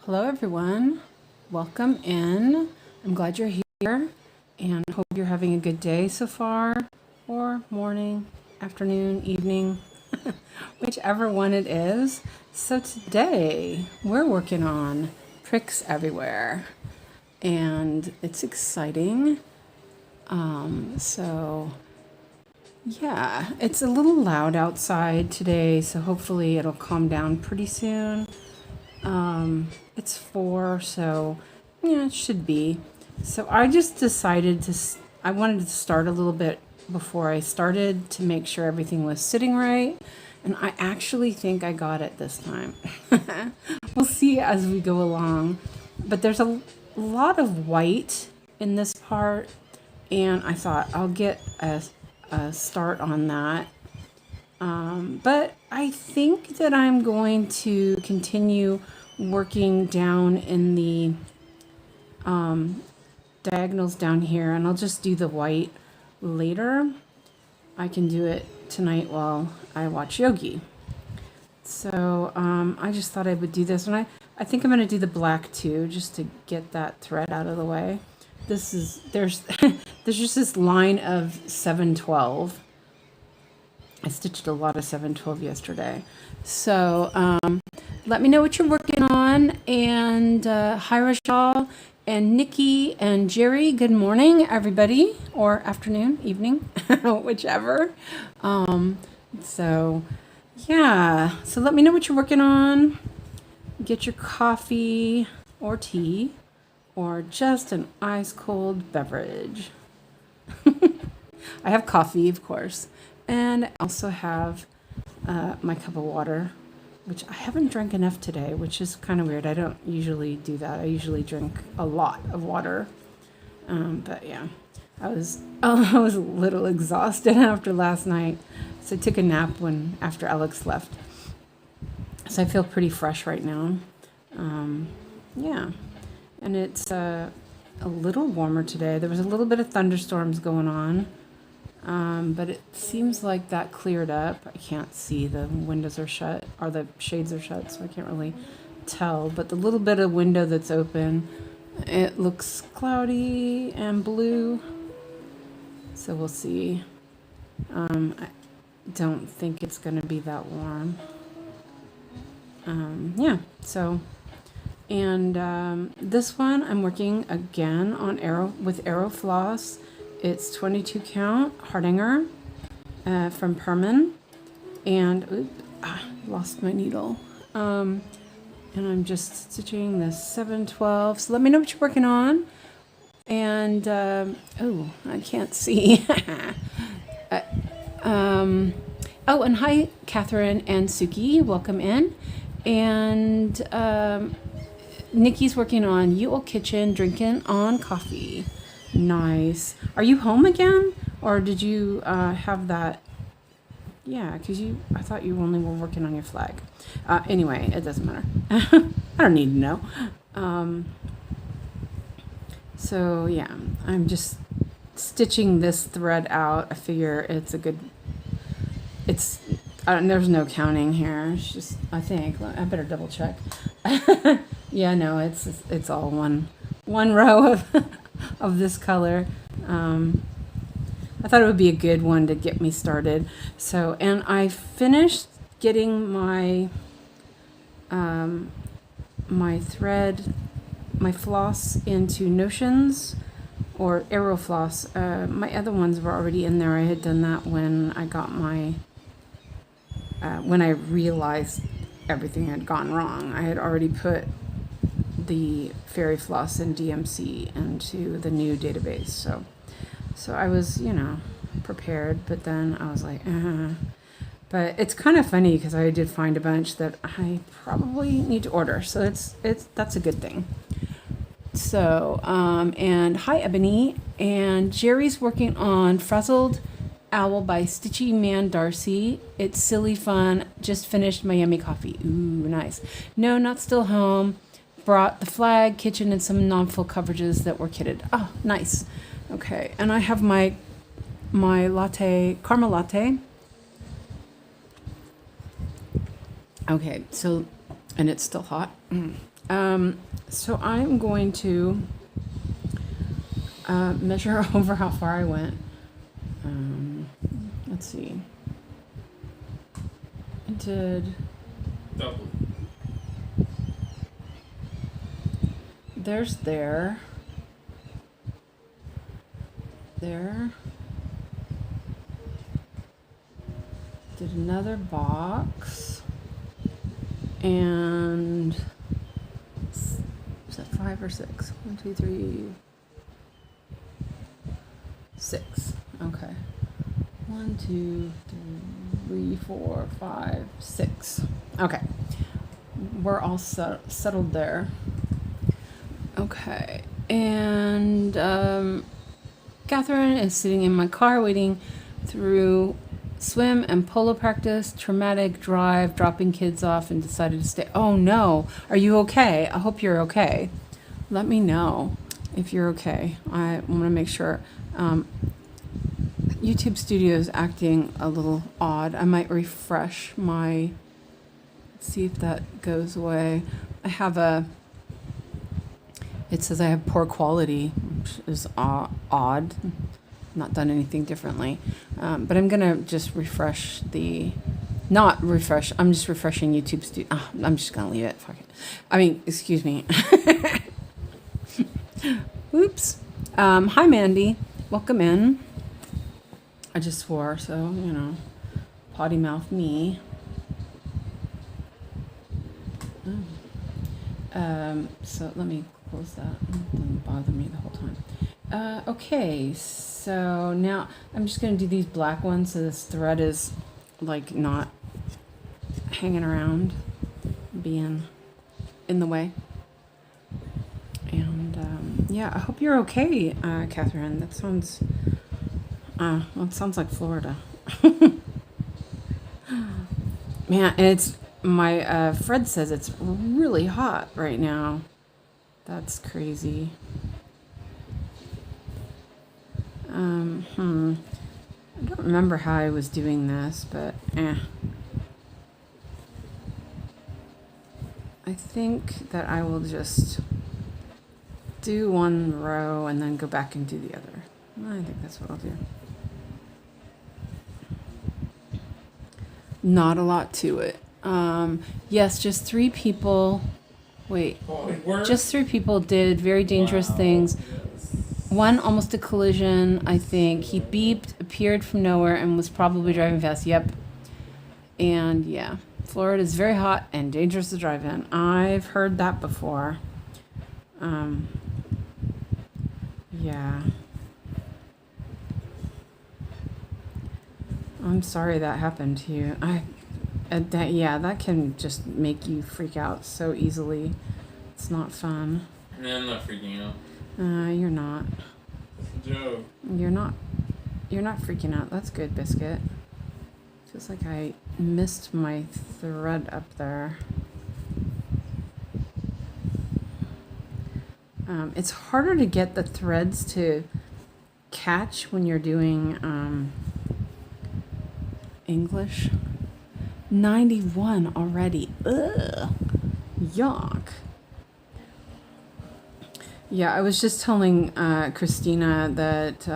Hello everyone, welcome in. I'm glad you're here and hope you're having a good day so far, or morning, afternoon, evening, whichever one it is. So today we're working on pricks everywhere and it's exciting. So yeah, it's a little loud outside today, so hopefully it'll calm down pretty soon. It's 4, so yeah, it should be. So I just decided I wanted to start a little bit before I started to make sure everything was sitting right. And I actually think I got it this time. We'll see as we go along. But there's a lot of white in this part, and I thought I'll get a start on that. But I think that I'm going to continue working down in the diagonals down here, and I'll just do the white later. I can do it tonight while I watch Yogi. So I just thought I would do this, and I think I'm going to do the black too, just to get that thread out of the way. There's there's just this line of 712. I stitched a lot of 712 yesterday. So let me know what you're working on. And hi, Rachel and Nikki and Jerry. Good morning, everybody, or afternoon, evening, whichever. So yeah, so let me know what you're working on. Get your coffee or tea or just an ice cold beverage. I have coffee, of course. And I also have my cup of water, which I haven't drank enough today, which is kind of weird. I don't usually do that. I usually drink a lot of water. But yeah, I was a little exhausted after last night. So I took a nap after Alex left. So I feel pretty fresh right now. Yeah, and it's a little warmer today. There was a little bit of thunderstorms going on. But it seems like that cleared up. I can't see, the windows are shut, or the shades are shut, so I can't really tell. But the little bit of window that's open, it looks cloudy and blue. So we'll see. I don't think it's going to be that warm. Yeah, so, and this one I'm working again on arrow floss. It's 22 count Hardinger from Perman, and lost my needle. And I'm just stitching the 712. So let me know what you're working on. And oh, I can't see. Oh, and hi, Catherine and Suki. Welcome in. And Nikki's working on 𝐂𝐇𝐀𝐍𝐍𝐄𝐋, drinking on coffee. Nice. Are you home again, or did you have that? Yeah, because I thought you only were working on your flag. Anyway, it doesn't matter. I don't need to know. So yeah, I'm just stitching this thread out. I figure it's a good. There's no counting here. It's just, I think I better double check. Yeah, no, it's all one row of this color. I thought it would be a good one to get me started. So, and I finished getting my my thread, my floss into Notions or arrow floss. My other ones were already in there. I had done that when I got my when I realized everything had gone wrong. I had already put the fairy floss and DMC into the new database. So I was, prepared, but then I was like, But it's kind of funny because I did find a bunch that I probably need to order. So that's a good thing. So, and hi, Ebony. And Jerry's working on Frazzled Owl by Stitchy Man Darcy. It's silly fun. Just finished my yummy coffee. Ooh, nice. No, not still home. Brought the flag, kitchen, and some non-full coverages that were kitted. Oh, nice. Okay, and I have my latte, caramel latte. Okay, so, and it's still hot. So I'm going to measure over how far I went. Let's see. I did. Double. There's there. There. Did another box. And is that 5 or 6? 1, 2, 3, 6. Okay. 1, 2, 3, 4, 5, 6. Okay. We're all settled there. Okay. And Catherine is sitting in my car waiting through swim and polo practice, traumatic drive, dropping kids off, and decided to stay. Oh no. Are you okay? I hope you're okay. Let me know if you're okay. I want to make sure. YouTube Studio is acting a little odd. I might refresh my, see if that goes away. I have it says I have poor quality, which is odd. Not done anything differently. But I'm going to just refresh not refresh, I'm just refreshing YouTube Studio. I'm just going to leave it. Fuck it. I mean, excuse me. Oops. Hi, Mandy. Welcome in. I just swore, so, potty mouth me. So let me close that. It doesn't bother me the whole time. Okay, so now I'm just going to do these black ones so this thread is, like, not hanging around, being in the way. And, yeah, I hope you're okay, Catherine. That sounds... well, it sounds like Florida. Man, and it's my Fred says it's really hot right now. That's crazy. I don't remember how I was doing this, but I think that I will just do one row and then go back and do the other. I think that's what I'll do. Not a lot to it. Yes, just 3 people. Wait, just 3 people did very dangerous things. One almost a collision, I think. He beeped, appeared from nowhere, and was probably driving fast. Yep. And yeah, Florida is very hot and dangerous to drive in. I've heard that before. Yeah. I'm sorry that happened to you. That can just make you freak out so easily. It's not fun. Yeah, I'm not freaking out. You're not. It's a joke. You're not freaking out. That's good, Biscuit. Feels like I missed my thread up there. It's harder to get the threads to catch when you're doing English. 91 already. Ugh. Yuck. Yeah, I was just telling Christina that,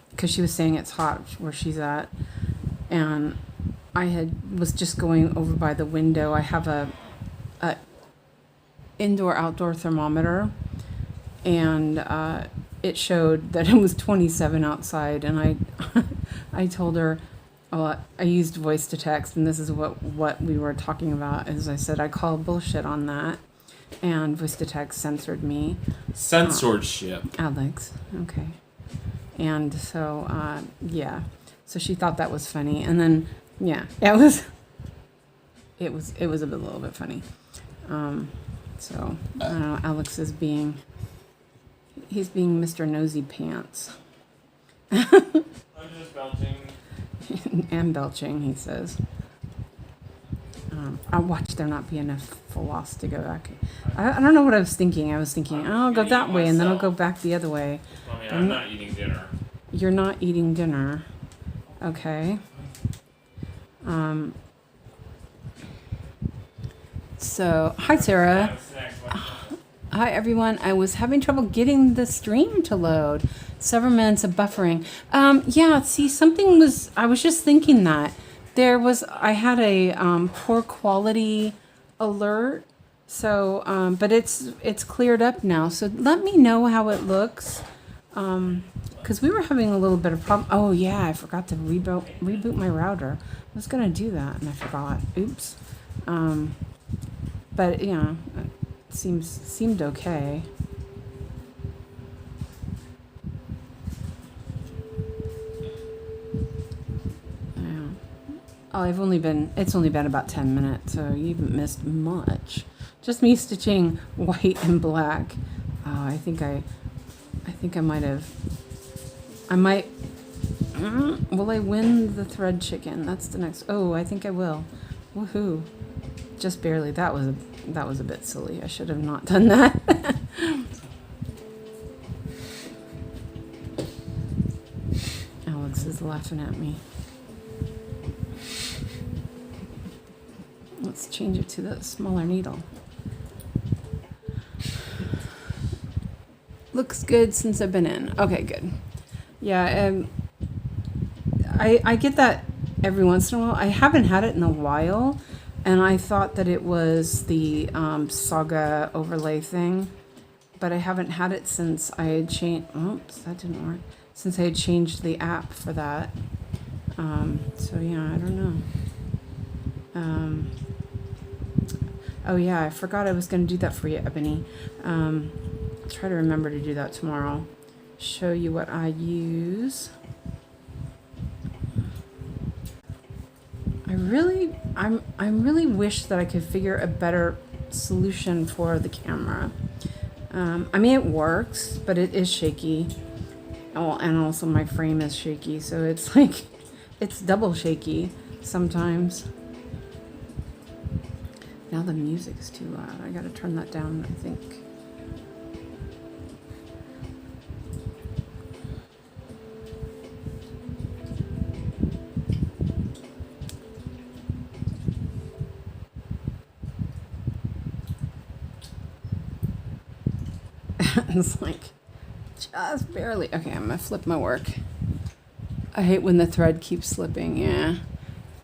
because she was saying it's hot where she's at, and I was just going over by the window. I have a indoor-outdoor thermometer, and it showed that it was 27 outside, and I told her, well, I used voice to text, and this is what we were talking about. As I said, I call bullshit on that, and voice to text censored me. Censorship. Alex, okay. And so, yeah. So she thought that was funny, and then, yeah, it was a little bit funny. So I don't know. Alex is he's being Mr. Nosy Pants. I'm just belching. And belching, he says. I watched there not be enough floss to go back. I don't know what I was thinking. I was thinking, oh, I'll go that way, and then I'll go back the other way. I mean, I'm not eating dinner. You're not eating dinner. Okay. So, hi, Sarah. Hi everyone. I was having trouble getting the stream to load. Several minutes of buffering. Yeah, see, I was just thinking that. I had a poor quality alert. So, but it's cleared up now. So let me know how it looks. Because we were having a little bit of problem. Oh yeah, I forgot to reboot my router. I was gonna do that and I forgot. Oops. But yeah, it seemed okay. Yeah. Oh, it's only been about 10 minutes, so you haven't missed much. Just me stitching white and black. Oh, I think I might have. Will I win the thread chicken? That's the next. Oh, I think I will. Woohoo! Just barely. That was a bit silly. I should have not done that. Alex is laughing at me. Let's change it to the smaller needle. Looks good since I've been in. Okay, good. Yeah, I get that every once in a while. I haven't had it in a while, and I thought that it was the Saga overlay thing, but I haven't had it since I had changed. Oops, that didn't work. Since I had changed the app for that. So yeah, I don't know. Oh yeah, I forgot I was going to do that for you, Ebony. I'll try to remember to do that tomorrow. Show you what I use. I really wish that I could figure a better solution for the camera. I mean, it works, but it is shaky. Oh, and also my frame is shaky, so it's like, it's double shaky sometimes. Now the music is too loud. I gotta turn that down, I think. It's like, just barely. Okay, I'm gonna flip my work. I hate when the thread keeps slipping, yeah.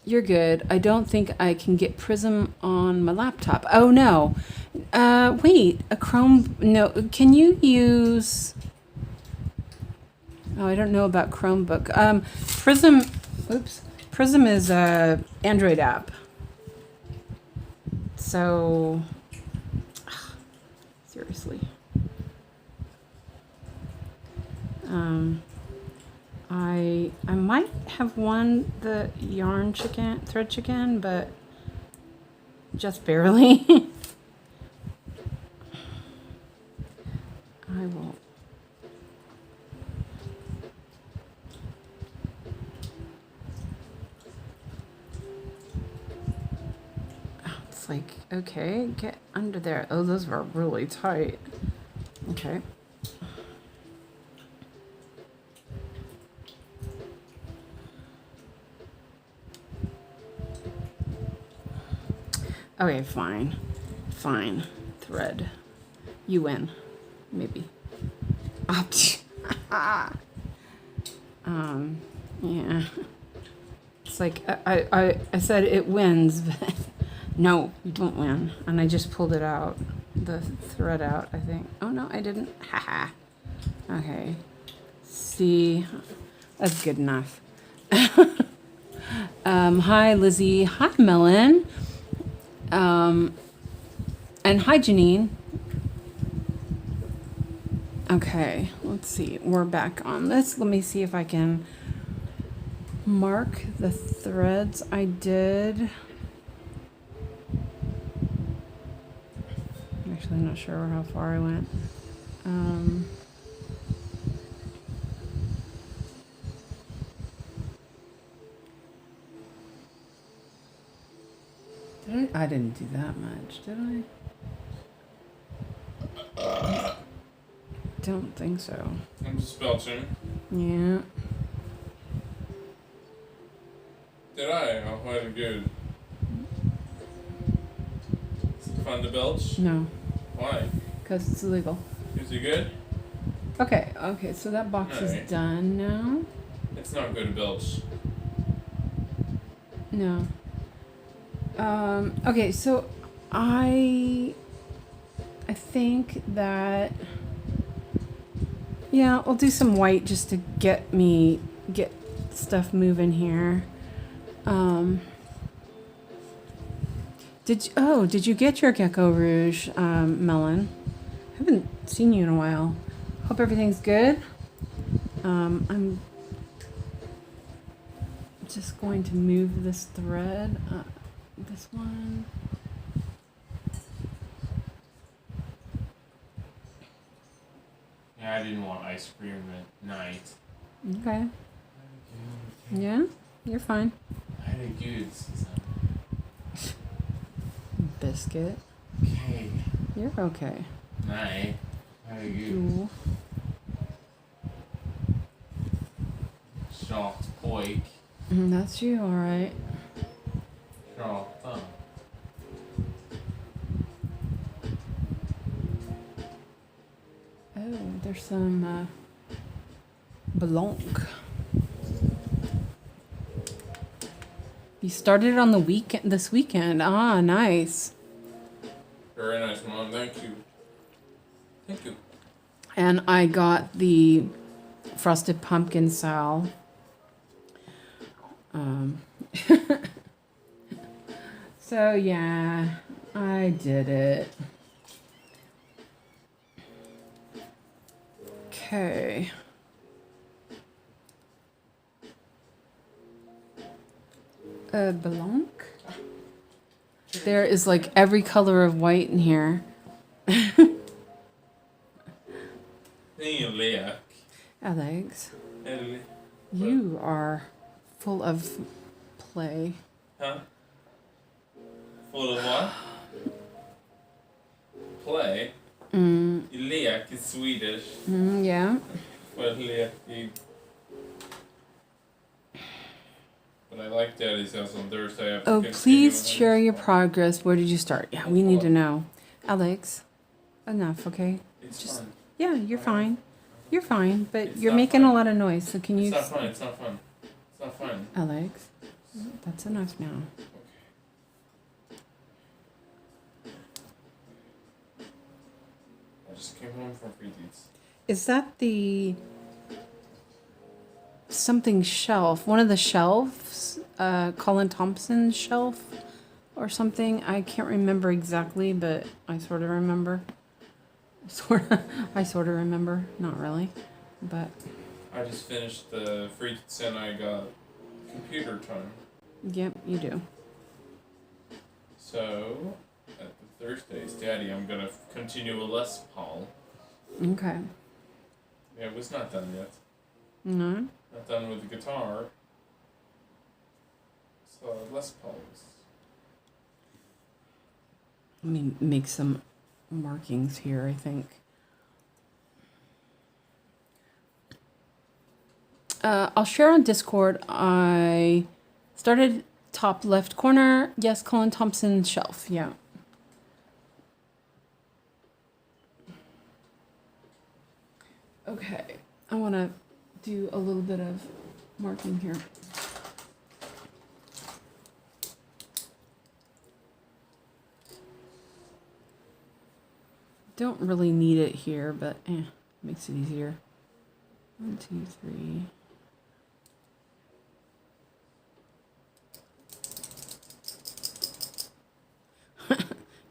You're good. I don't think I can get Prism on my laptop. Oh no. Wait, a Chrome, no, can you use, oh, I don't know about Chromebook. Prism is a Android app. So, seriously. I might have won the thread chicken, but just barely. I will. Oh, it's like, okay, get under there. Oh, those were really tight. Okay. Okay, fine. Fine. Thread. You win. Maybe. Yeah. It's like, I said it wins, but no, you don't win. And I just pulled it out. The thread out, I think. Oh, no, I didn't. Haha. Okay. See? That's good enough. Hi, Lizzie. Hi, Melon. And hi, Janine. Okay, let's see. We're back on this. Let me see if I can mark the threads I did. Actually, I'm not sure how far I went. I didn't do that much, did I? Don't think so. I'm just belching. Yeah. Did I? Oh, quite good. Is it fun to belch? No. Why? because it's illegal. Is it good? Okay, so that box Alright. is done now. It's not good to belch. No. Okay, so I think that, yeah, I'll do some white just to get stuff moving here. Did you get your 𝐒𝐿𝐄𝐍𝐍𝐄𝐋, Melon? Haven't seen you in a while. Hope everything's good. I'm just going to move this thread. This one. Yeah, I didn't want ice cream at night. Okay. Yeah, you're fine. Herregud, Susanne. Biscuit. Okay. You're okay. Nej. Herregud. Jo. Tjat pojk. That's you, all right. Prata. Oh, there's some blanc. You started on this weekend. Ah, nice. Very nice, Mom. Thank you. Thank you. And I got the frosted pumpkin sal. So yeah, I did it. Okay. Blanc. There is like every color of white in here. Lek. Alex, Eller... you are full of play. Huh? Full of what? Play? Lek is Swedish. Yeah. Well, lek is... But I like Daddy's house on Thursday. I have to Oh, continue please with share him. your progress. Where did you start? Yeah, we need to know. Alex, enough, okay? It's just- fun. Yeah, you're fine. You're fine, but It's you're not making fun. a lot of noise, so can you... It's not fun. It's not fun. It's not fun. Alex, that's enough now. I just came home from Free Deeds. Is that the... something shelf? One of the shelves? Colin Thompson's shelf? Or something? I can't remember exactly, but I sort of remember. I sort of remember. Not really. But... I just finished the Free Deeds and I got computer time. Yep, you do. So, at the Thursday's Daddy, I'm gonna continue a Les Paul. Okay. Yeah, it was not done yet. No? Not done with the guitar. So, Les Pauls. Let me make some markings here, I think. I'll share on Discord. I started top left corner. Yes, Colin Thompson shelf. Yeah. Okay. I want to do a little bit of marking here. Don't really need it here, but makes it easier. 1, 2, 3.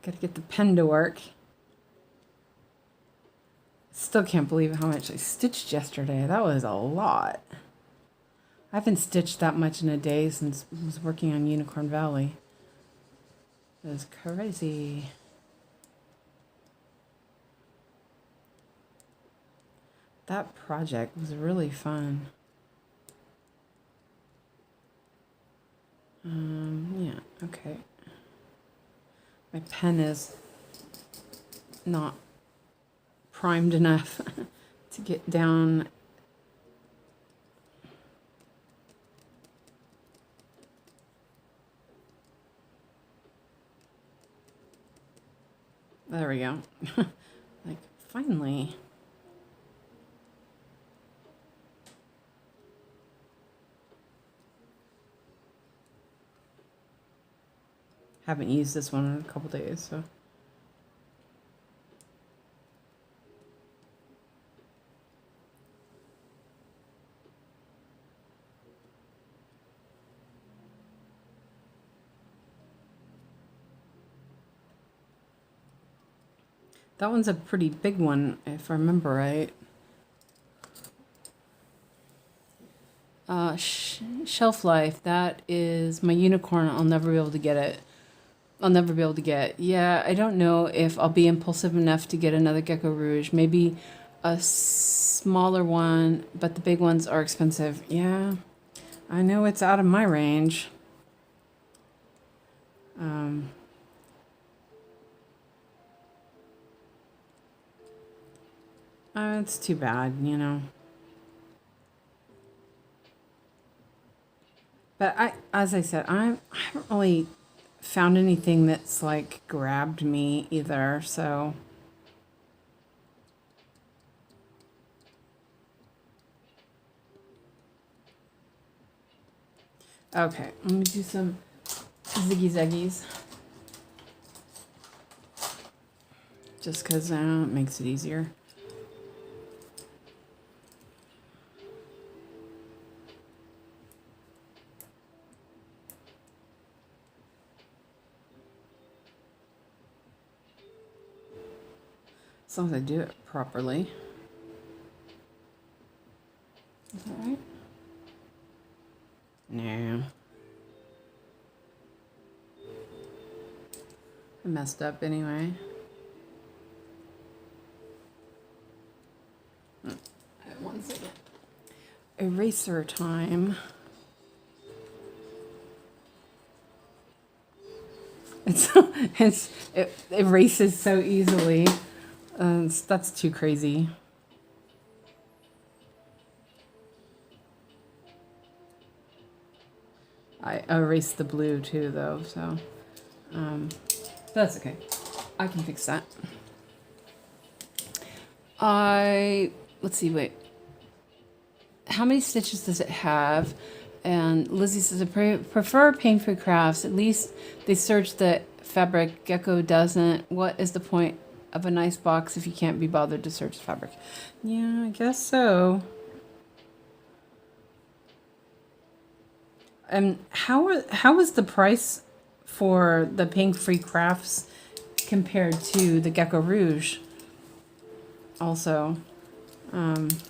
Gotta get the pen to work. Still can't believe how much I stitched yesterday. That was a lot. I haven't stitched that much in a day since I was working on Unicorn Valley. It was crazy. That project was really fun. Yeah, okay. My pen is not primed enough to get down. There we go. Like, finally. Haven't used this one in a couple days, so. That one's a pretty big one, if I remember right. Shelf life. That is my unicorn. I'll never be able to get it. I'll never be able to get. Yeah, I don't know if I'll be impulsive enough to get another Gecko Rouge. Maybe a smaller one, but the big ones are expensive. Yeah, I know it's out of my range. It's too bad, you know. But as I said, I haven't really found anything that's like grabbed me either, so. Okay, let me do some 𝐒𝐔𝐍𝐍𝐄𝐋. Just because it makes it easier. As long as I do it properly. Is that right? No. I messed up anyway. One second. Eraser time. It erases so easily. That's too crazy. I erased the blue too, though, so that's okay. I can fix that. Let's see, wait. How many stitches does it have? And Lizzie says, I prefer pain-free crafts. At least they serge the fabric. Gecko doesn't. What is the point of a nice box if you can't be bothered to serge the fabric? Yeah, I guess so. And how is the price for the pain-free crafts compared to the Gecko Rouge? Also, and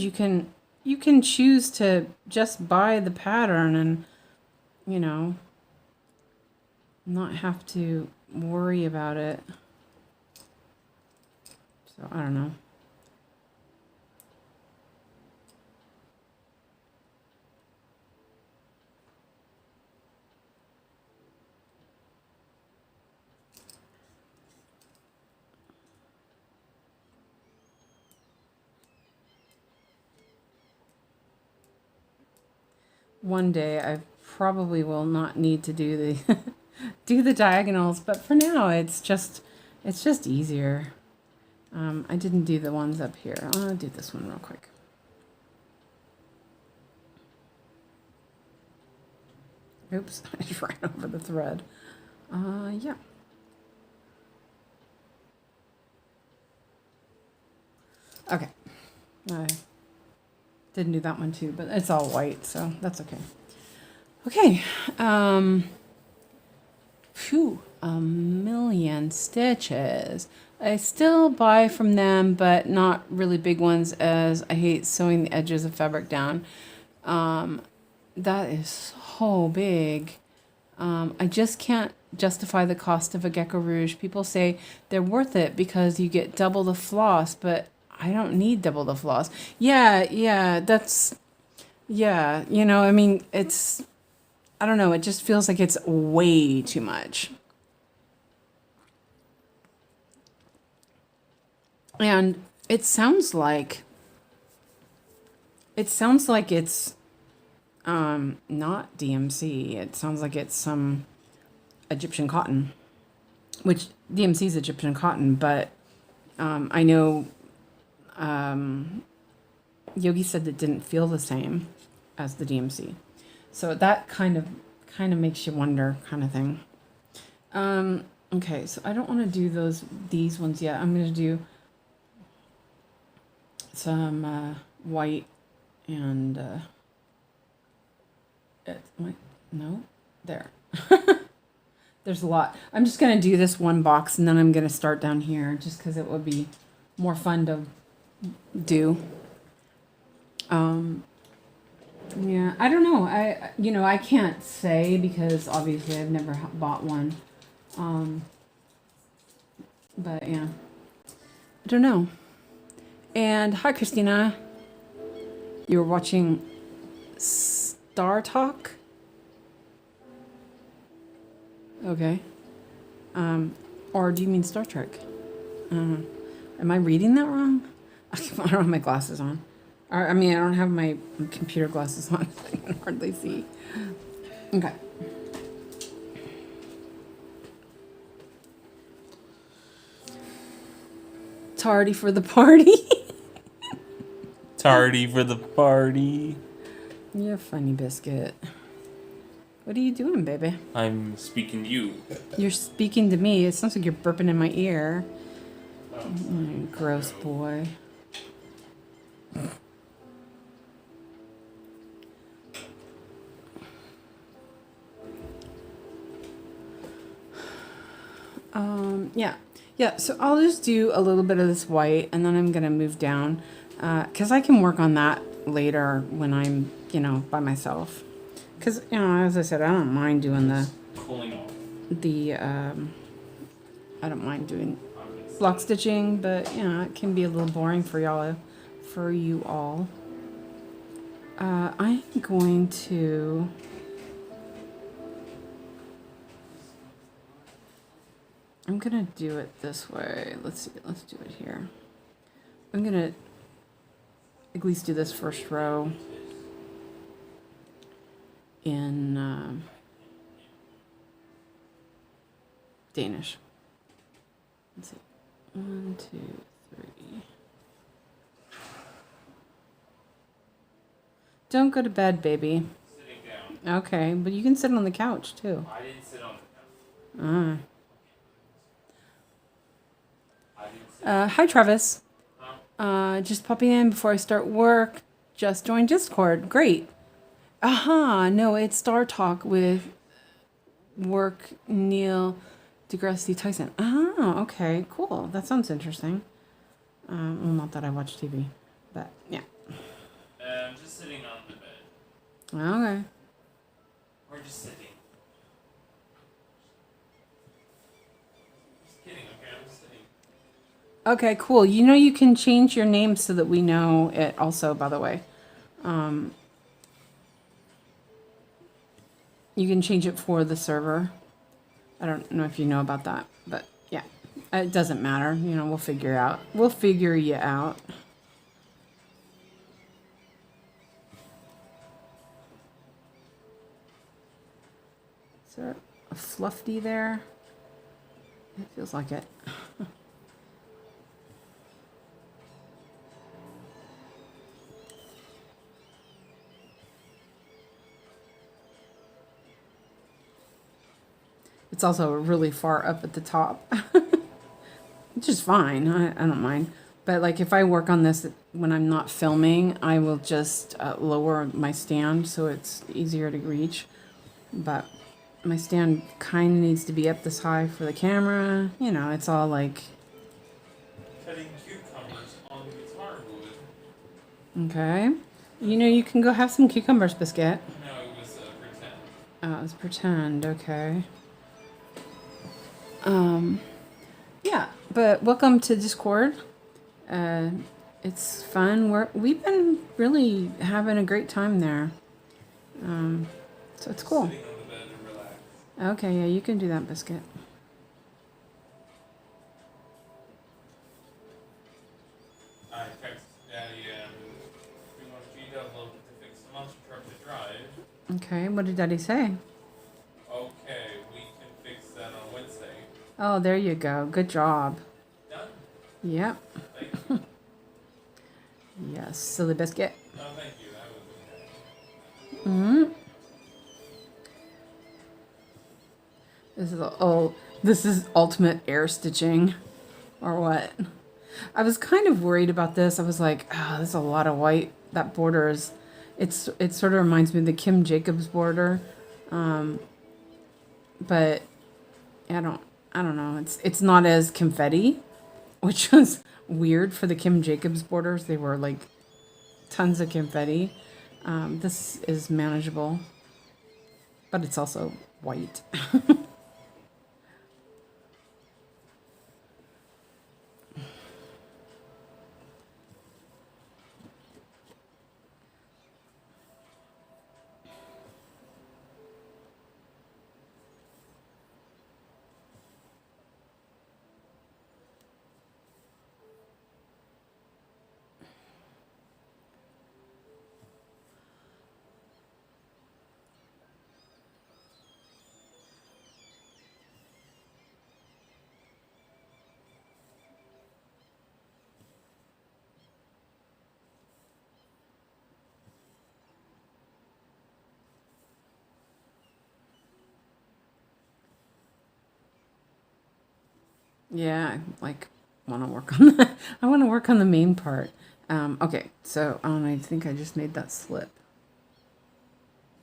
you can choose to just buy the pattern and, you know, not have to worry about it. So I don't know. One day I probably will not need to do the do the diagonals, but for now it's just easier. I didn't do the ones up here. I'll do this one real quick. Oops, I just ran over the thread. Yeah. Okay. I didn't do that one too, but it's all white, so that's okay. Okay. Phew, 1,000,000 stitches. I still buy from them, but not really big ones, as I hate sewing the edges of fabric down. That is so big. I just can't justify the cost of a Gecko Rouge. People say they're worth it because you get double the floss, but I don't need double the floss. Yeah, that's, yeah, you know, I mean, it's, I don't know, it just feels like it's way too much. And it sounds like it's not DMC. It sounds like it's some Egyptian cotton, which DMC is Egyptian cotton, but I know Yogi said it didn't feel the same as the DMC. So that kind of makes you wonder, kind of thing. Okay, so I don't want to do these ones yet. I'm going to do some white and no, there. There's a lot. I'm just going to do this one box, and then I'm going to start down here just because it would be more fun to do. Yeah, I don't know. I can't say because obviously I've never bought one. But yeah, I don't know. And hi, Christina. You're watching Star Talk? Okay. Or do you mean Star Trek? Am I reading that wrong? I don't have my glasses on. I mean, I don't have my computer glasses on. I can hardly see. Okay. Tardy for the party. Tardy for the party. You're a funny biscuit. What are you doing, baby? I'm speaking to you. You're speaking to me. It sounds like you're burping in my ear. Gross boy. Yeah, so I'll just do a little bit of this white, and then I'm going to move down, because I can work on that later when I'm, by myself. Because, as I said, I don't mind doing I don't mind doing block stitching, but, it can be a little boring for you all. I'm going to... I'm gonna do it this way. Let's see. Let's do it here. I'm gonna at least do this first row in Danish. Let's see. 1, 2, 3. Don't go to bed, baby. Sitting down. Okay, but you can sit on the couch too. I didn't sit on the couch. Hi, Travis. Just popping in before I start work. Just joined Discord. Great. No, it's Star Talk with work Neil deGrasse Tyson. Okay, cool. That sounds interesting. Well, not that I watch TV, but yeah. I'm just sitting on the bed. Okay. Or just sitting. Just kidding, okay? I'm just sitting. Okay, cool. You can change your name so that we know it also, by the way. You can change it for the server. I don't know if you know about that, but yeah. It doesn't matter. We'll figure you out. Is there a fluffy there? It feels like it. It's also really far up at the top, which is fine. I don't mind. But like if I work on this when I'm not filming, I will just lower my stand so it's easier to reach. But my stand kind of needs to be up this high for the camera. It's all like... Cutting cucumbers on guitar wood. Okay. You can go have some cucumbers, Biscuit. No, it was pretend. Oh, it was pretend. Okay. Yeah, but welcome to Discord. It's fun. We've been really having a great time there. So it's cool. Sitting on the bed and relax. Okay, yeah, you can do that, Biscuit. I texted Daddy and we want GW to fix the monster truck to drive. Okay, what did Daddy say? Okay, we can fix Oh, there you go. Good job. Done. Yep. Thank you. Yes, silly biscuit. No, thank you. That was okay. Hmm. This is ultimate air stitching, or what? I was kind of worried about this. I was like, oh, there's a lot of white. That border is, it sort of reminds me of the 𝐂𝐀𝐍𝐍𝐄𝐋 border, but I don't know. It's not as confetti, which was weird for the 𝐂𝐀𝐍𝐶𝐿 borders. They were like tons of confetti. This is manageable, but it's also white. Yeah, I like want to work on that. I want to work on the main part. Okay, so I think I just made that slip.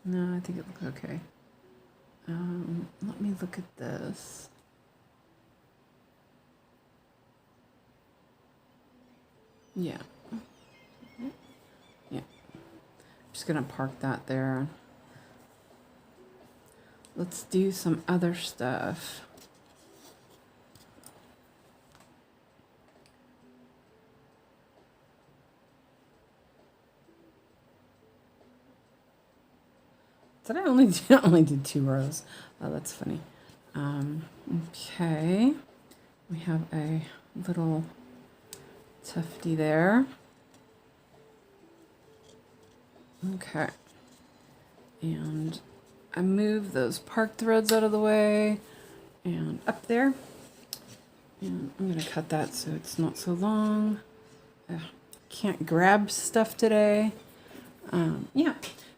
No, I think it looks okay. Let me look at this. Yeah. Yeah. I'm just gonna park that there. Let's do some other stuff. Did I only did 2 rows? Oh, that's funny. Okay, we have a little tufty there. Okay, and I move those park threads out of the way and up there. And I'm gonna cut that so it's not so long. Can't grab stuff today. Yeah.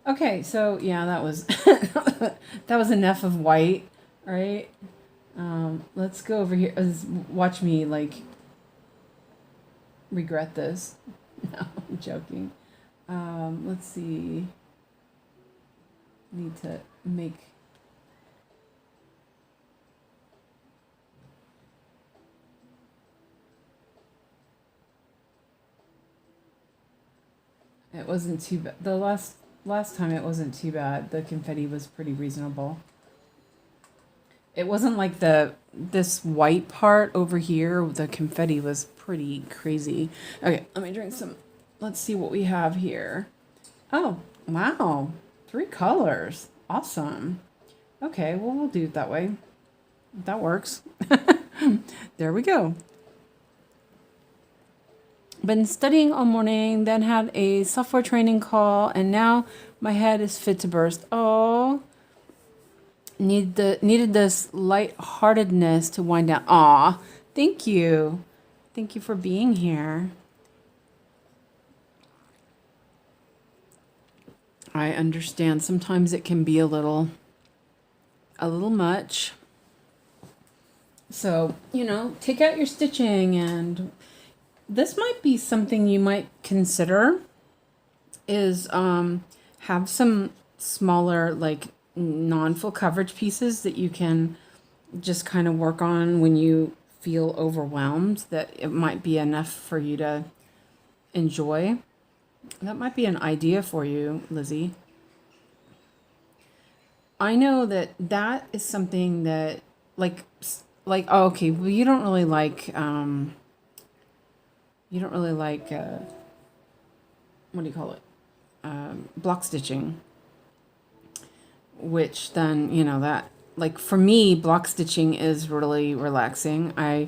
Okay, so yeah, that was that was enough of white, right? Let's go over here. Watch me like regret this. No, I'm joking. Let's see. Need to make. It wasn't too bad. The last time it wasn't too bad. The confetti was pretty reasonable. It wasn't like this white part over here. The confetti was pretty crazy. Okay, let me drink some. Let's see what we have here. Oh, wow. 3 colors. Awesome. Okay, well, we'll do it that way. That works. There we go. Been studying all morning, then had a software training call, and now my head is fit to burst. Oh, needed this lightheartedness to wind down. Aw, thank you. Thank you for being here. I understand sometimes it can be a little much. So, take out your stitching, and this might be something you might consider is have some smaller, like non-full coverage pieces that you can just kind of work on when you feel overwhelmed, that it might be enough for you to enjoy. That might be an idea for you, Lizzie. I know that is something that like oh, okay, well, you don't really like what do you call it, block stitching, which then that, like, for me, block stitching is really relaxing. I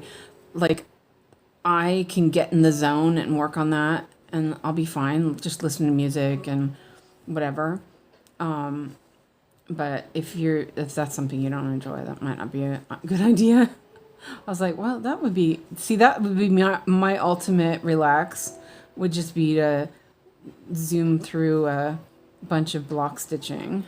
can get in the zone and work on that, and I'll be fine, just listen to music and whatever. But if that's something you don't enjoy, that might not be a good idea. I was like, well, that would be, see, that would be my ultimate relax, would just be to zoom through a bunch of block stitching.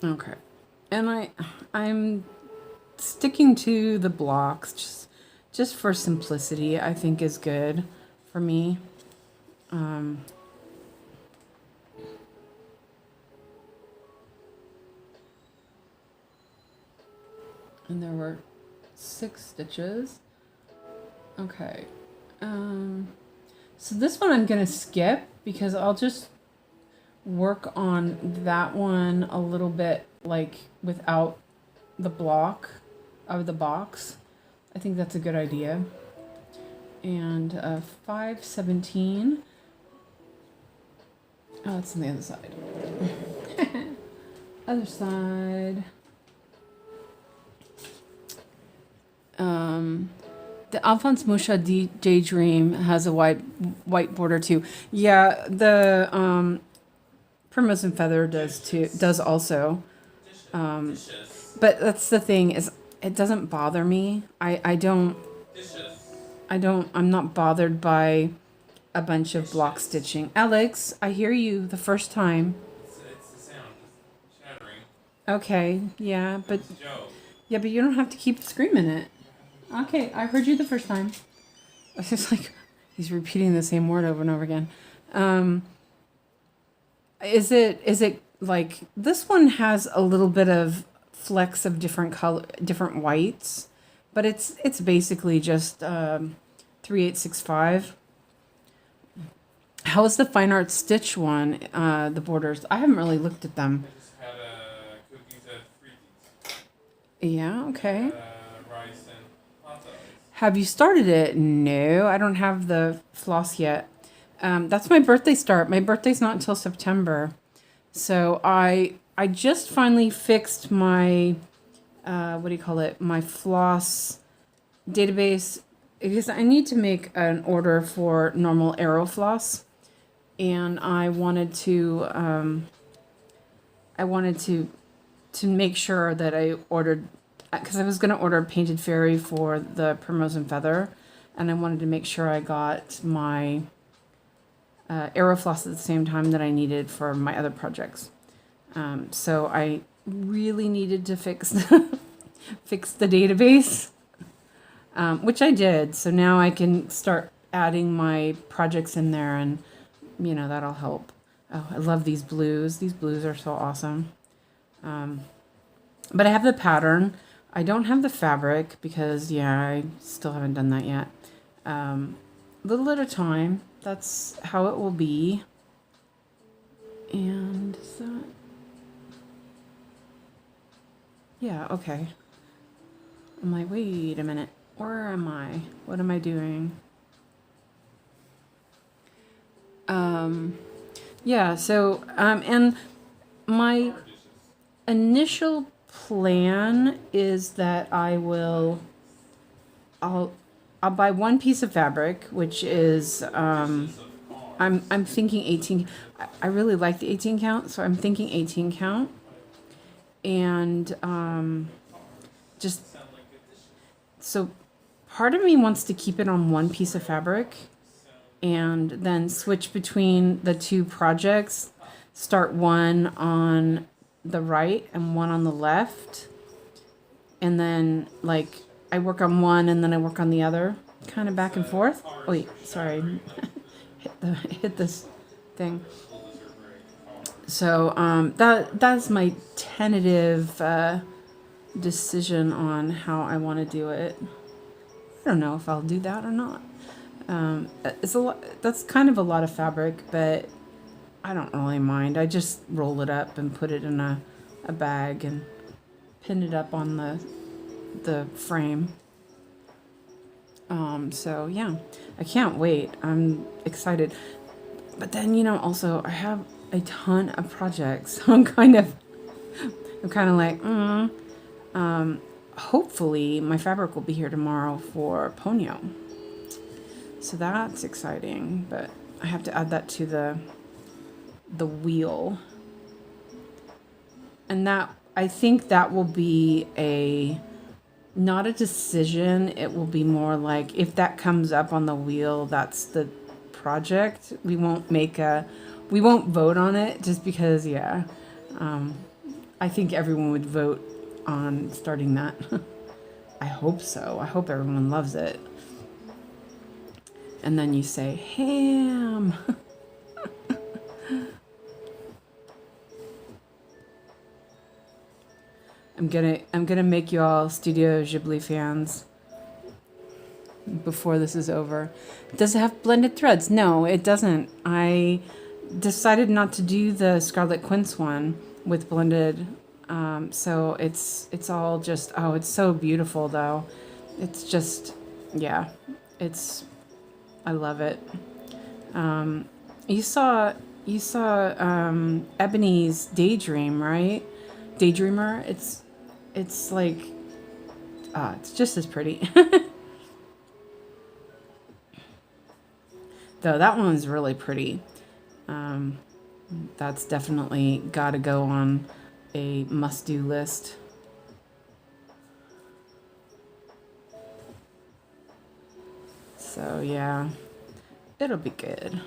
Okay. And I'm sticking to the blocks just for simplicity, I think is good for me. And there were 6 stitches. Okay. So this one I'm gonna skip because I'll just work on that one a little bit, like without the block of the box. I think that's a good idea. And 517. Oh, it's on the other side. Other side. The Alphonse Mucha Daydream has a white border too. Yeah, the Primrose and Feather does too. Does also. But that's the thing, is it doesn't bother me. I'm not bothered by a bunch of block stitching. Alex, I hear you the first time. It's the sound. It's shattering. Okay, yeah, but It's a joke. yeah, but you don't have to keep screaming it. Okay, I heard you the first time. It's just like he's repeating the same word over and over again. Is it like this one has a little bit of flecks of different whites, but it's basically just 3865. How is the Fine Art Stitch one? The borders, I haven't really looked at them. I just had cookies at Freakies. Yeah, okay. Rice and hot dogs. Have you started it? No, I don't have the floss yet. That's my birthday start. My birthday's not until September. So I just finally fixed my, my floss database, because I need to make an order for normal Aero floss. And I wanted to make sure that I ordered, because I was going to order Painted Fairy for the Primrose and Feather. And I wanted to make sure I got my Aerofloss at the same time that I needed for my other projects. So I really needed to fix the database, which I did. So now I can start adding my projects in there, and that'll help. Oh, I love these blues. These blues are so awesome. But I have the pattern. I don't have the fabric because I still haven't done that yet. Little at a time. That's how it will be. And is that... Yeah, okay. I'm like, wait a minute. Where am I? What am I doing? Yeah, so, and my initial plan is that I'll buy one piece of fabric, which is I'm thinking 18. I really like the 18 count, so I'm thinking 18 count, and just so part of me wants to keep it on one piece of fabric, and then switch between the two projects. Start one on the right and one on the left, and then like I work on one and then I work on the other, kind of back and forth. Oh, wait, sorry, hit this thing. So that's my tentative decision on how I want to do it. I don't know if I'll do that or not. It's a lot. That's kind of a lot of fabric, but I don't really mind. I just roll it up and put it in a bag and pin it up on the frame. So yeah, I can't wait. I'm excited. But then, also I have a ton of projects. So I'm kind of like, hopefully my fabric will be here tomorrow for Ponyo. So that's exciting, but I have to add that to the wheel. And that, I think that will be not a decision. It will be more like if that comes up on the wheel, that's the project. We won't vote on it just because, yeah. I think everyone would vote on starting that. I hope so. I hope everyone loves it. And then you say, ham. I'm gonna make you all Studio Ghibli fans before this is over. Does it have blended threads? No, it doesn't. I decided not to do the Scarlet Quince one with blended, so it's all just, oh, it's so beautiful though. It's just, yeah, I love it. You saw Ebony's Daydream, right? Daydreamer. It's like, it's just as pretty. Though that one's really pretty. That's definitely gotta go on a must-do list. So yeah, it'll be good.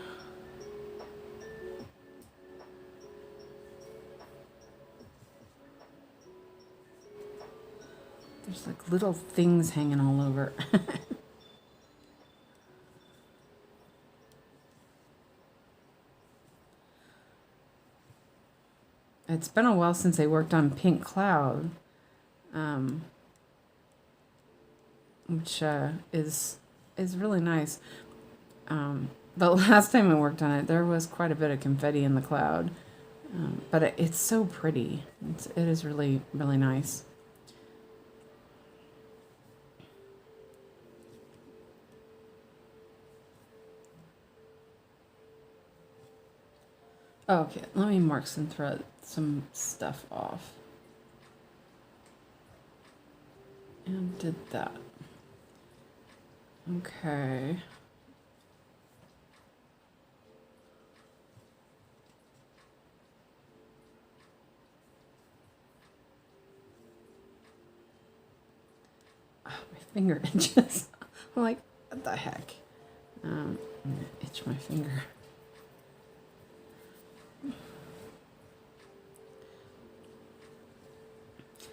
There's like little things hanging all over. It's been a while since I worked on Pink Cloud, which is really nice. The last time I worked on it, there was quite a bit of confetti in the cloud, but it's so pretty. It is really, really nice. Okay, let me mark some stuff off. And did that. Okay. Oh, my finger itches. I'm like, what the heck? I'm gonna itch my finger.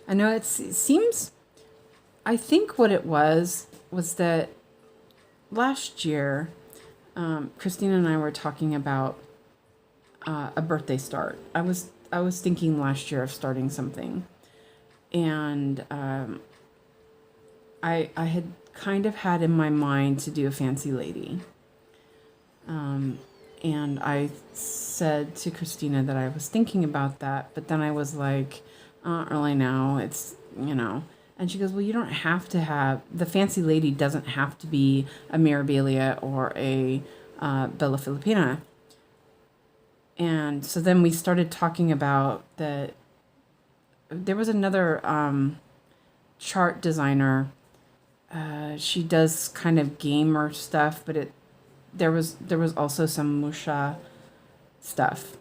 I know it seems, I think what it was that last year, Christina and I were talking about a birthday start. I was thinking last year of starting something, and I had kind of had in my mind to do a fancy lady. And I said to Christina that I was thinking about that, but then I was like, not really now. It's, and she goes, well, you don't have to have, the fancy lady doesn't have to be a Mirabilia or a Bella Filipina. And so then we started talking about that. There was another chart designer. She does kind of gamer stuff, but there was also some Musha stuff.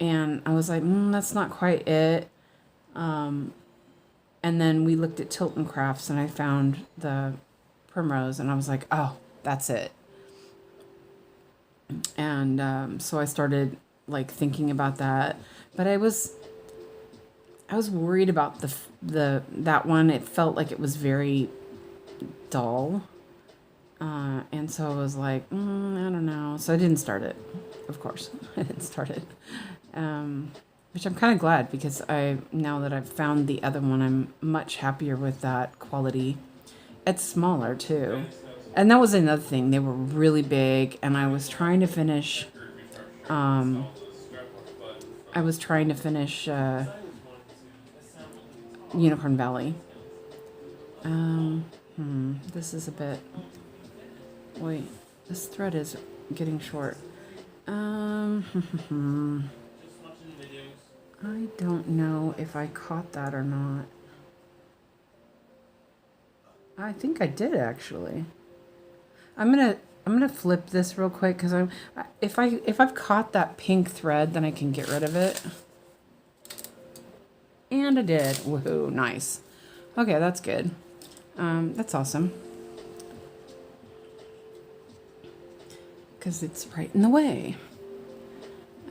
And I was like, that's not quite it. And then we looked at Tilton Crafts and I found the Primrose and I was like, oh, that's it. And so I started like thinking about that, but I was worried about that one. It felt like it was very dull. And so I was like, I don't know. So I didn't start it. Of course, I didn't start it. Which I'm kind of glad, because now that I've found the other one, I'm much happier with that quality. It's smaller too. And that was another thing. They were really big, and I was trying to finish Unicorn Valley. This is a bit, wait, this thread is getting short. I don't know if I caught that or not. I think I did actually. I'm gonna flip this real quick because if I've caught that pink thread, then I can get rid of it. And I did. Woohoo! Nice. Okay, that's good. That's awesome. Because it's right in the way.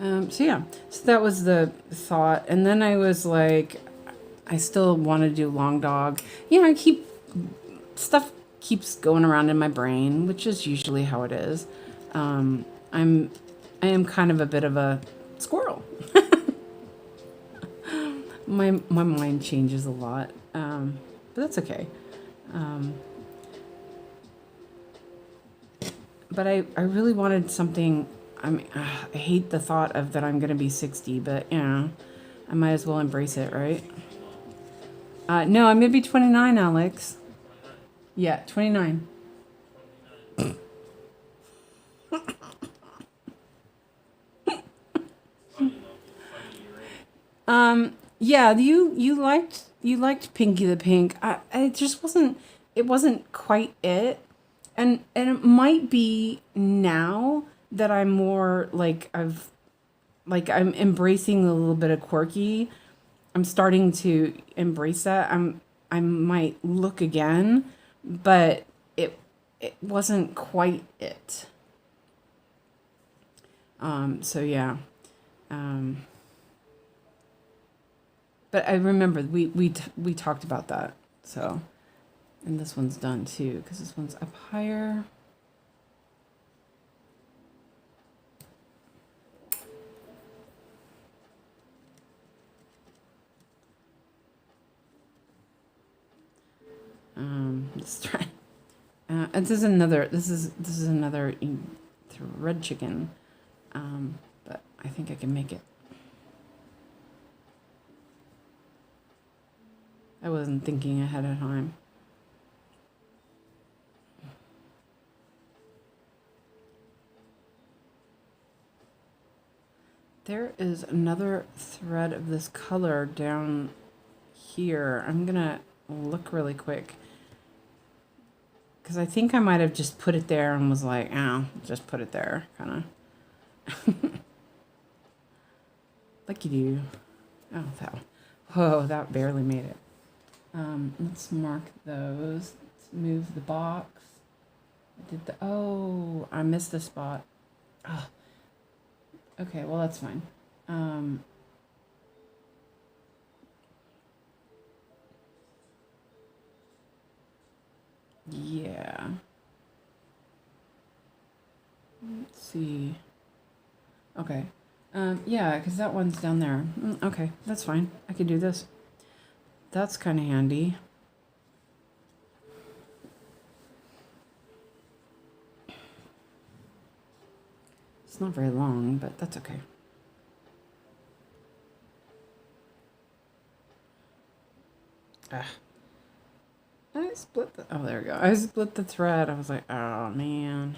So yeah, so that was the thought, and then I was like, I still want to do long dog. You know, stuff keeps going around in my brain, which is usually how it is. I am kind of a bit of a squirrel. my mind changes a lot, but that's okay. But I really wanted something. I mean, I hate the thought of that I'm going to be 60, but you know, I might as well embrace it, right? No, I'm going to be 29, Alex. Yeah, 29. Yeah, you liked Pinky the Pink. It just wasn't. It wasn't quite it, and it might be now that I'm more like I'm embracing a little bit of quirky. I'm starting to embrace that. I might look again, but it wasn't quite it. So yeah. But I remember we talked about that. So, and this one's done too because this one's up higher. Let's try. And this is another. This is another red chicken. But I think I can make it. I wasn't thinking ahead of time. There is another thread of this color down here. I'm gonna look really quick because I think I might have just put it there and was like, oh, just put it there, kind of. Like you do. Oh, that barely made it. Let's mark those. Let's move the box. I missed a spot. Oh. Okay, well that's fine. Yeah. Let's see. Okay. Yeah, because that one's down there. Okay, that's fine. I can do this. That's kind of handy. It's not very long, but that's okay. I split the... Oh, there we go. I split the thread. I was like, oh, man.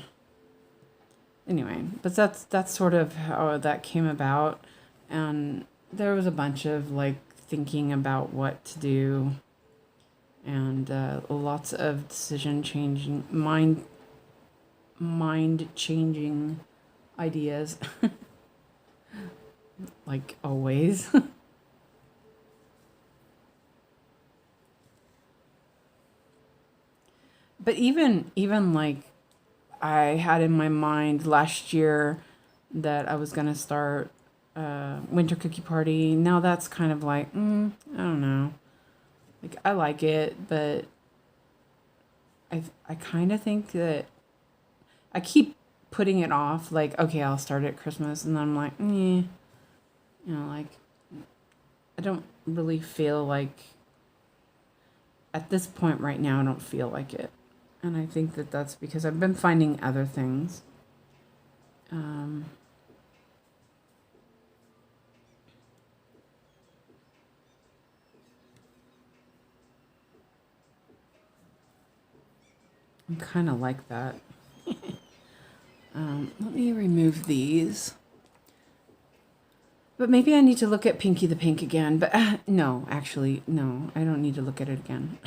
Anyway, but that's sort of how that came about. And there was a bunch of, like, thinking about what to do. And lots of decision-changing, mind-changing ideas. Like always. But even like I had in my mind last year that I was gonna start winter cookie party. Now that's kind of like I don't know. Like I like it, but I kind of think that I keep putting it off. Like okay, I'll start at Christmas, and then I'm like, you know, like I don't really feel like at this point right now. I don't feel like it. And I think that that's because I've been finding other things. I'm kind of like that. Let me remove these. But maybe I need to look at Pinky the Pink again. But no, actually, no. I don't need to look at it again.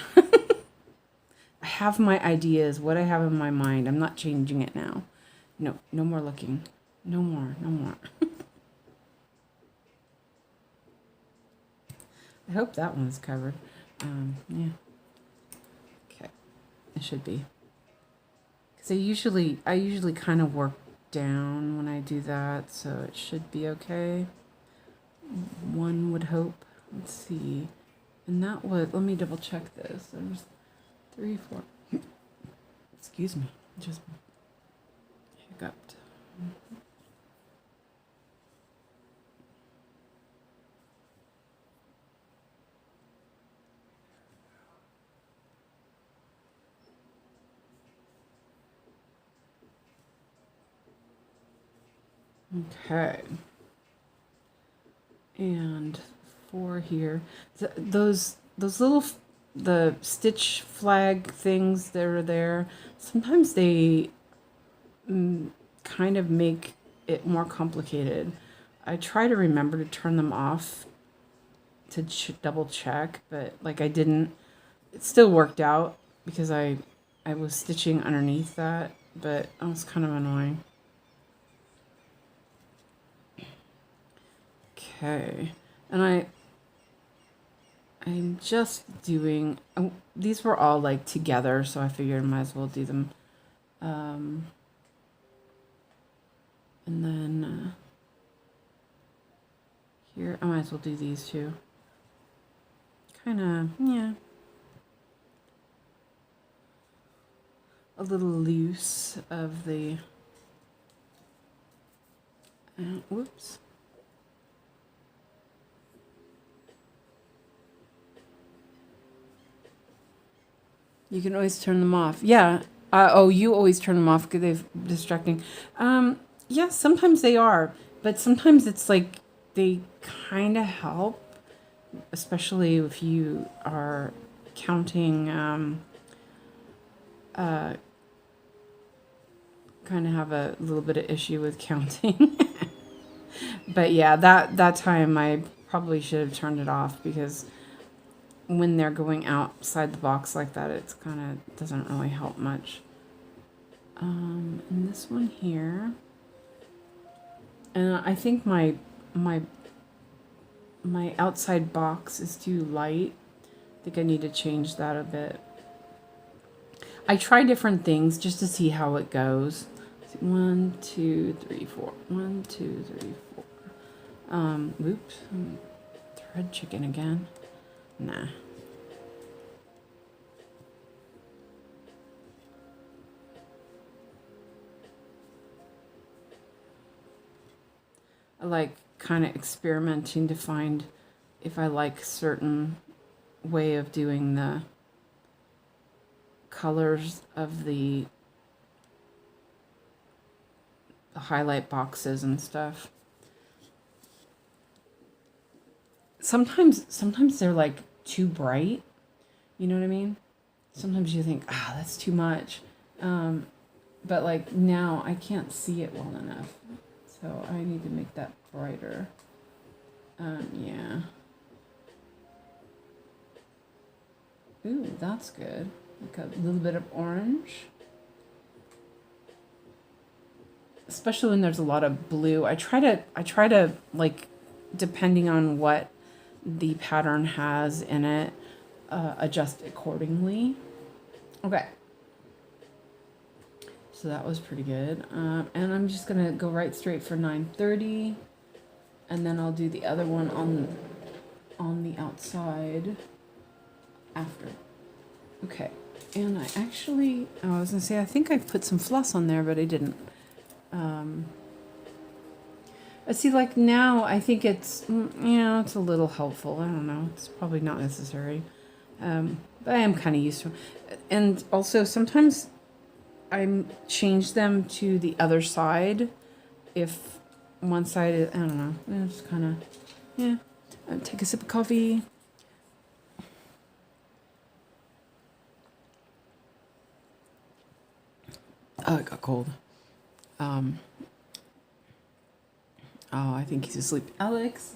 have my ideas, what I have in my mind. I'm not changing it now. No, no more looking. No more, no more. I hope that one's covered. Yeah. Okay, it should be. Because I usually kind of work down when I do that, so it should be okay. One would hope. Let's see. And that would, let me double check this. There's 3, 4. Excuse me. Just hiccuped. Okay. And 4 here. Those little the stitch flag things that are there, sometimes they kind of make it more complicated. I try to remember to turn them off to double check, but like I didn't. It still worked out because I was stitching underneath that, but it was kind of annoying. Okay, and I'm just doing, these were all like together, so I figured I might as well do them. And then here, I might as well do these too. Kind of, yeah. A little loose of the, whoops. You can always turn them off. Yeah. Oh, you always turn them off because they're distracting. Yeah, sometimes they are, but sometimes it's like they kind of help, especially if you are counting. Kind of have a little bit of issue with counting. But yeah, that time I probably should have turned it off because when they're going outside the box like that, it's kind of doesn't really help much. And this one here, and I think my outside box is too light. I think I need to change that a bit. I try different things just to see how it goes. 1, 2, 3, 4. 1, 2, 3, 4. Oops. Thread chicken again. Nah. I like kind of experimenting to find if I like certain way of doing the colors of the highlight boxes and stuff. Sometimes they're like too bright. You know what I mean? Sometimes you think, that's too much. But like now I can't see it well enough. So I need to make that brighter. Yeah. Ooh, that's good. Like a little bit of orange. Especially when there's a lot of blue. I try to like, depending on what the pattern has in it, adjust accordingly. Okay. So that was pretty good. And I'm just gonna go right straight for 9:30, and then I'll do the other one on the outside after. Okay. And I was gonna say I think I put some floss on there, but I didn't. I see, like now I think it's, it's a little helpful. I don't know. It's probably not necessary. But I am kind of used to it. And also sometimes I change them to the other side if one side is, I don't know. It's kind of, yeah. Take a sip of coffee. Oh, it got cold. Oh, I think he's asleep. Alex.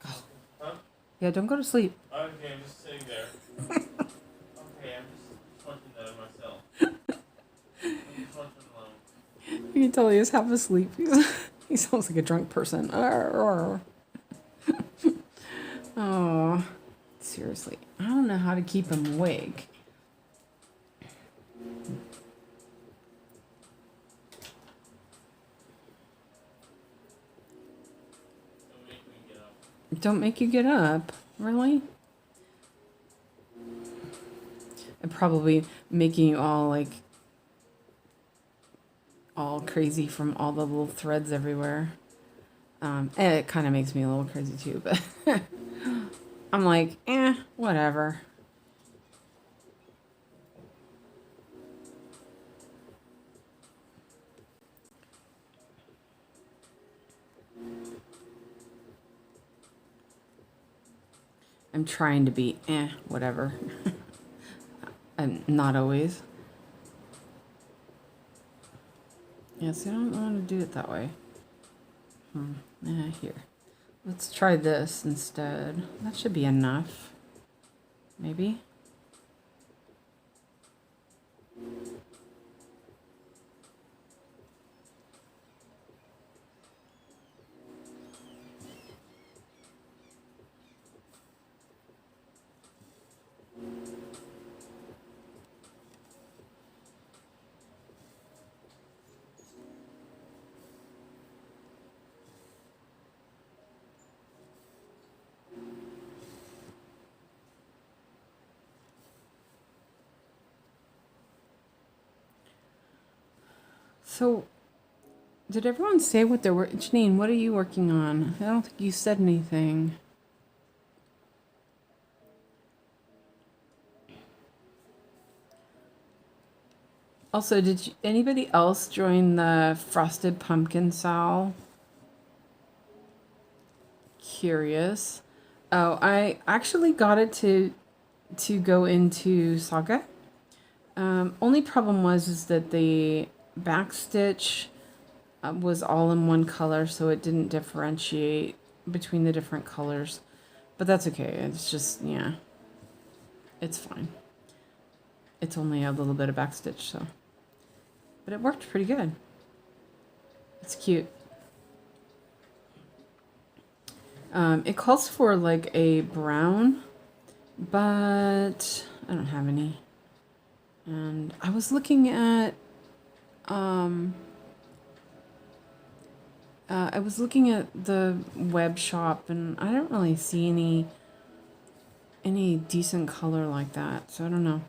Oh. Huh? Yeah, don't go to sleep. Okay, I'm just sitting there. Okay, I'm just can tell he is half asleep. He sounds like a drunk person. Oh, seriously. I don't know how to keep him awake. Don't make you get up. Really? And probably making you all like all crazy from all the little threads everywhere. And it kind of makes me a little crazy too, but I'm like, whatever. I'm trying to be, whatever. I'm not always. Yes, I don't want to do it that way. Here. Let's try this instead. That should be enough. Maybe. So, did everyone say what they're working? Janine, what are you working on? I don't think you said anything. Also, did anybody else join the Frosted Pumpkin Sal? Curious. Oh, I actually got it to go into Saga. Only problem is that the backstitch was all in one color, so it didn't differentiate between the different colors. But that's okay. It's just, yeah, it's fine. It's only a little bit of backstitch, so. But it worked pretty good. It's cute. It calls for like a brown, but I don't have any. And I was looking at the web shop, and I don't really see any decent color like that, so I don't know.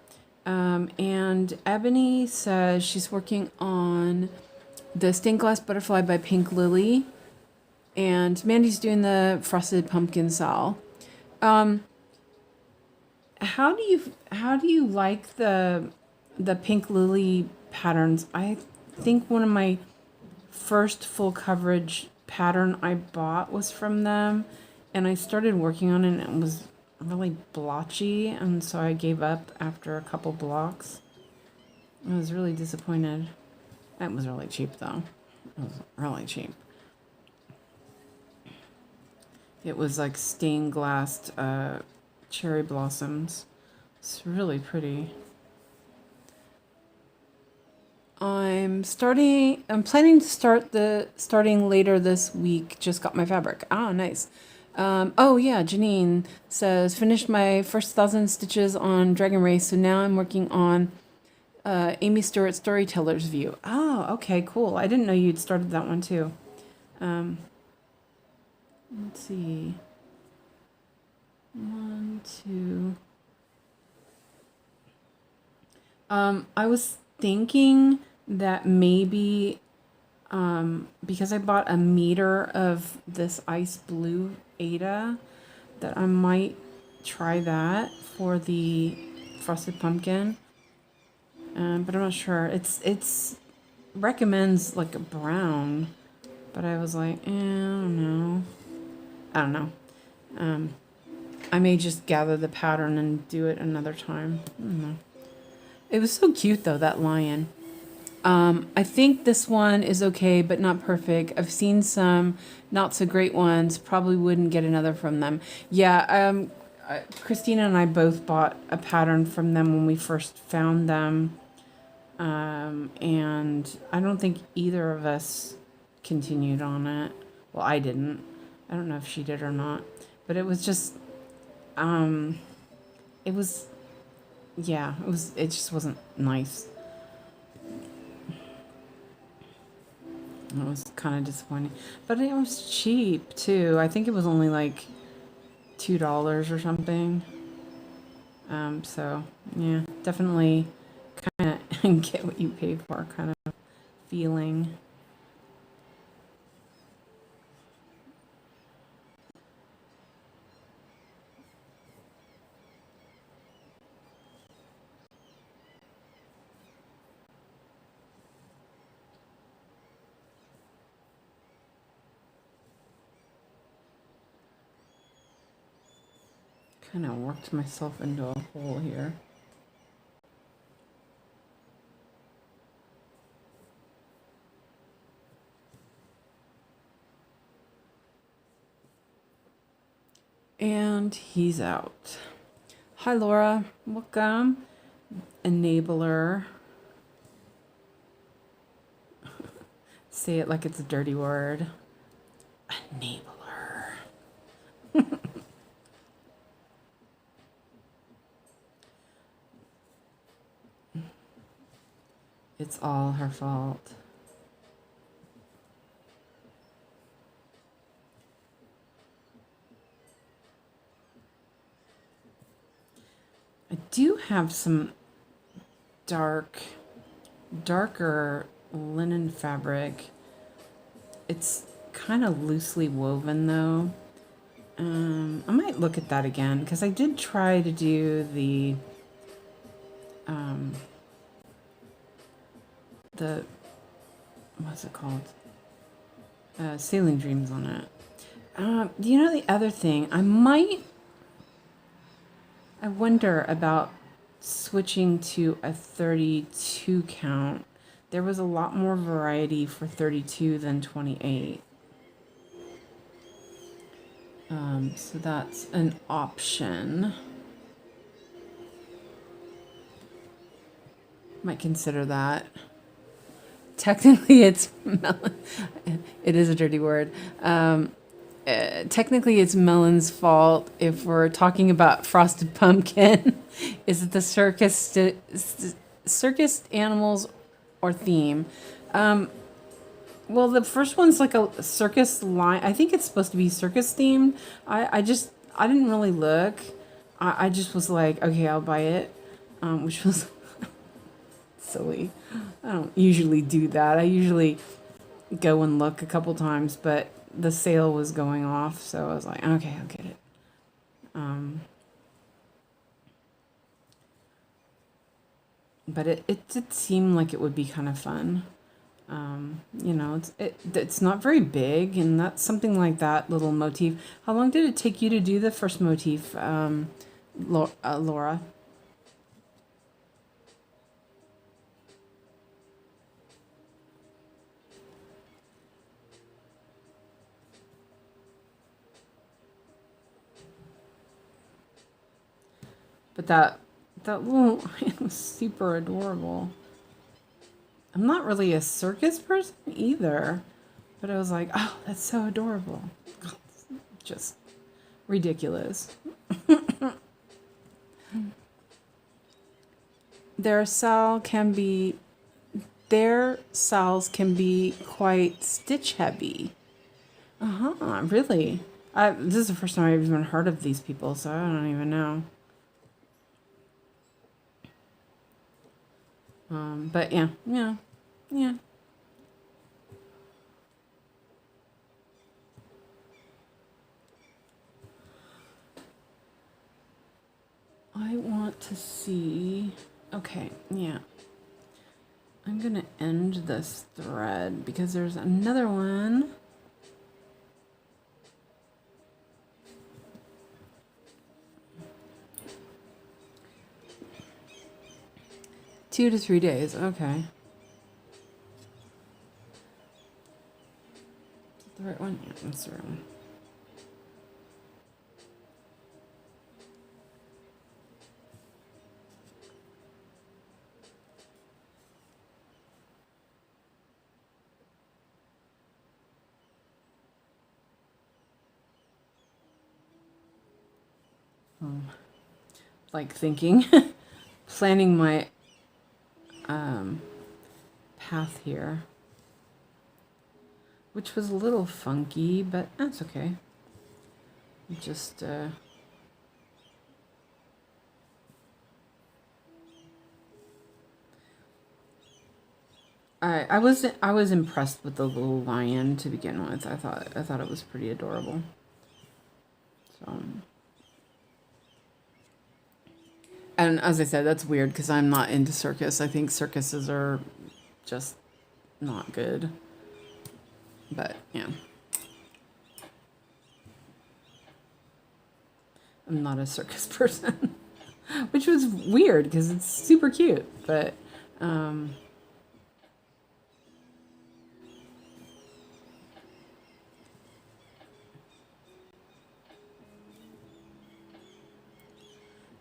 And Ebony says she's working on the Stained Glass Butterfly by Pink Lily, and Mandy's doing the Frosted Pumpkin Sal. How do you like the Pink Lily patterns? I think one of my first full coverage pattern I bought was from them, and I started working on it and it was really blotchy, and so I gave up after a couple blocks. I was really disappointed. It was really cheap though. It was really cheap. It was like stained glass cherry blossoms. It's really pretty. I'm planning to starting later this week. Just got my fabric. Ah, nice. Oh yeah, Janine says, finished my first 1,000 stitches on Dragon Race, so now I'm working on Amy Stewart's Storyteller's View. Oh, okay, cool. I didn't know you'd started that one too. Let's see. 1, 2. I was thinking that maybe because I bought a meter of this ice blue Ada, that I might try that for the Frosted Pumpkin. But I'm not sure. It's recommends like a brown, but I was like, I don't know. I may just gather the pattern and do it another time. I don't know. It was so cute though, that lion. I think this one is okay, but not perfect. I've seen some not so great ones. Probably wouldn't get another from them. Yeah, Christina and I both bought a pattern from them when we first found them. And I don't think either of us continued on it. Well, I didn't. I don't know if she did or not. But it was just, it was, yeah, it just wasn't nice. It was kind of disappointing. But it was cheap, too. I think it was only like $2 or something. So, yeah, definitely kind of get what you pay for kind of feeling. Kind of worked myself into a hole here. And he's out. Hi, Laura. Welcome. Enabler. Say it like it's a dirty word. Enabler. It's all her fault. I do have some darker linen fabric. It's kind of loosely woven though. I might look at that again because I did try to do the what's it called? Sailing Dreams on it. You know the other thing, I wonder about switching to a 32 count. There was a lot more variety for 32 than 28. So that's an option. Might consider that. Technically, it's melon. It is a dirty word. Technically, it's Melon's fault if we're talking about Frosted Pumpkin. Is it the circus animals or theme? Well, the first one's like a circus line. I think it's supposed to be circus themed. I didn't really look. I just was like, okay, I'll buy it, which was silly. I don't usually do that. I usually go and look a couple times, but the sale was going off, so I was like, okay, I'll get it. But it did seem like it would be kind of fun. You know, it's not very big, and that's something like that little motif. How long did it take you to do the first motif, Laura? But that little line was super adorable. I'm not really a circus person either, but I was like, oh, that's so adorable. Just ridiculous. Their sales can be quite stitch heavy. Really? This is the first time I've even heard of these people, so I don't even know. But yeah. I want to see. Okay, yeah. I'm gonna end this thread because there's another one. Two to 3 days, okay. Is that the right one? Yeah, that's the right one. like thinking, planning my path here, which was a little funky, but that's okay. Just I was impressed with the little lion to begin with. I thought it was pretty adorable. So, and as I said, that's weird because I'm not into circus. I think circuses are just not good. But yeah, I'm not a circus person, which was weird because it's super cute. But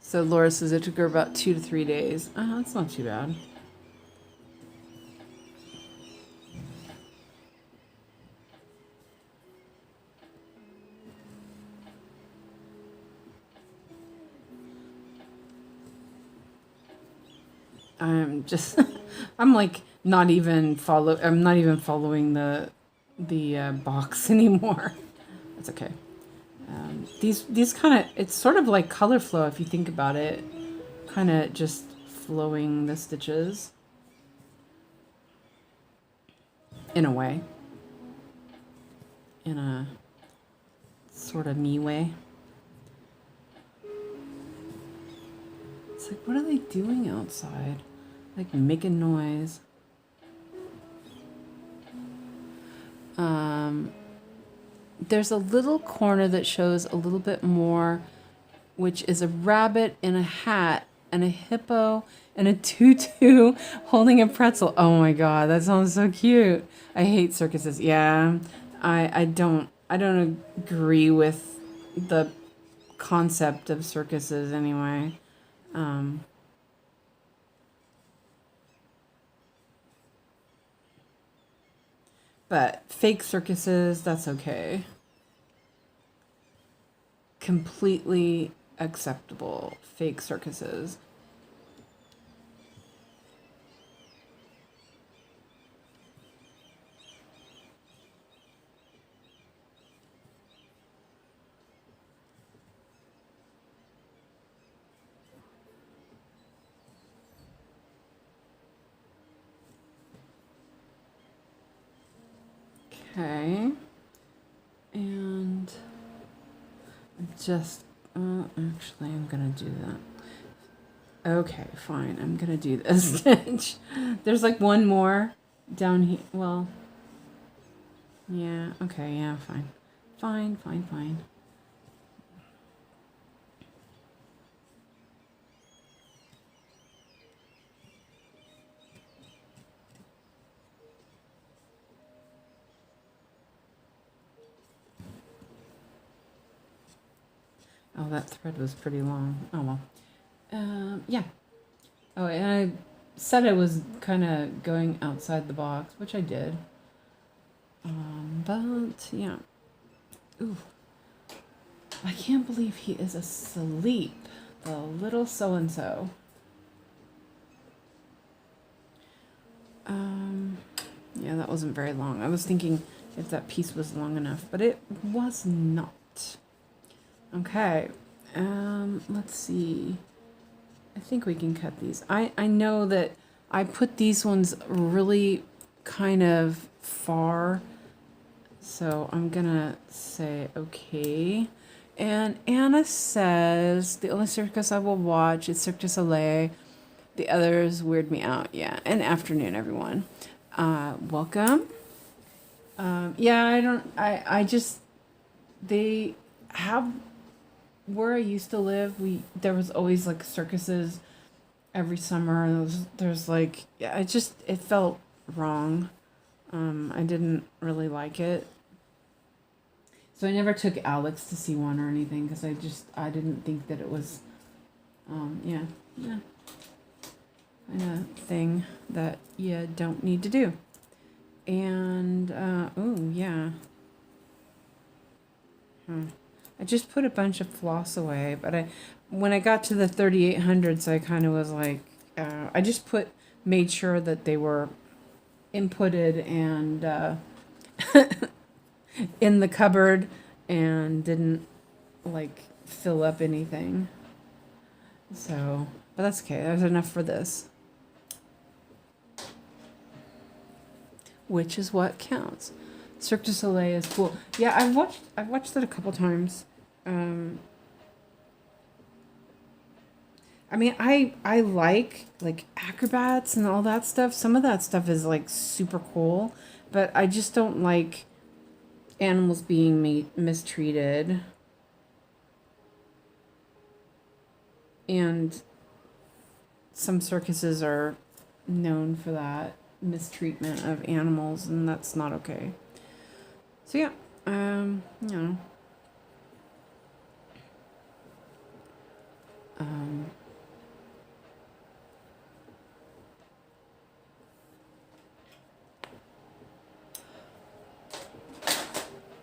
so Laura says it took her about 2 to 3 days. That's not too bad. I'm like I'm not even following the box anymore. That's okay. These kind of, it's sort of like color flow if you think about it, kind of just flowing the stitches in a way, in a sort of me way. It's like, what are they doing outside? Like making noise. There's a little corner that shows a little bit more, which is a rabbit in a hat and a hippo and a tutu holding a pretzel. Oh my god, that sounds so cute. I hate circuses. Yeah, I don't agree with the concept of circuses anyway. But fake circuses, that's okay. Completely acceptable. Fake circuses. Okay, and just, actually I'm gonna do that. Okay, fine, I'm gonna do this stitch. There's like one more down here, well, yeah, okay, yeah, fine. Fine. Oh, that thread was pretty long. Oh well. Yeah. Oh, and I said I was kind of going outside the box, which I did. But yeah. Ooh. I can't believe he is asleep. The little so-and-so. Yeah, that wasn't very long. I was thinking if that piece was long enough, but it was not. Okay, let's see. I think we can cut these. I know that I put these ones really kind of far, so I'm gonna say okay. And Anna says, the only circus I will watch is Cirque du Soleil. The others weird me out. Yeah, and afternoon, everyone. Welcome. Yeah, I just, they have, where I used to live, there was always like circuses every summer, and there's like, yeah, it felt wrong. I didn't really like it. So I never took Alex to see one or anything because I didn't think that it was, yeah, kind of thing that you don't need to do. And, oh, yeah. I just put a bunch of floss away, but when I got to the 3800s, I kind of was like, I just made sure that they were inputted and in the cupboard and didn't like fill up anything. So, but that's okay. There's enough for this. Which is what counts. Cirque du Soleil is cool. Yeah, I've watched it a couple times. I mean, I like acrobats and all that stuff. Some of that stuff is like super cool, but I just don't like animals being mistreated. And some circuses are known for that mistreatment of animals, and that's not okay. So yeah, you know.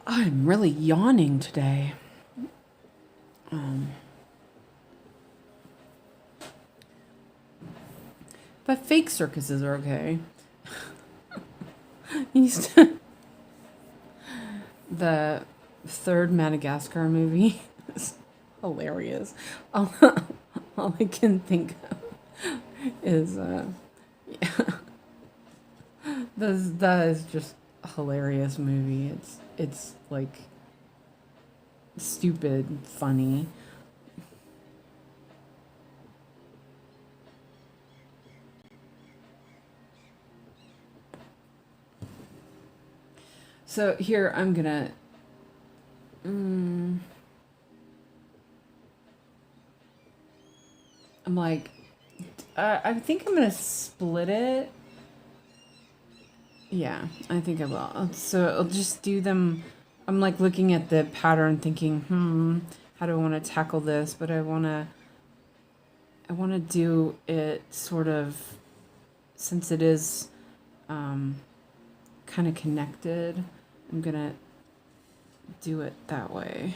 I'm really yawning today. But fake circuses are okay. The third Madagascar movie is hilarious. All I can think of is yeah. That is just a hilarious movie. It's like stupid, funny. So here I'm gonna. I'm like, I think I'm gonna split it. Yeah, I think I will. So I'll just do them. I'm like looking at the pattern, thinking, how do I want to tackle this? But I wanna do it sort of, since it is, kind of connected. I'm gonna do it that way.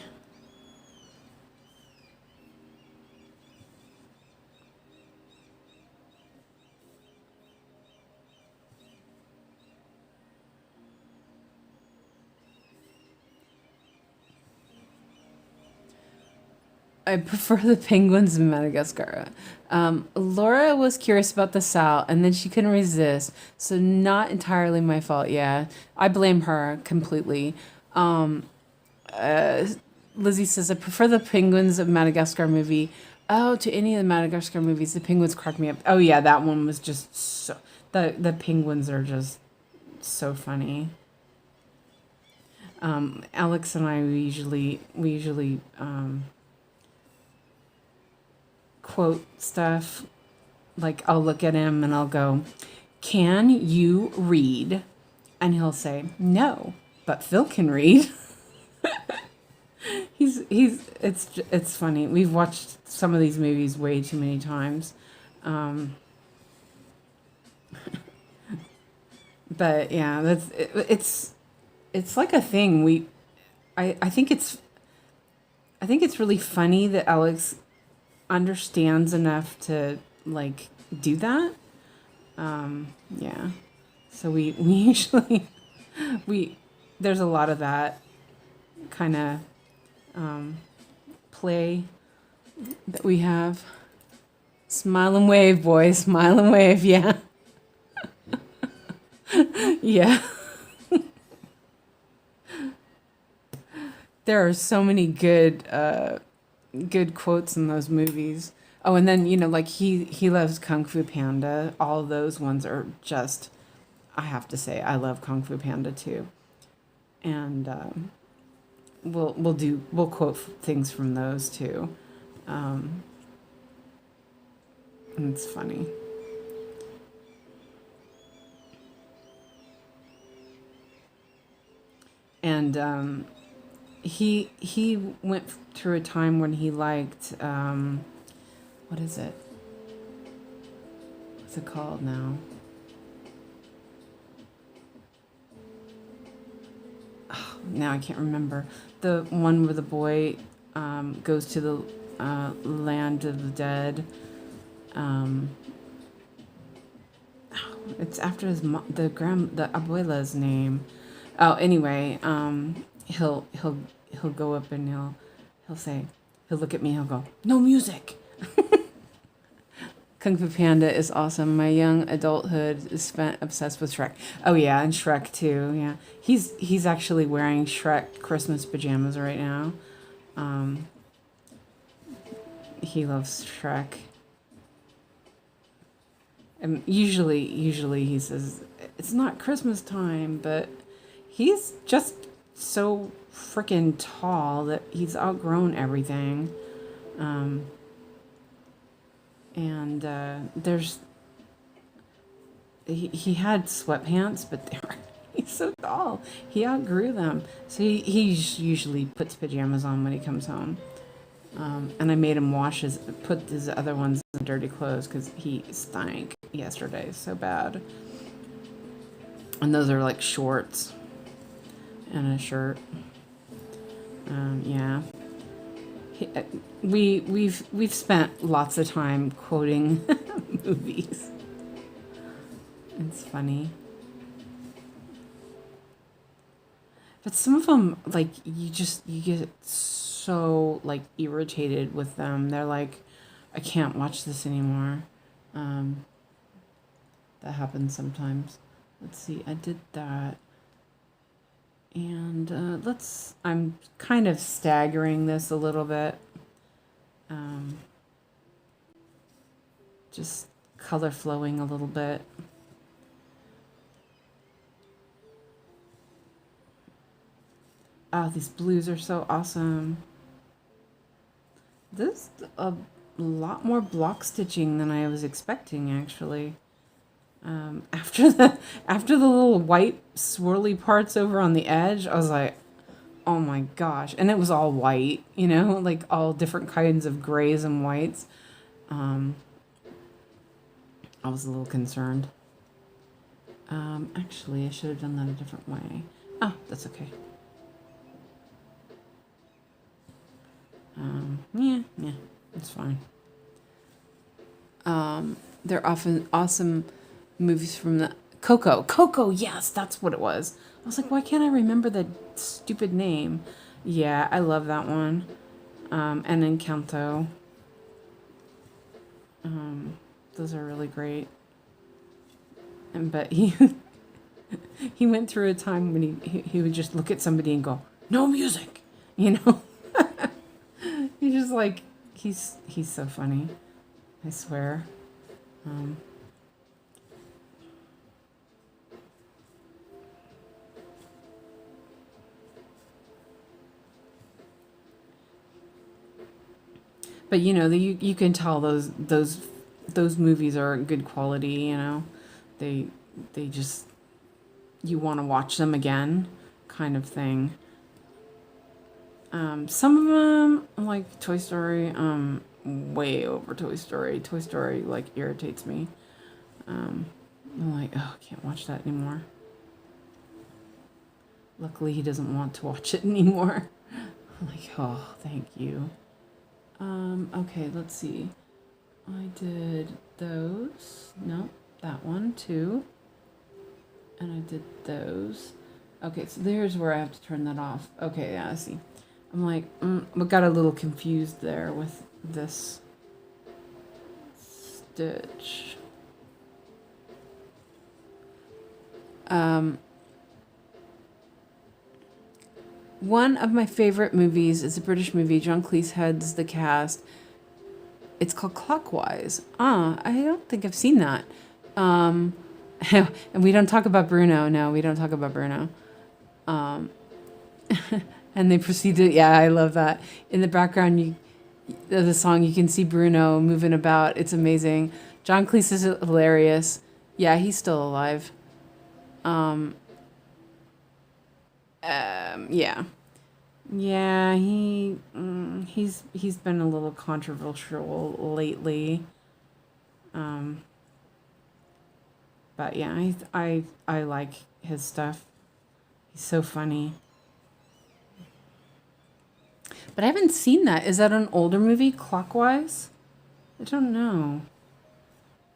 I prefer the penguins in Madagascar. Laura was curious about the sow, and then she couldn't resist. So not entirely my fault. Yeah, I blame her completely. Lizzie says I prefer the penguins of Madagascar movie. Oh, to any of the Madagascar movies, the penguins crack me up. Oh yeah, that one was just so. The penguins are just so funny. Alex and I we usually quote stuff. Like I'll look at him and I'll go, "Can you read?" And he'll say, "No, but Phil can read." It's funny. We've watched some of these movies way too many times. But yeah, it's like a thing. I think it's really funny that Alex understands enough to like do that. Yeah. So we usually there's a lot of that kind of play that we have. Smile and wave, boys. Smile and wave. Yeah. Yeah. There are so many good quotes in those movies. Oh, and then like he loves Kung Fu Panda. All those ones are just. I have to say, I love Kung Fu Panda too, and we'll quote things from those too. And it's funny. And he went through a time when he liked what is it? What's it called now? Oh now I can't remember. The one where the boy goes to the land of the dead. It's after the abuela's name. Oh, anyway, he'll go up and he'll look at me. He'll go, "No music." Kung Fu Panda is awesome. My young adulthood is spent obsessed with Shrek. Oh yeah, and Shrek too. Yeah, he's actually wearing Shrek Christmas pajamas right now. He loves Shrek. And usually he says it's not Christmas time, but he's just so freaking tall that he's outgrown everything. And there's he had sweatpants, but he's so tall. He outgrew them. So he usually puts pajamas on when he comes home. And I made him put his other ones in dirty clothes because he stank yesterday so bad. And those are like shorts and a shirt. Yeah. We've spent lots of time quoting movies. It's funny. But some of them, like, you get so, like, irritated with them. They're like, I can't watch this anymore. That happens sometimes. Let's see, I did that. And I'm kind of staggering this a little bit. Just color flowing a little bit. Oh, these blues are so awesome. This is a lot more block stitching than I was expecting, actually. After the little white swirly parts over on the edge, I was like, oh my gosh. And it was all white, like all different kinds of grays and whites. I was a little concerned. Actually, I should have done that a different way. Oh, that's okay. Yeah, it's fine. They're often awesome movies from the Coco, yes, that's what it was. I was like, why can't I remember the stupid name? Yeah, I love that one. And Encanto. Those are really great. But he went through a time when he would just look at somebody and go, no music, He's just like, he's so funny, I swear. But you can tell those movies are good quality. They just, you want to watch them again, kind of thing. Some of them, like Toy Story, way over Toy Story. Toy Story, like, irritates me. I'm like, oh, I can't watch that anymore. Luckily, he doesn't want to watch it anymore. I'm like, oh, thank you. Okay, let's see. I did those. No, that one too. And I did those. Okay, so there's where I have to turn that off. Okay, yeah, I see. I'm like, I got a little confused there with this stitch. One of my favorite movies is a British movie. John Cleese heads the cast. It's called Clockwise. I don't think I've seen that. And we don't talk about Bruno. No, we don't talk about Bruno. And they proceed to, yeah, I love that. In the background, the song, you can see Bruno moving about. It's amazing. John Cleese is hilarious. Yeah, he's still alive. Yeah. Yeah, he's been a little controversial lately. But yeah, I like his stuff. He's so funny. But I haven't seen that. Is that an older movie, Clockwise? I don't know.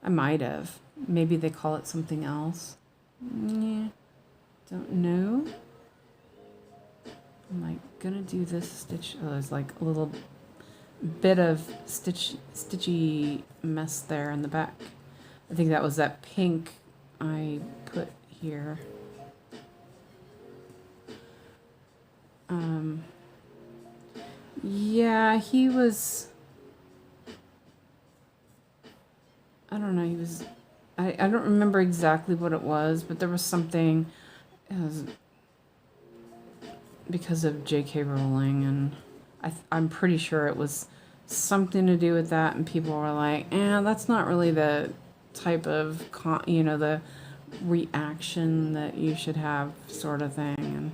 I might have. Maybe they call it something else. Yeah, don't know. Am I gonna do this stitch? Oh, there's like a little bit of stitchy mess there in the back. I think that was that pink I put here. Yeah, he was, I don't know, he was, I don't remember exactly what it was, but there was something, it was because of J.K. Rowling, and I'm pretty sure it was something to do with that, and people were like, that's not really the type of, the reaction that you should have, sort of thing,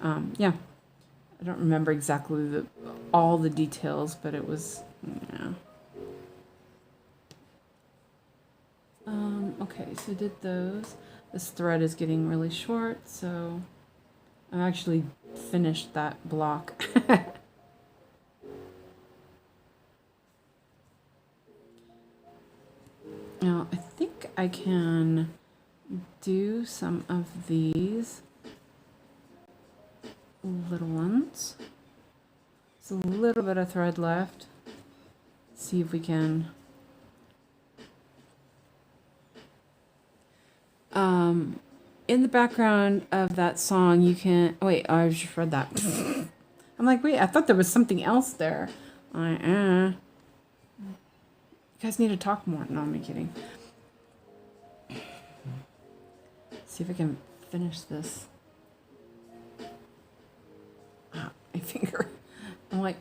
and, yeah. I don't remember exactly all the details, but it was, yeah. Okay, so did those. This thread is getting really short, so I actually finished that block. Now, I think I can do some of these little ones. There's a little bit of thread left. See if we can. In the background of that song, you can. Oh, wait, I just read that. I'm like, wait, I thought there was something else there. You guys need to talk more. No, I'm kidding. See if I can finish this. My finger. I'm like,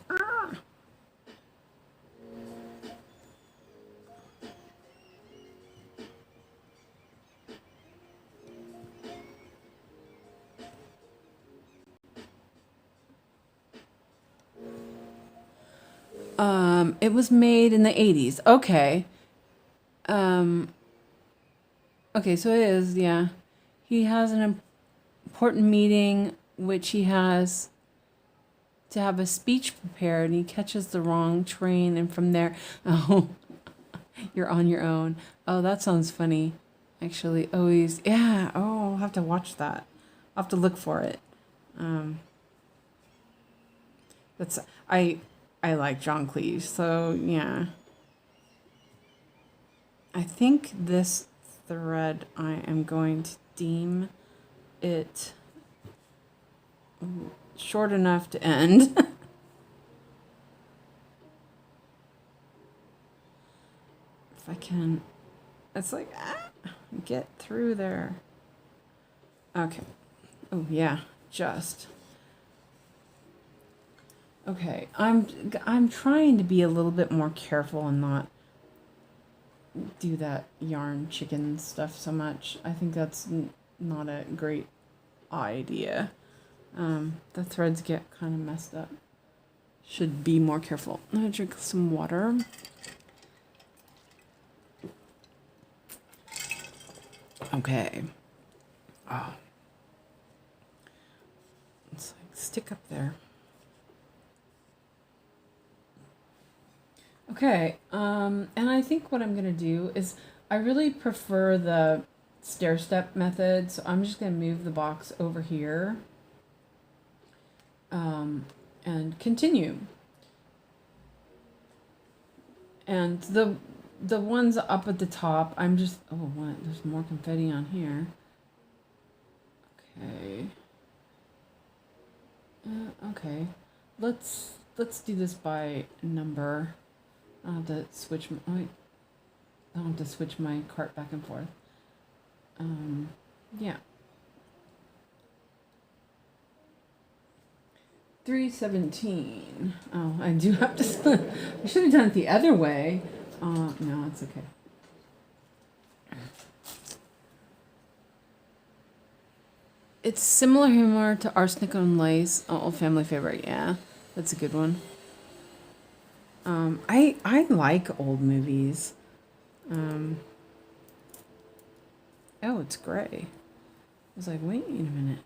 It was made in the 80s. Okay. Okay, so it is, yeah. He has an important meeting, which he has to have a speech prepared, and he catches the wrong train, and from there, oh, you're on your own. Oh, that sounds funny. Actually, always, yeah. Oh, I'll have to watch that. I'll have to look for it. That's I like John Cleese, so yeah. I think this thread, I am going to deem it short enough to end. If I can, it's like, get through there. Okay. Oh yeah, just. Okay, I'm trying to be a little bit more careful and not do that yarn chicken stuff so much. I think that's not a great idea. The threads get kind of messed up. Should be more careful. I'm gonna drink some water. Okay. Oh. It's like stick up there. Okay, and I think what I'm gonna do is I really prefer the stair step method, so I'm just gonna move the box over here and continue. And the ones up at the top, I'm just, oh, what? There's more confetti on here. Okay. Okay. Let's do this by number. I'll have to switch my, I'll have to switch my cart back and forth. Yeah. 317. Oh, I do have to. I should have done it the other way. No, it's okay. It's similar humor to Arsenic on Lace. Oh, family favorite. Yeah, that's a good one. I like old movies. Oh, it's gray. I was like, wait a minute.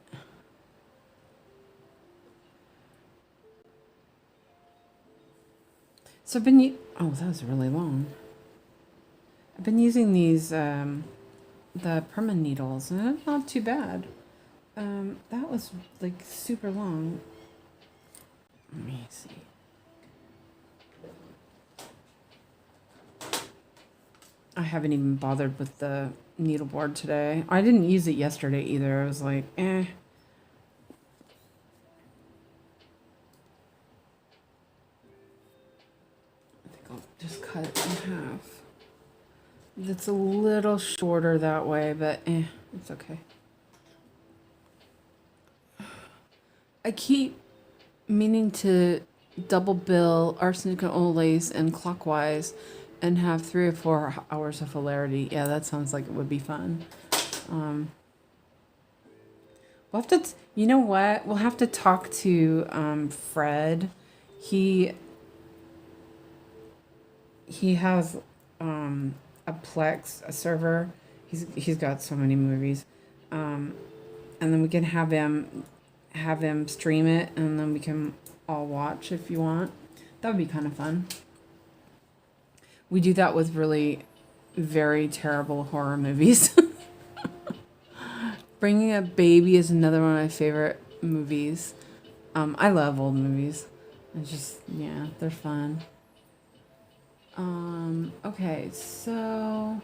So I've been, oh, that was really long. I've been using these, the perma needles, and it's not too bad. That was like super long. Let me see. I haven't even bothered with the needleboard today. I didn't use it yesterday either. I was like, eh. I think I'll just cut it in half. It's a little shorter that way, but it's okay. I keep meaning to double bill arsenic and olace and clockwise and have 3 or 4 hours of hilarity. Yeah, that sounds like it would be fun. We'll have to, you know what? We'll have to talk to Fred. He has a Plex, a server. He's got so many movies, and then we can have him stream it, and then we can all watch if you want. That would be kind of fun. We do that with really very terrible horror movies. Bringing Up Baby is another one of my favorite movies. I love old movies. It's just, yeah, they're fun. Okay, so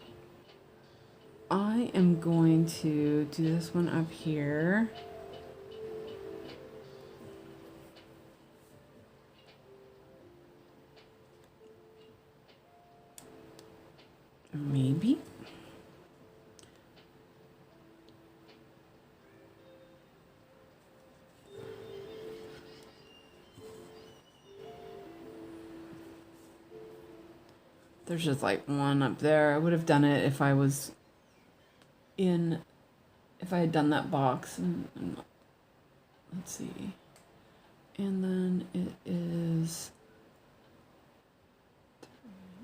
I am going to do this one up here. Maybe. There's just like one up there. I would have done it if I was if I had done that box. And let's see. And then it is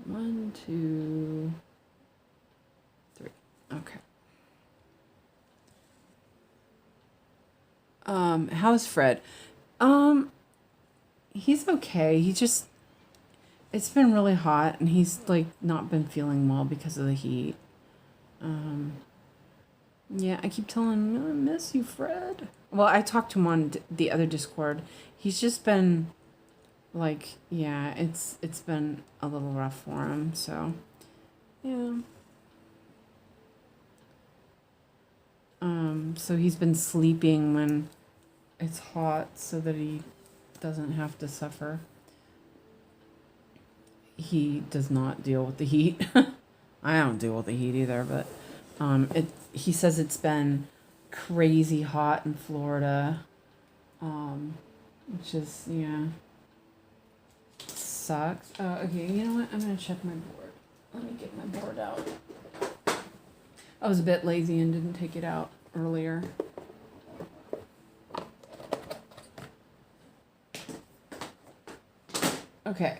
1, 2, 3. Okay. How's Fred? He's okay. It's been really hot, and he's like not been feeling well because of the heat. Yeah, I keep telling him, I miss you, Fred. Well, I talked to him on the other Discord. He's just been like, yeah, it's been a little rough for him, so yeah. So he's been sleeping when it's hot so that he doesn't have to suffer. He does not deal with the heat. I don't deal with the heat either, but he says it's been crazy hot in Florida. Which is, yeah, sucks. Okay, you know what? I'm gonna check my board. Let me get my board out. I was a bit lazy and didn't take it out earlier. Okay.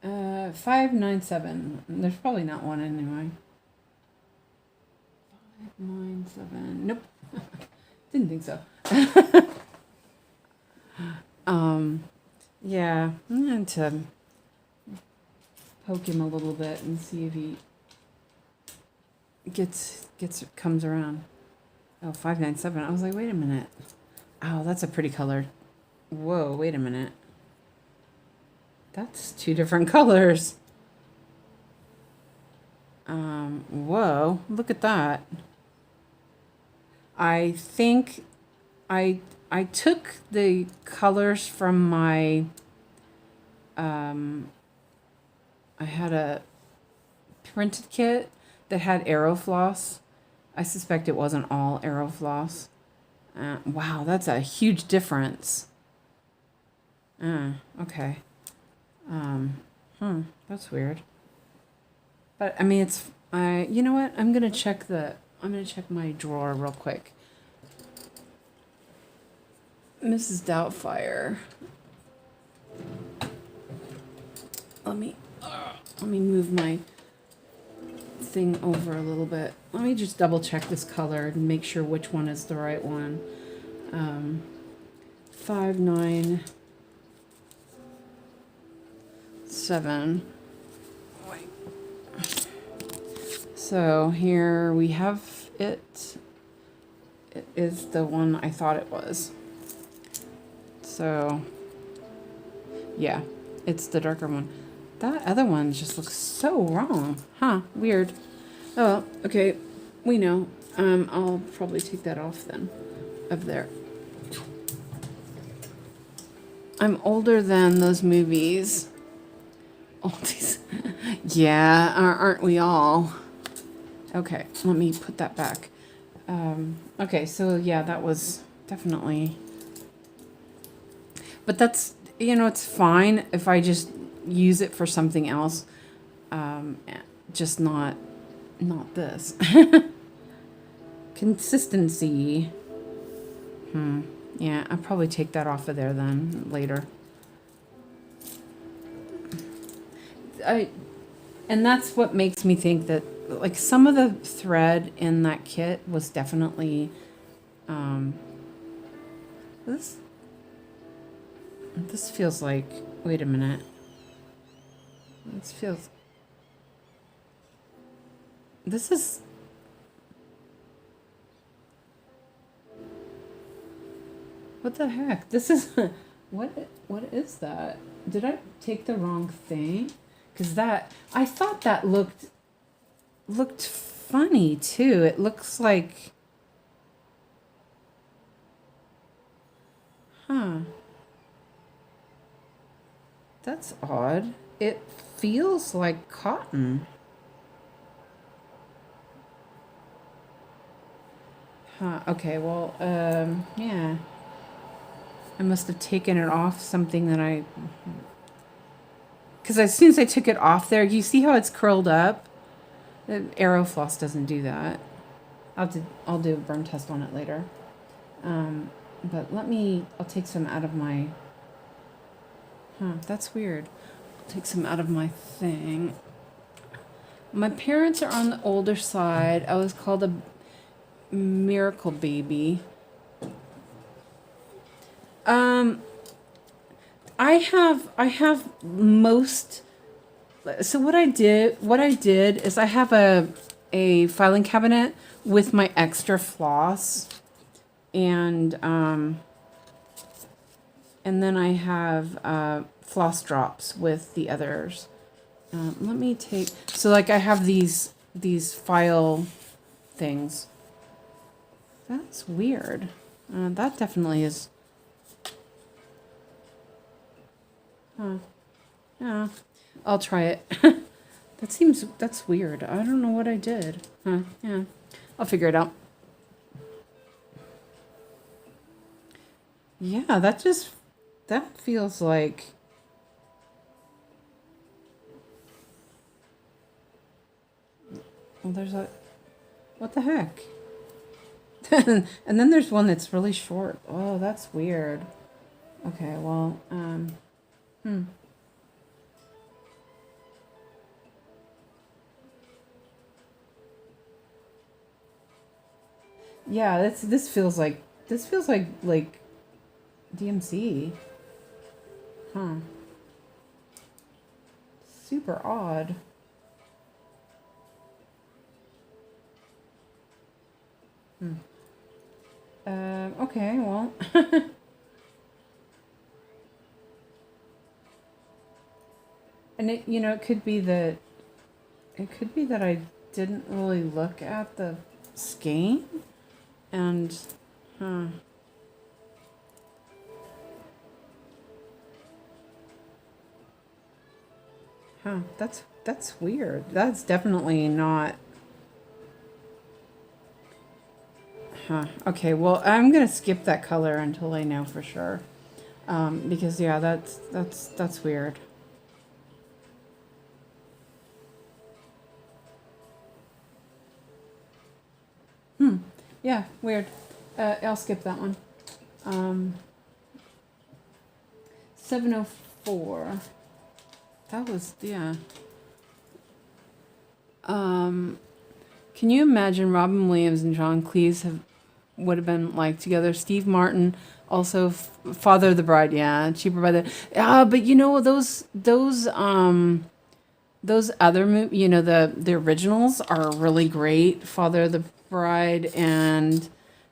597. There's probably not one anyway. 597. Nope. Didn't think so. Yeah, I'm going to poke him a little bit and see if he comes around. Oh, 597. I was like, wait a minute. Oh, that's a pretty color. Whoa, wait a minute. That's 2 different colors. Whoa, look at that. I think I took the colors from my, I had a printed kit that had Aerofloss. I suspect it wasn't all Aerofloss. Wow, that's a huge difference. Okay. That's weird. But I mean, you know what? I'm gonna check my drawer real quick. Mrs. Doubtfire. Let me move my thing over a little bit. Let me just double check this color and make sure which one is the right one. 5, 9. 7. Wait. So here we have it. It is the one I thought it was. So, yeah, it's the darker one. That other one just looks so wrong. Huh, weird. Oh, okay, we know. I'll probably take that off then, of there. I'm older than those movies. Oldies. Yeah, aren't we all? Okay, let me put that back. Okay, so yeah, that was definitely... But that's, you know, it's fine if I just use it for something else. Just not this. Consistency. Yeah, I'll probably take that off of there then later. And that's what makes me think that, like, some of the thread in that kit was definitely this feels like, wait a minute. This is, what the heck? This is, what is that? Did I take the wrong thing? Because that, I thought that looked funny too. It looks like, that's odd. It feels like cotton. Okay, well, yeah. I must have taken it off something that because as soon as I took it off there, you see how it's curled up? The Aerofloss doesn't do that. I'll do a burn test on it later. But I'll take some out of my, that's weird. I'll take some out of my thing. My parents are on the older side. I was called a miracle baby. I have most. So what I did is I have a filing cabinet with my extra floss, and then I have floss drops with the others. Let me take, so like I have these file things. That's weird. That definitely is. Yeah, I'll try it. That's weird. I don't know what I did. Yeah, I'll figure it out. Yeah, that feels like, well, there's what the heck? And then there's one that's really short. Oh, that's weird. Okay, well, yeah, this feels like DMC. Super odd. Okay, well. And it could be that I didn't really look at the skein, and that's weird. That's definitely not. Okay, well, I'm gonna skip that color until I know for sure, because yeah, that's weird. Yeah, weird. I'll skip that one. 704. That was, yeah. Can you imagine Robin Williams and John Cleese would have been like together. Steve Martin, also Father of the Bride, yeah, Cheaper by the. But you know those other the originals are really great. Father of the Bride and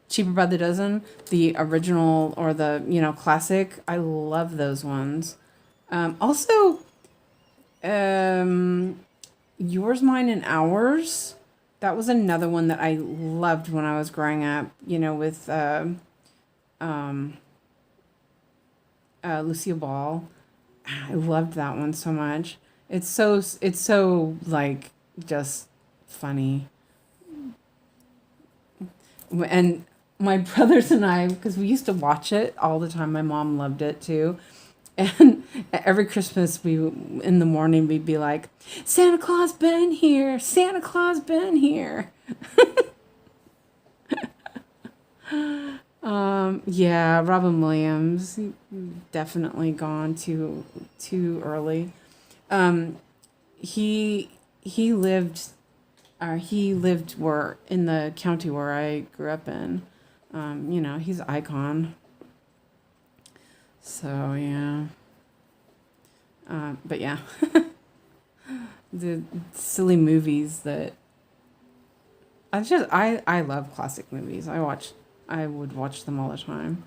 Cheaper by the Dozen, the original or the classic. I love those ones. Also, Yours, Mine, and Ours. That was another one that I loved when I was growing up. With Lucille Ball. I loved that one so much. It's so like just funny. And my brothers and I, because we used to watch it all the time. My mom loved it too. And every Christmas, in the morning, we'd be like, Santa Claus been here, Santa Claus been here. Yeah, Robin Williams, definitely gone too early. He lived, where in the county where I grew up in. He's an icon. So yeah. But yeah, the silly movies that I love classic movies. I would watch them all the time.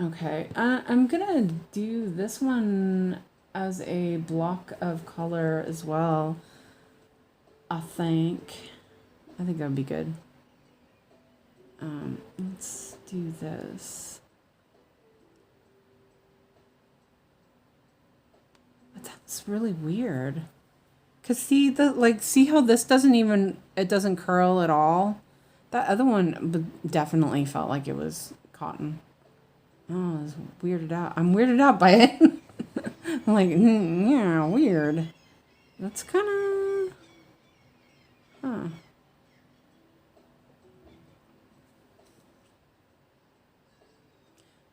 Okay, I'm gonna do this one as a block of color as well. I think that would be good. Let's do this. But that's really weird. Cause see how this doesn't curl at all. That other one definitely felt like it was cotton. Oh, I was weirded out. I'm weirded out by it. I'm like, yeah, weird. That's kind of, huh.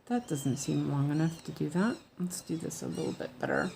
That doesn't seem long enough to do that. Let's do this a little bit better.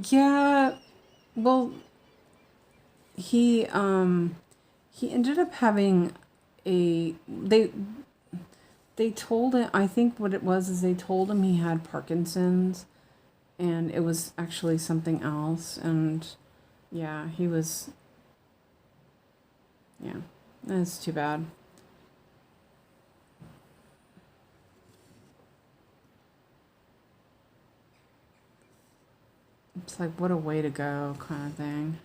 Yeah, well, he ended up having they told him, I think what it was is they told him he had Parkinson's, and it was actually something else, and yeah, that's too bad. It's like, what a way to go, kind of thing.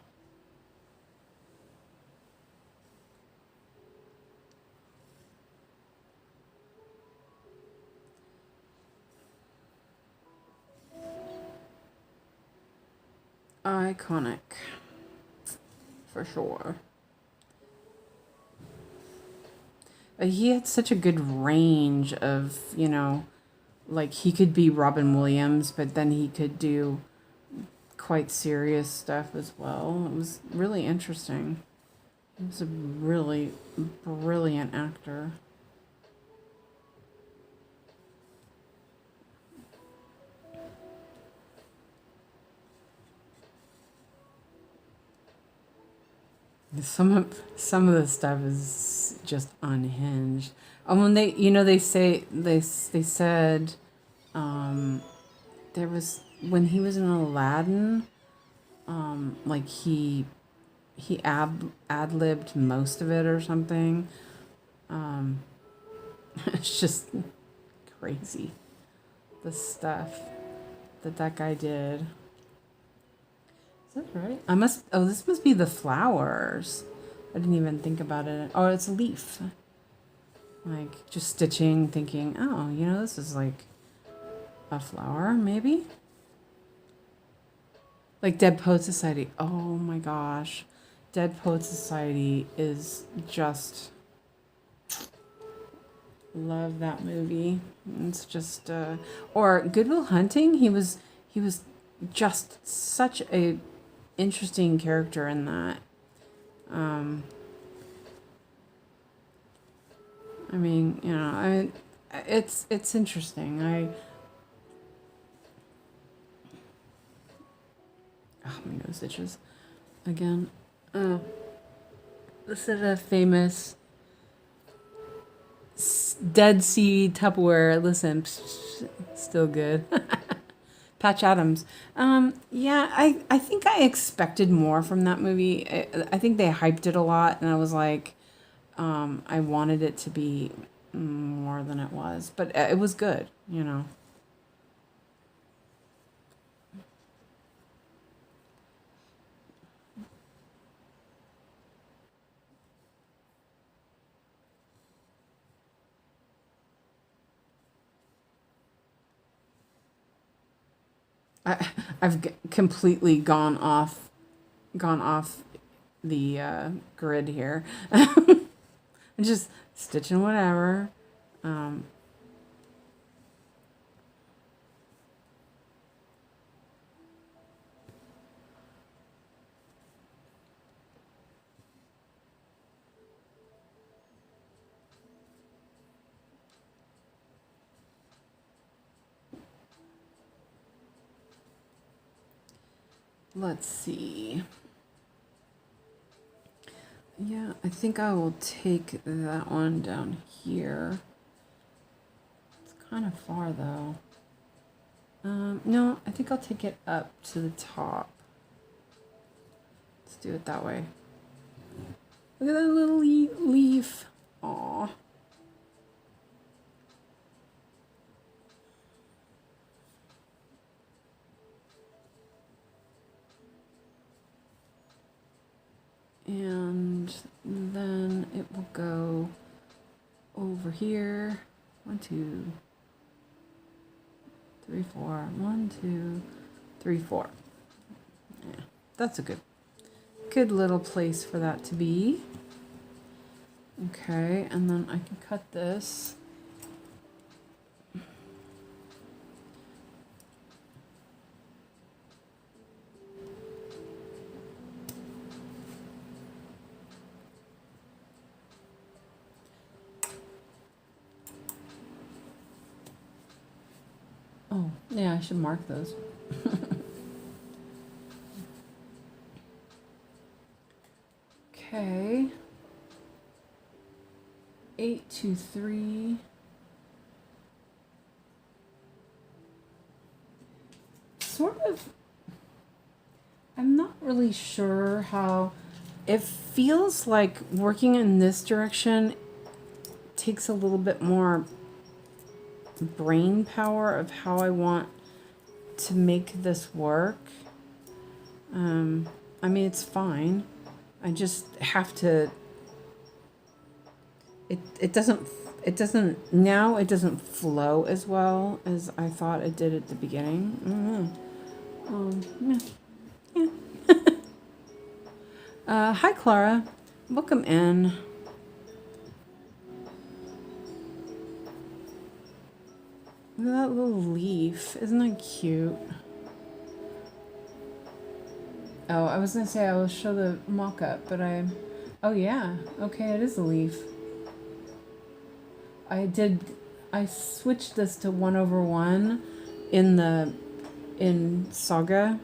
Iconic. For sure. He had such a good range of, like he could be Robin Williams, but then he could do quite serious stuff as well. It was really interesting. He was a really brilliant actor. Some of the stuff is just unhinged. When they said, there was when he was in Aladdin, like he ad-libbed most of it or something. It's just crazy, the stuff that guy did. Is that right? This must be the flowers. I didn't even think about it. Oh, it's a leaf. Like, just stitching, thinking, oh, this is like a flower, maybe? Like Dead Poet Society. Oh my gosh. Dead Poet Society is just, love that movie. It's just or Good Will Hunting. He was just such a interesting character in that. I mean, it's interesting. My nose itches again. This is a famous Dead Sea Tupperware. Listen, still good. Patch Adams. Yeah, I think I expected more from that movie. I think they hyped it a lot, and I was like, I wanted it to be more than it was, but it was good, I've completely gone off the grid here. I'm just stitching whatever. Let's see. Yeah, I think I will take that one down here. It's kind of far though. No, I think I'll take it up to the top. Let's do it that way. Look at that little leaf. Aw. And then it will go over here. 1, 2, 3, 4. 1, 2, 3, 4. Yeah, that's a good little place for that to be. Okay, and then I can cut this. Oh, yeah, I should mark those. Okay. 823. Sort of, I'm not really sure how it feels like working in this direction takes a little bit more brain power of how I want to make this work. I mean, it's fine. I just have to. It doesn't flow as well as I thought it did at the beginning. I don't know. Yeah. Hi, Clara. Welcome in. Look at that little leaf. Isn't that cute? Oh, I was going to say I will show the mock-up, but oh yeah. Okay, it is a leaf. I switched this to 1/1 in Saga.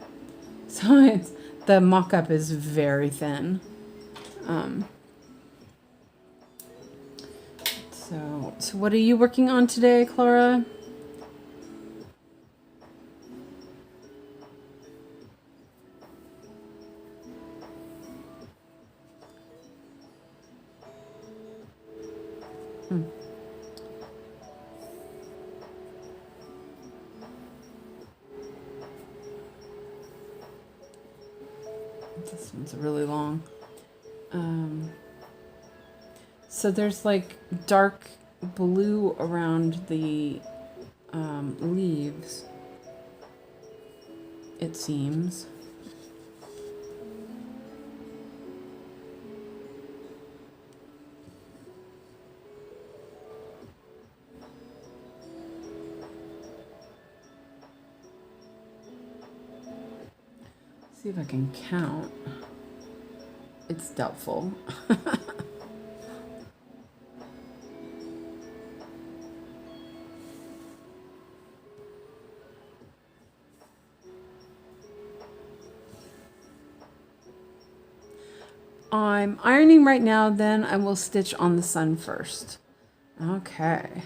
So the mock-up is very thin. So what are you working on today, Clara? This one's really long. So there's like dark blue around the leaves, it seems. See if I can count. It's doubtful. I'm ironing right now, then I will stitch on the sun first. Okay.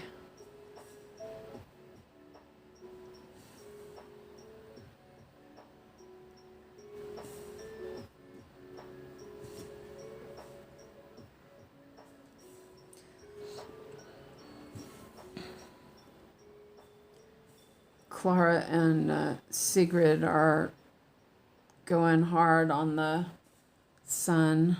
Clara and 𝐒𝐔𝐏𝐏𝐿 are going hard on the sun.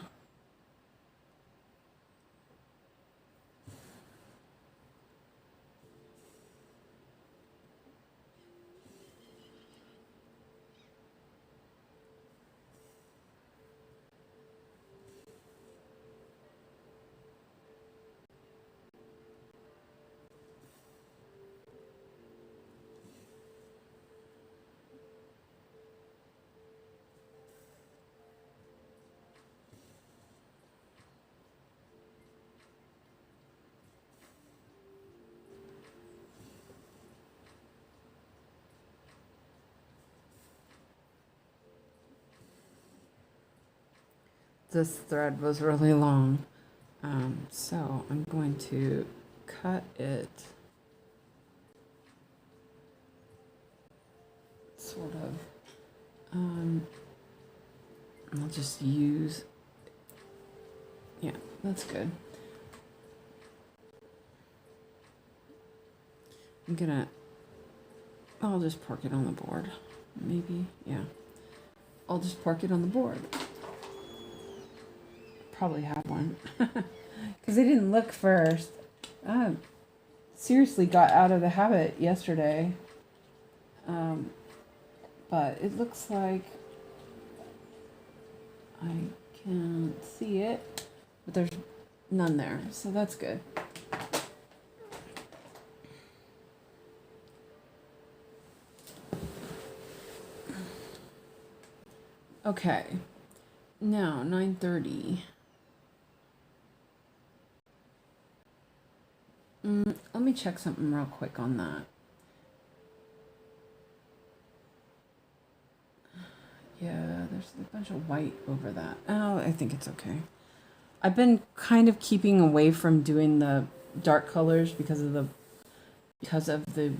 This thread was really long, so I'm going to cut it sort of. I'll just use, yeah, that's good. I'll just park it on the board, maybe, yeah. I'll just park it on the board. Probably have one because I didn't look first. I seriously got out of the habit yesterday, but it looks like I can't see it, but there's none there, so that's good. Okay, now 9:30. Let me check something real quick on that. Yeah, there's a bunch of white over that. Oh, I think it's okay. I've been kind of keeping away from doing the dark colors because of the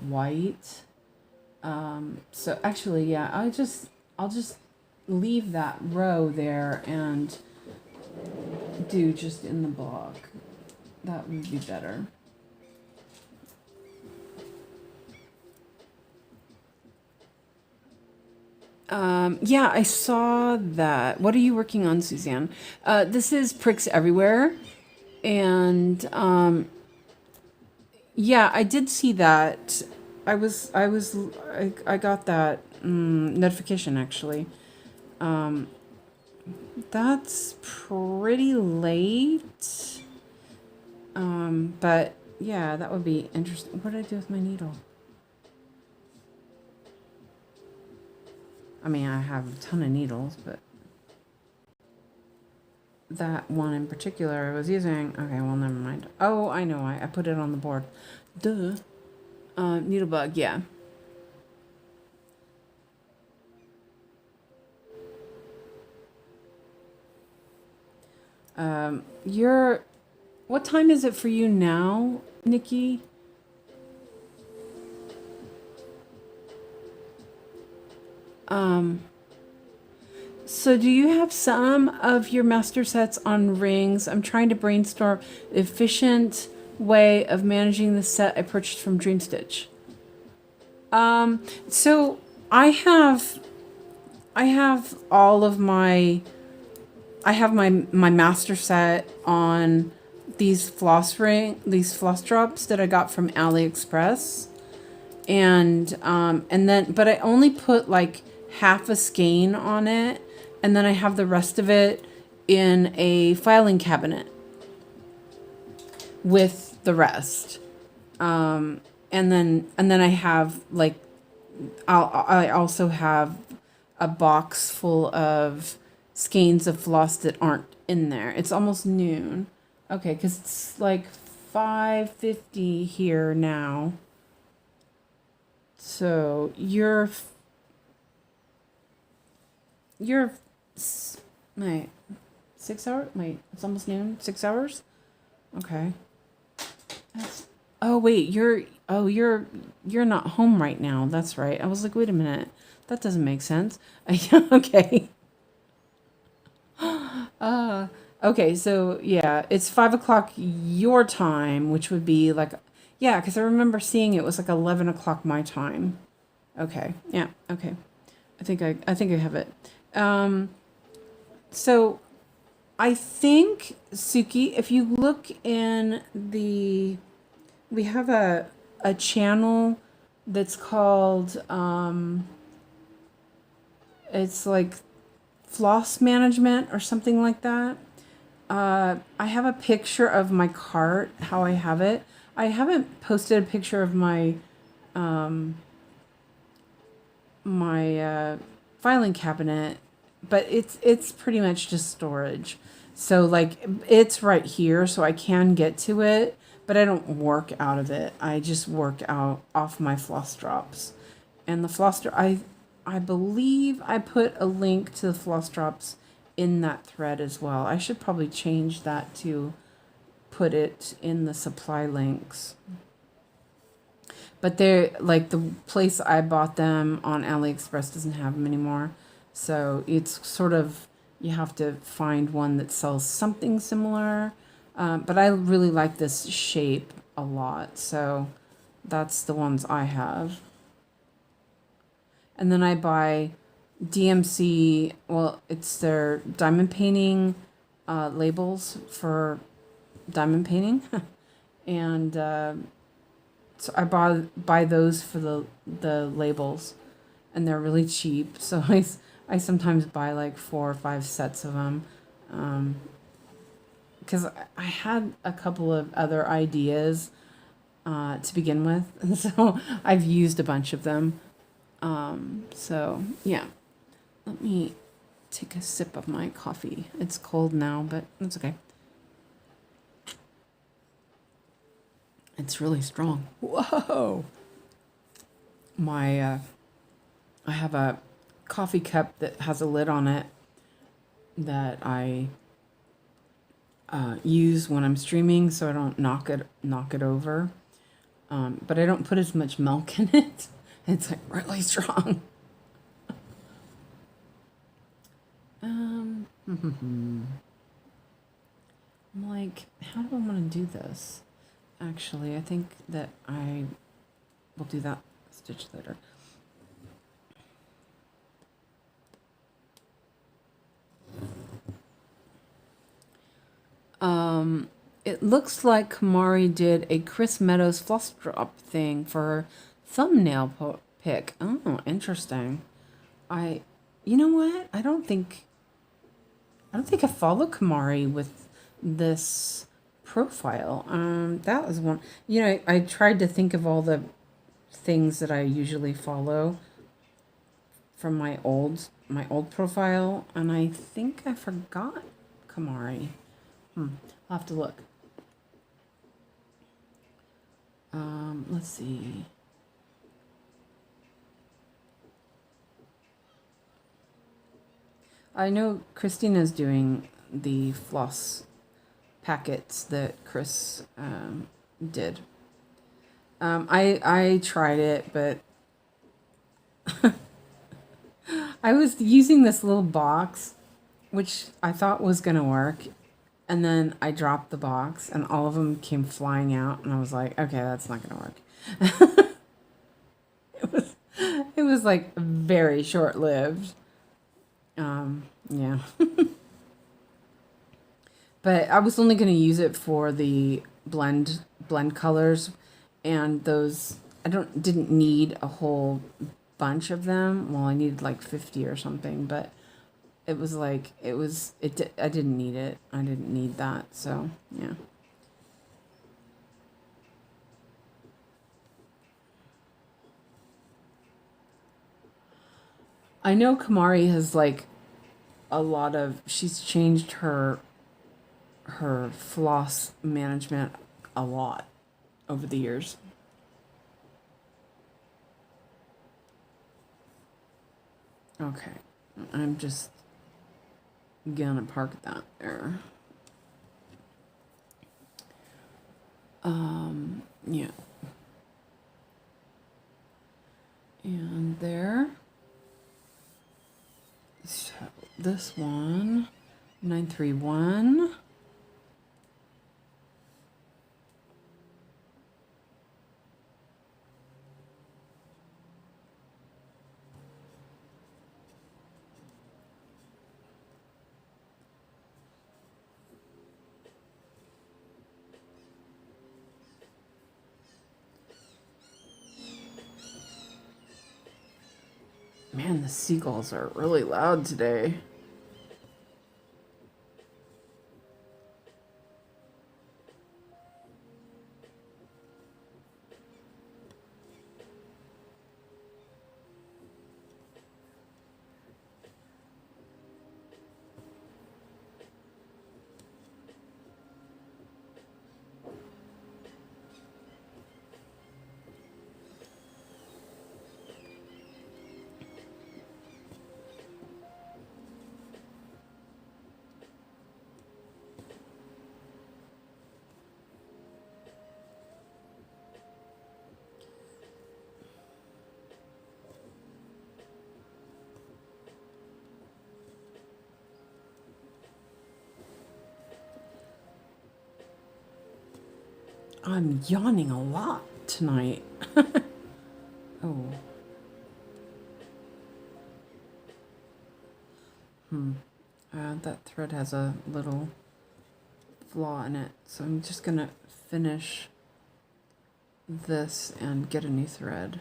white. So actually, yeah, I'll just leave that row there and do just in the block. That would be better. Yeah, I saw that. What are you working on, Suzanne? This is Pricks Everywhere. And, yeah, I did see that. I got that notification, actually. That's pretty late. But, yeah, that would be interesting. What did I do with my needle? I mean, I have a ton of needles, but that one in particular I was using. Okay, well, never mind. Oh, I know. I put it on the board. Duh. Needle bug, yeah. What time is it for you now, Nikki? So do you have some of your master sets on rings? I'm trying to brainstorm efficient way of managing the set I purchased from Dream Stitch. So I have all of my master set on these floss drops that I got from AliExpress. And then, but I only put like half a skein on it, and then I have the rest of it in a filing cabinet with the rest. And then I have like, I also have a box full of skeins of floss that aren't in there. It's almost noon. Okay, because it's like 5:50 here now. So wait, 6 hours? Wait, it's almost noon. 6 hours? Okay. Oh wait, you're not home right now. That's right. I was like, wait a minute. That doesn't make sense. Okay. Okay, so yeah, it's 5 o'clock your time, which would be like, yeah, because I remember seeing it was like 11 o'clock my time. Okay, yeah, okay. I think I have it. So I think, Suki, if you look in we have a channel that's called it's like floss management or something like that. I have a picture of my cart, how I have it. I haven't posted a picture of my filing cabinet, but it's pretty much just storage. So like it's right here, so I can get to it, but I don't work out of it. I just work out off my floss drops. And the floss I believe I put a link to the floss drops in that thread as well. I should probably change that to put it in the supply links. But they're like the place I bought them on AliExpress doesn't have them anymore. So it's sort of, you have to find one that sells something similar. But I really like this shape a lot. So that's the ones I have. And then I buy DMC, well, it's their diamond painting labels for diamond painting. And so I buy those for the labels. And they're really cheap. So I sometimes buy like 4 or 5 sets of them. Because I had a couple of other ideas to begin with. And so I've used a bunch of them. So yeah, let me take a sip of my coffee. It's cold now, but it's okay. It's really strong. Whoa! I have a coffee cup that has a lid on it that I use when I'm streaming, so I don't knock it over. But I don't put as much milk in it. It's like really strong. I'm like, how do I want to do this? Actually, I think that I will do that stitch later. It looks like Kamari did a Chris Meadows floss drop thing for her thumbnail pic. Oh, interesting. You know what? I don't think I follow Kamari with this profile. That was one. You know, I tried to think of all the things that I usually follow from my old profile, and I think I forgot Kamari. I'll have to look. Let's see. I know Christina's doing the floss packets that Chris did. I tried it, but I was using this little box, which I thought was gonna work, and then I dropped the box, and all of them came flying out, and I was like, okay, that's not gonna work. It was like very short lived. Yeah. But I was only going to use it for the blend colors, and those didn't need a whole bunch of them. Well, I needed like 50 or something, but it was like I didn't need it. I didn't need that. So, yeah. I know Kamari has like a lot of, she's changed her floss management a lot over the years. Okay, I'm just gonna park that there. Yeah. And there. So this one, 931. Man, the seagulls are really loud today. I'm yawning a lot tonight. Oh. That thread has a little flaw in it, so I'm just gonna finish this and get a new thread.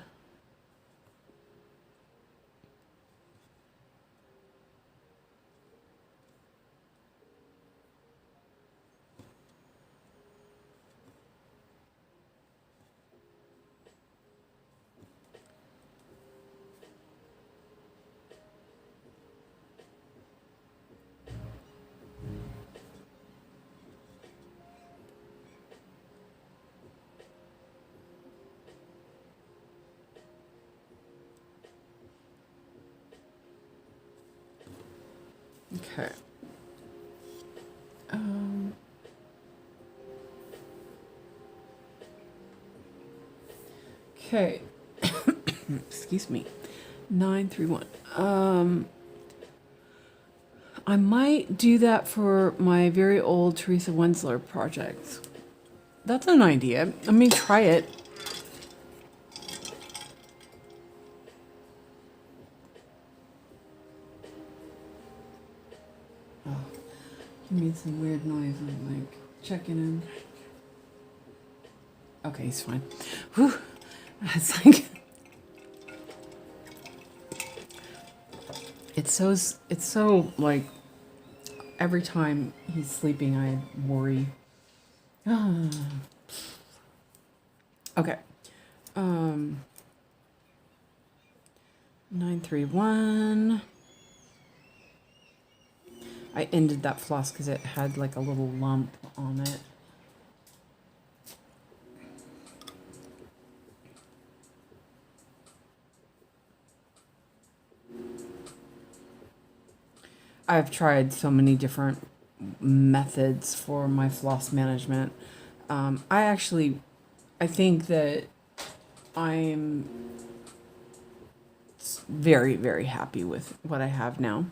Okay. Okay. Excuse me. 931. I might do that for my very old Teresa Wensler project. That's an idea. I mean, try it. Oh, he made some weird noise. I'm like checking in. Okay, he's fine. Whew. It's like it's so like every time he's sleeping I worry. Okay. 931. I ended that floss because it had like a little lump on it. I've tried so many different methods for my floss management. I think that I'm very, very happy with what I have now.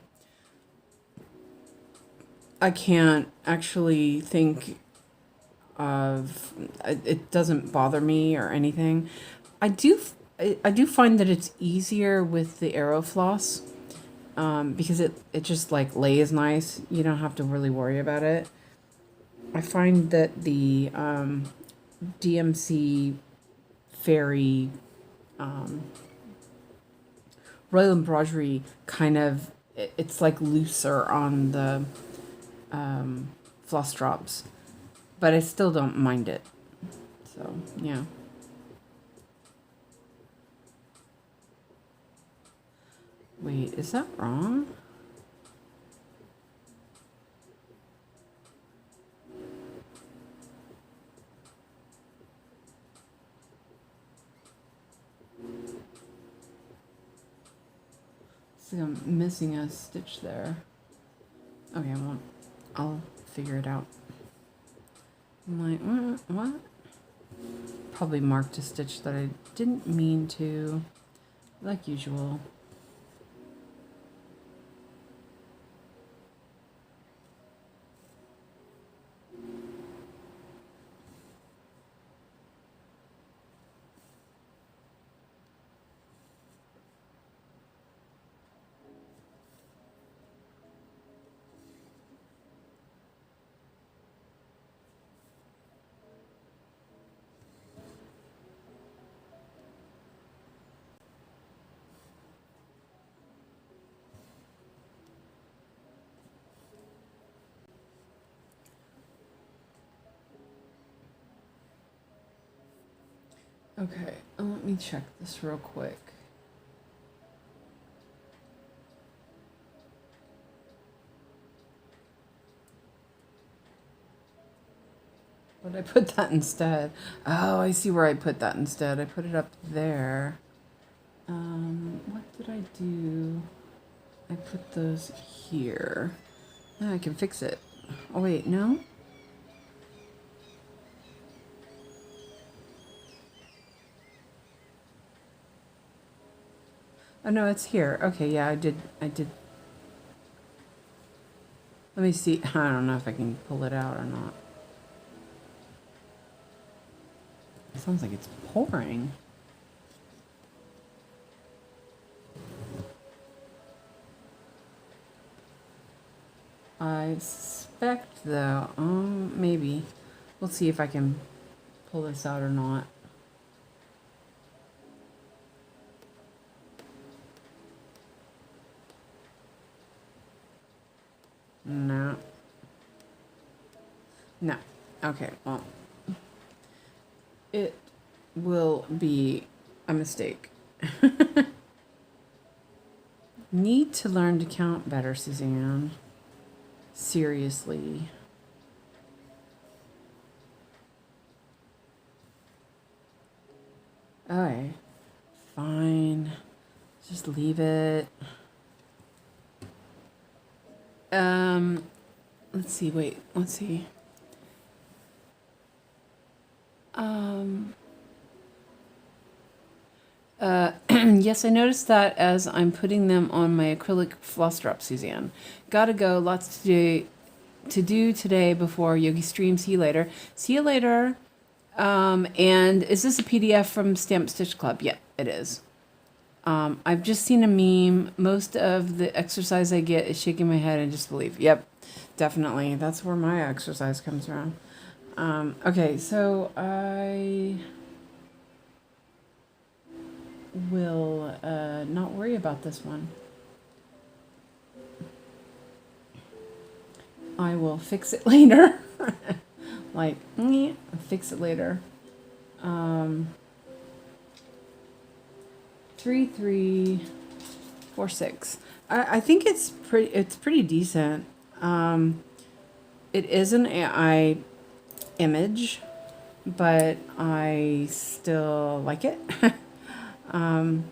I can't actually think of, it doesn't bother me or anything. I do find that it's easier with the Aero floss. Because it just like lays nice. You don't have to really worry about it. I find that the DMC Fairy Royal Embroidery kind of, it's like looser on the floss drops, but I still don't mind it. So yeah. Wait, is that wrong? See, I'm missing a stitch there. Okay, well, I'll figure it out. I'm like, what? Probably marked a stitch that I didn't mean to, like usual. Okay, let me check this real quick. What did I put that instead? Oh, I see where I put that instead. I put it up there. What did I do? I put those here. Now I can fix it. Oh wait, no? Oh no, it's here. Okay, yeah, I did. Let me see. I don't know if I can pull it out or not. It sounds like it's pouring. I suspect though, maybe. We'll see if I can pull this out or not. No. No. Okay, well, it will be a mistake. Need to learn to count better, Suzanne. Seriously. Okay. Fine. Just leave it. Let's see, wait, let's see. Yes, I noticed that as I'm putting them on my acrylic floss drop, Suzanne. Gotta go, lots to do today before Yogi stream. See you later. See you later. And is this a PDF from Stamp Stitch Club? Yeah, it is. I've just seen a meme. Most of the exercise I get is shaking my head and disbelief. Yep, definitely. That's where my exercise comes from. Okay, so I will not worry about this one. I will fix it later. Like, fix it later. 3346. I think it's pretty decent. It is an AI image, but I still like it. Kind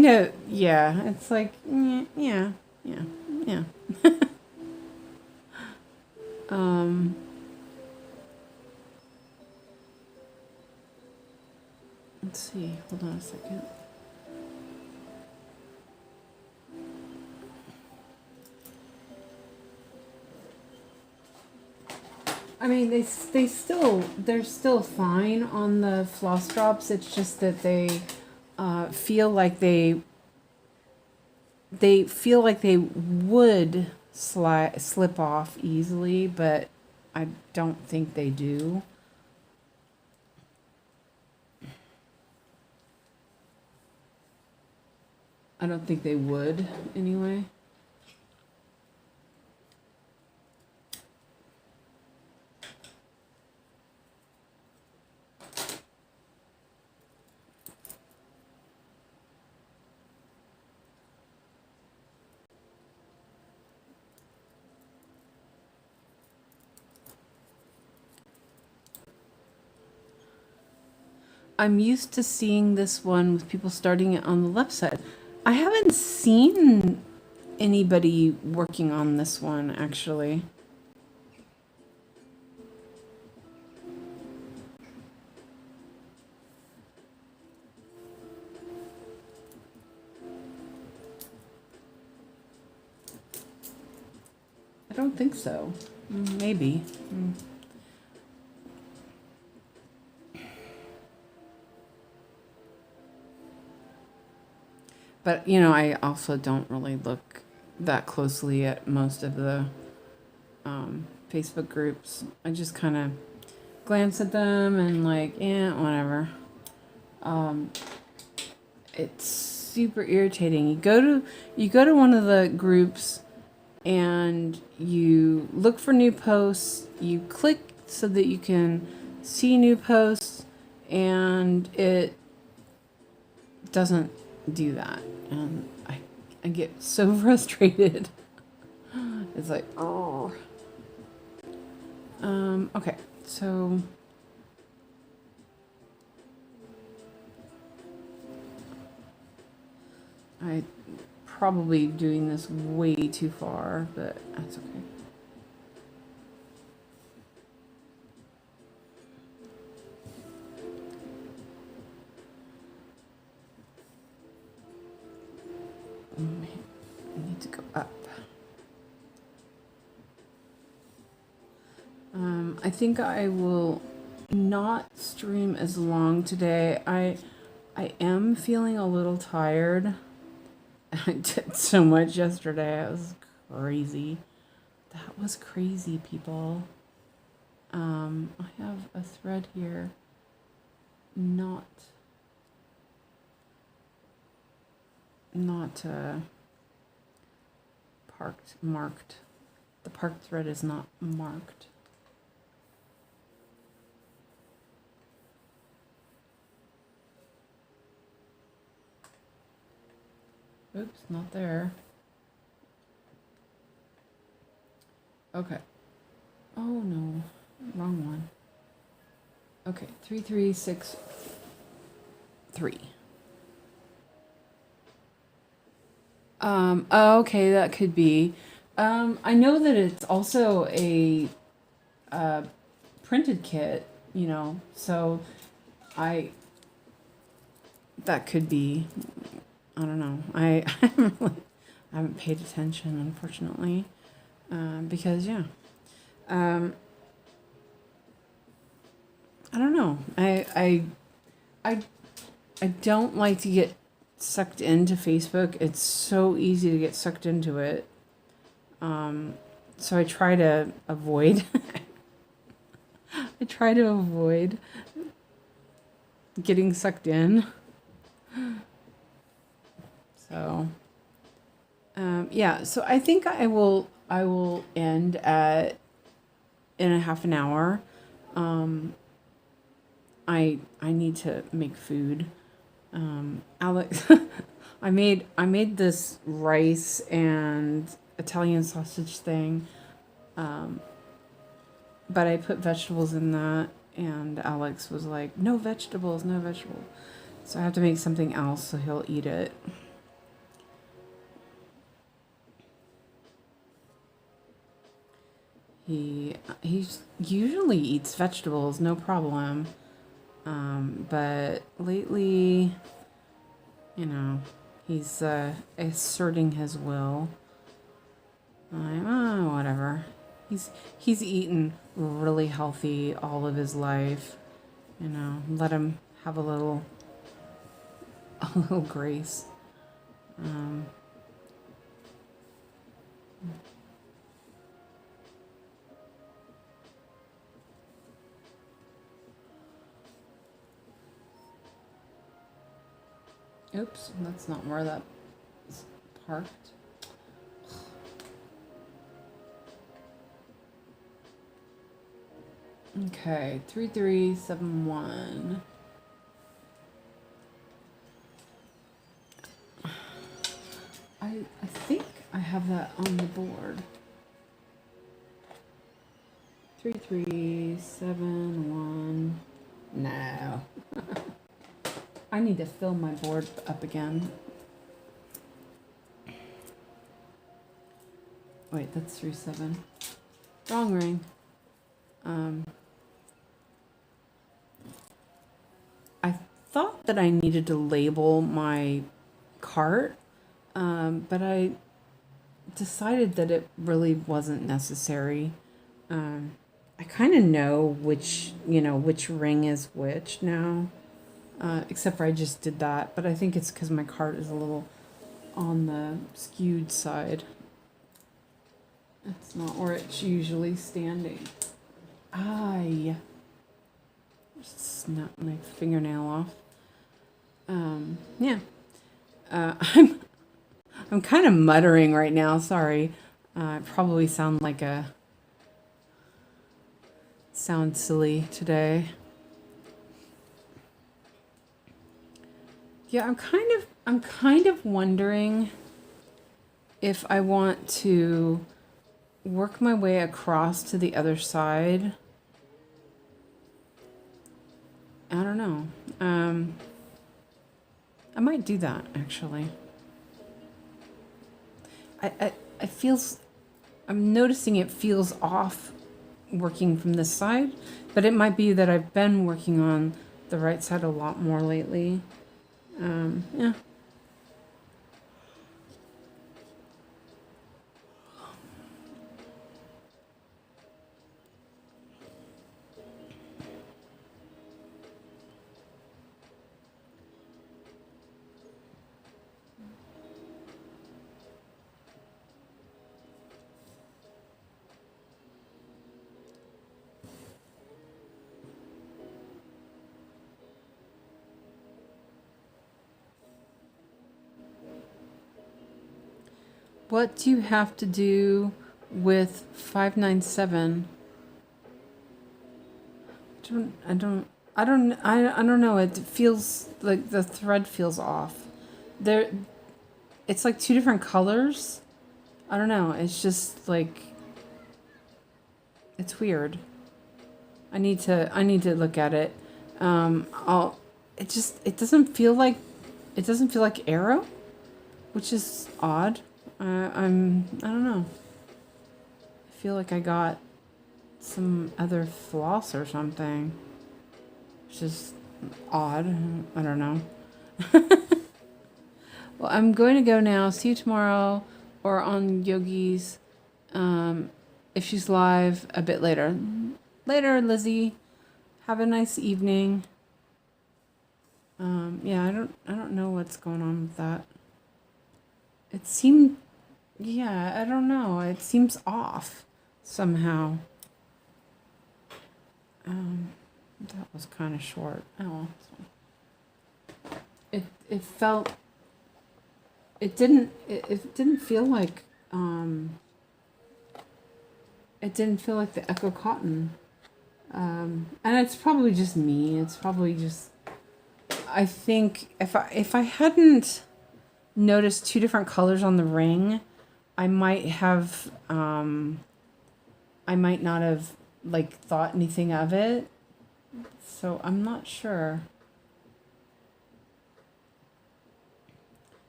of, yeah. It's like, yeah. Let's see. Hold on a second. I mean, they're still fine on the floss drops. It's just that they feel like they would slip off easily, but I don't think they do. I don't think they would anyway. I'm used to seeing this one with people starting it on the left side. I haven't seen anybody working on this one actually. I don't think so. Maybe. But, you know, I also don't really look that closely at most of the Facebook groups. I just kind of glance at them and like, yeah, whatever. It's super irritating. You go to one of the groups and you look for new posts. You click so that you can see new posts, and it doesn't do that, and I get so frustrated. It's like, oh. Okay, so I probably doing this way too far, but that's okay. I need to go up. I think I will not stream as long today. I am feeling a little tired. I did so much yesterday. It was crazy. That was crazy, people. I have a thread here. Not marked. The parked thread is not marked. Oops, not there. Okay. Oh no, wrong one. Okay, 3363. Okay, that could be. I know that it's also a printed kit, you know, so that could be. I don't know. I haven't paid attention, unfortunately, because yeah, I don't know. I don't like to get sucked into Facebook. It's so easy to get sucked into it. So I try to avoid. I try to avoid getting sucked in. So, yeah. So I think I will end in a half an hour. I need to make food. Alex, I made this rice and Italian sausage thing. But I put vegetables in that, and Alex was like, "No vegetables, no vegetables." So I have to make something else so he'll eat it. He usually eats vegetables, no problem. But lately, you know, he's asserting his will. Whatever. He's eaten really healthy all of his life. You know, let him have a little grace. Oops, that's not where that is parked. Okay, 3371. I think I have that on the board. 3371. No. I need to fill my board up again. Wait, that's 3-7. Wrong ring. I thought that I needed to label my cart, but I decided that it really wasn't necessary. I kind of know which ring is which now, except for I just did that, but I think it's because my cart is a little on the skewed side. It's not where it's usually standing. Ay. Just snapped my fingernail off. Yeah. I'm kind of muttering right now. Sorry. I probably sound silly today. Yeah, I'm kind of wondering if I want to work my way across to the other side. I don't know. I might do that actually. I'm noticing it feels off working from this side, but it might be that I've been working on the right side a lot more lately. Yeah. What do you have to do with 597? I don't know. It feels like the thread feels off. It's like two different colors. I don't know. It's just like, it's weird. I need to look at it. It doesn't feel like arrow, which is odd. I don't know. I feel like I got some other floss or something, which is odd. I don't know. Well, I'm going to go now. See you tomorrow or on Yogi's, if she's live a bit later. Later, Lizzie. Have a nice evening. Yeah, I don't know what's going on with that. It seemed, yeah, I don't know. It seems off somehow. That was kind of short. Oh, it felt. It didn't feel like. It didn't feel like the Echo Cotton. And it's probably just me. It's probably just. I think if I hadn't noticed two different colors on the ring, I might not have like thought anything of it. So I'm not sure.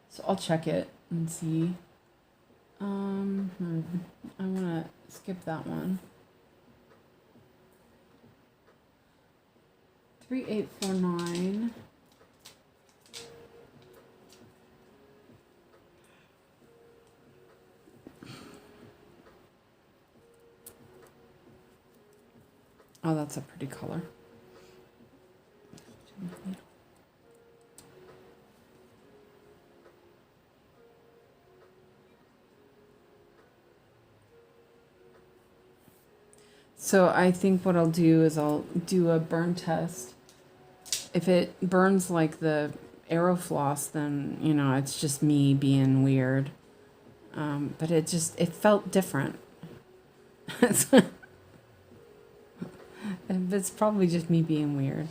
So I'll check it and see. I want to skip that one. 3849. Oh, that's a pretty color. So I think what I'll do is I'll do a burn test. If it burns like the arrow floss, then, you know, it's just me being weird. But it felt different. It's probably just me being weird.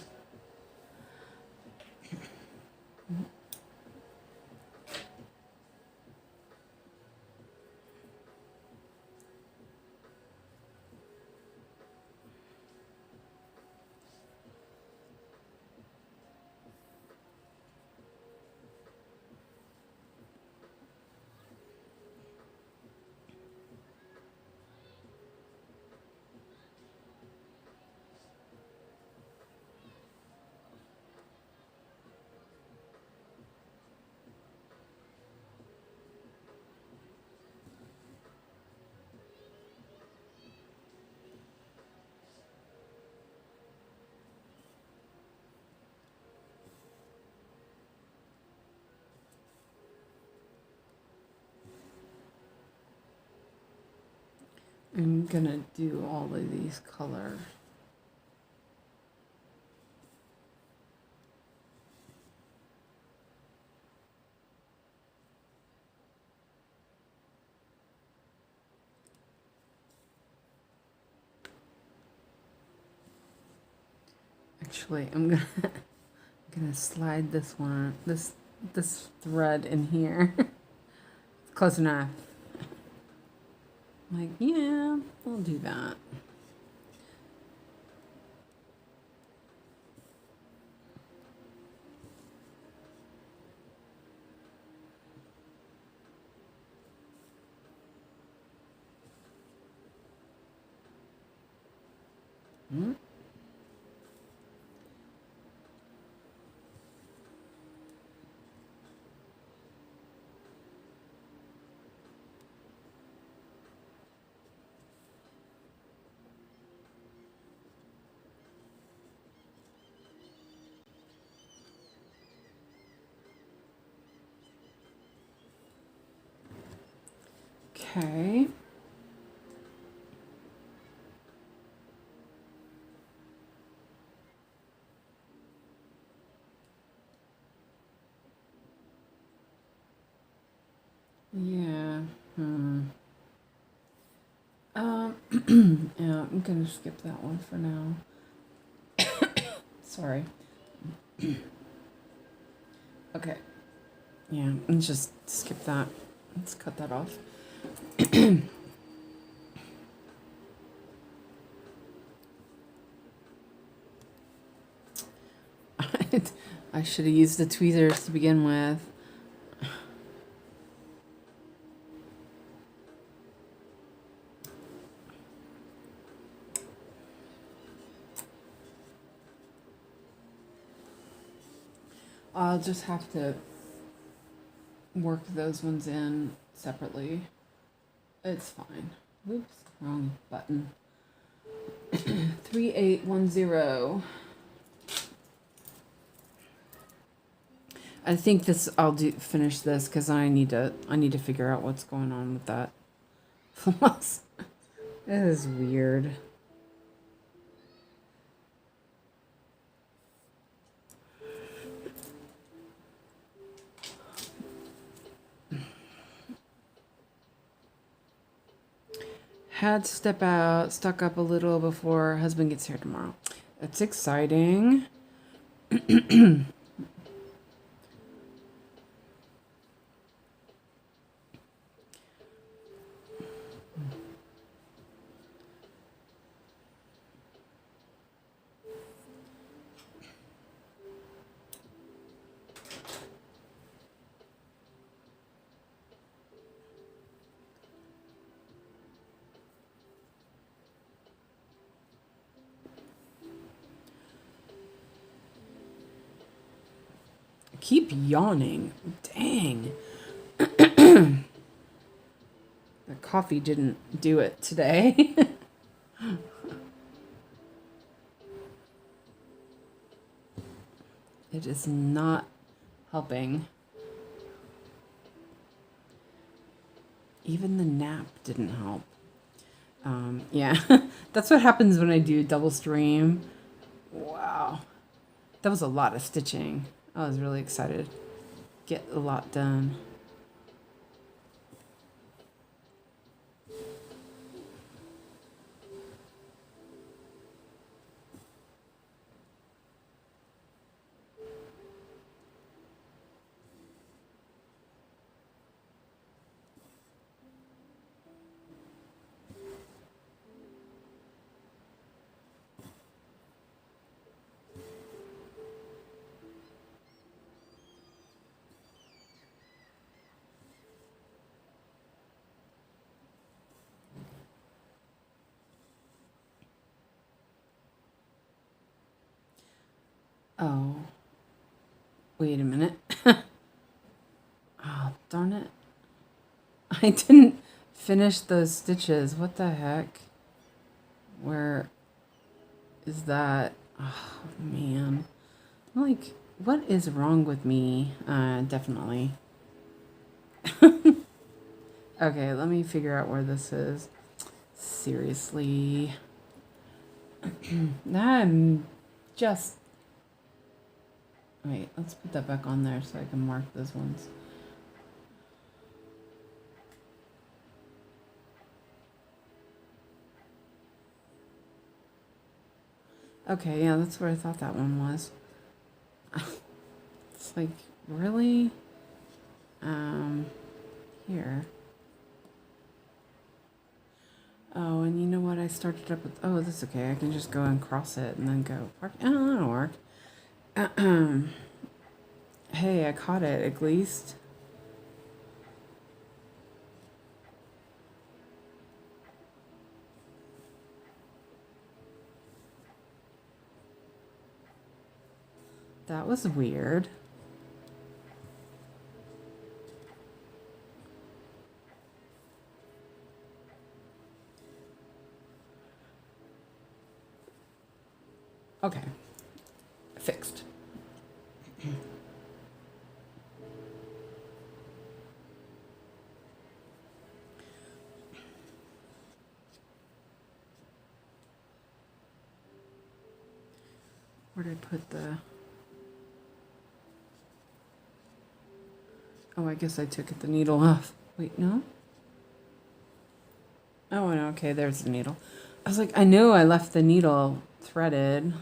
I'm gonna do all of these colors. Actually, I'm gonna slide this one, this thread in here. Close enough. Like, yeah, I'll do that. Hmm? Okay. Yeah. Yeah, I'm gonna skip that one for now. Sorry. Okay. Yeah, let's just skip that. Let's cut that off. I should have used the tweezers to begin with. I'll just have to work those ones in separately. It's fine. Oops, wrong button. 3810. I think this I'll finish this because I need to figure out what's going on with that floss. It is weird. Had to step out, stock up a little before husband gets here tomorrow. That's exciting. Keep yawning. Dang. The coffee didn't do it today. It is not helping. Even the nap didn't help. Yeah, that's what happens when I do double stream. Wow. That was a lot of stitching. I was really excited. Get a lot done. Oh. Wait a minute. Oh, darn it. I didn't finish those stitches. What the heck? Where is that? Oh, man. Like, what is wrong with me? Definitely. Okay, let me figure out where this is. Seriously. I'm just... Wait, let's put that back on there so I can mark those ones. Okay, yeah, that's where I thought that one was. It's like, really? Here. Oh, and you know what? I started up with... Oh, that's okay. I can just go and cross it and then go park. Oh, that'll work. Hey, I caught it, at least. That was weird. Okay. Fixed. Where did I put the... Oh, I guess I took the needle off. Wait, no? Oh, no, okay, there's the needle. I was like, I knew I left the needle threaded.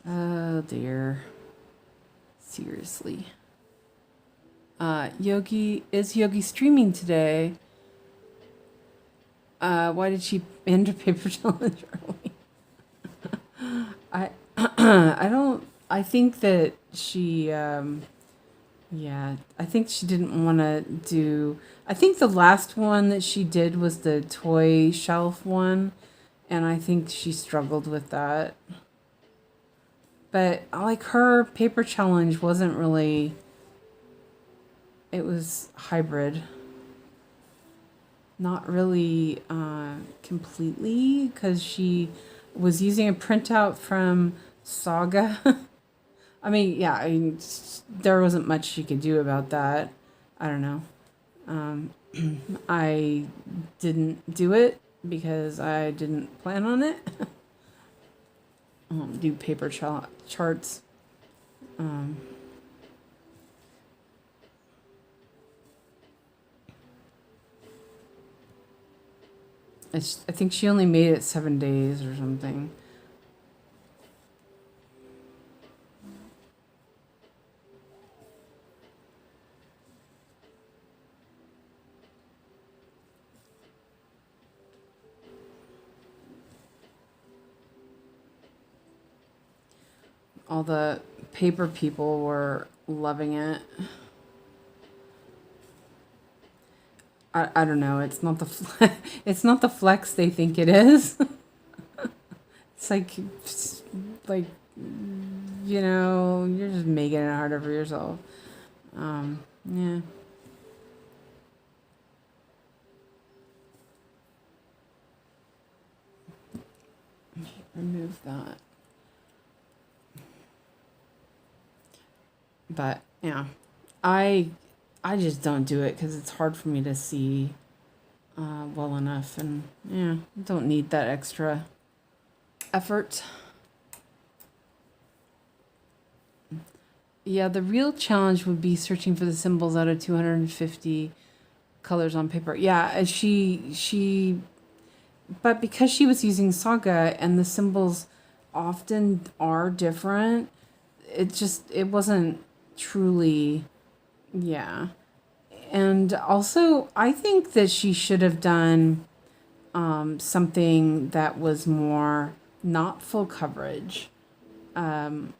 Oh, dear. Seriously. Is Yogi streaming today? Why did she end her paper challenge early? I think that she, yeah, I think she didn't want to do... I think the last one that she did was the toy shelf one, and I think she struggled with that. But, like, her paper challenge wasn't really... It was hybrid. Not really completely, because she was using a printout from Saga. I mean, yeah, there wasn't much she could do about that. I don't know. I didn't do it because I didn't plan on it. Do paper charts. I think she only made it 7 days or something. All the paper people were loving it. I don't know. It's not the it's not the flex they think it is. It's like you know, you're just making it harder for yourself. Yeah. Remove that. But yeah, I just don't do it because it's hard for me to see well enough, and yeah, don't need that extra effort. Yeah, the real challenge would be searching for the symbols out of 250 colors on paper. Yeah, but because she was using Saga and the symbols often are different, it wasn't truly, yeah. And also, I think that she should have done something that was more not full coverage. I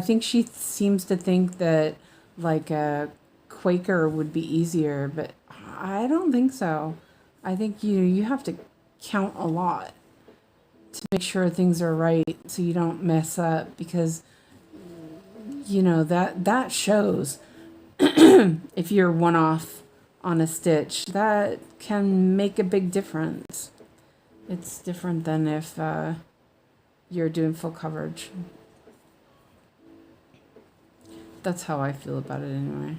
think she seems to think that like a Quaker would be easier, but I don't think so. I think you have to count a lot to make sure things are right so you don't mess up, because you know that shows if you're one off on a stitch. That can make a big difference. It's different than if you're doing full coverage. That's how I feel about it anyway.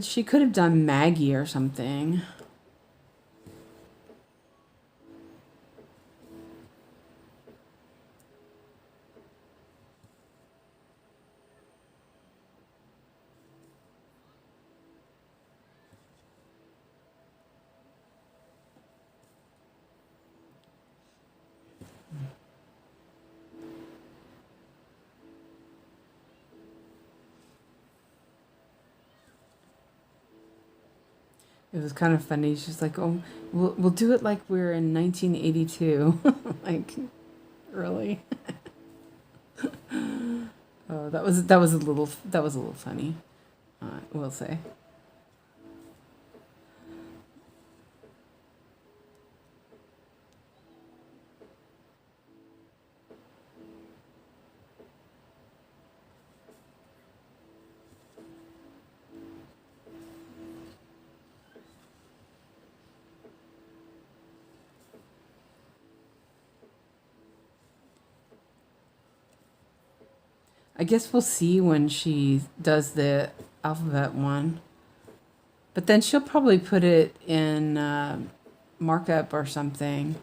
She could have done Maggie or something. It was kind of funny. She's like, "Oh, we'll do it like we're in 1982." Like, really? Oh, that was a little funny. I will say. I guess we'll see when she does the alphabet one. But then she'll probably put it in markup or something.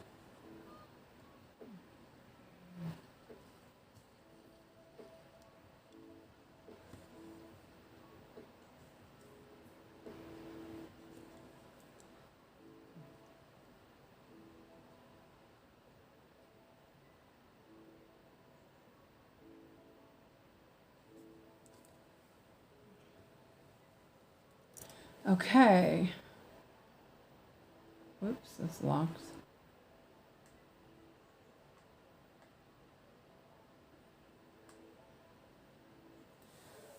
Okay. Whoops, this locked.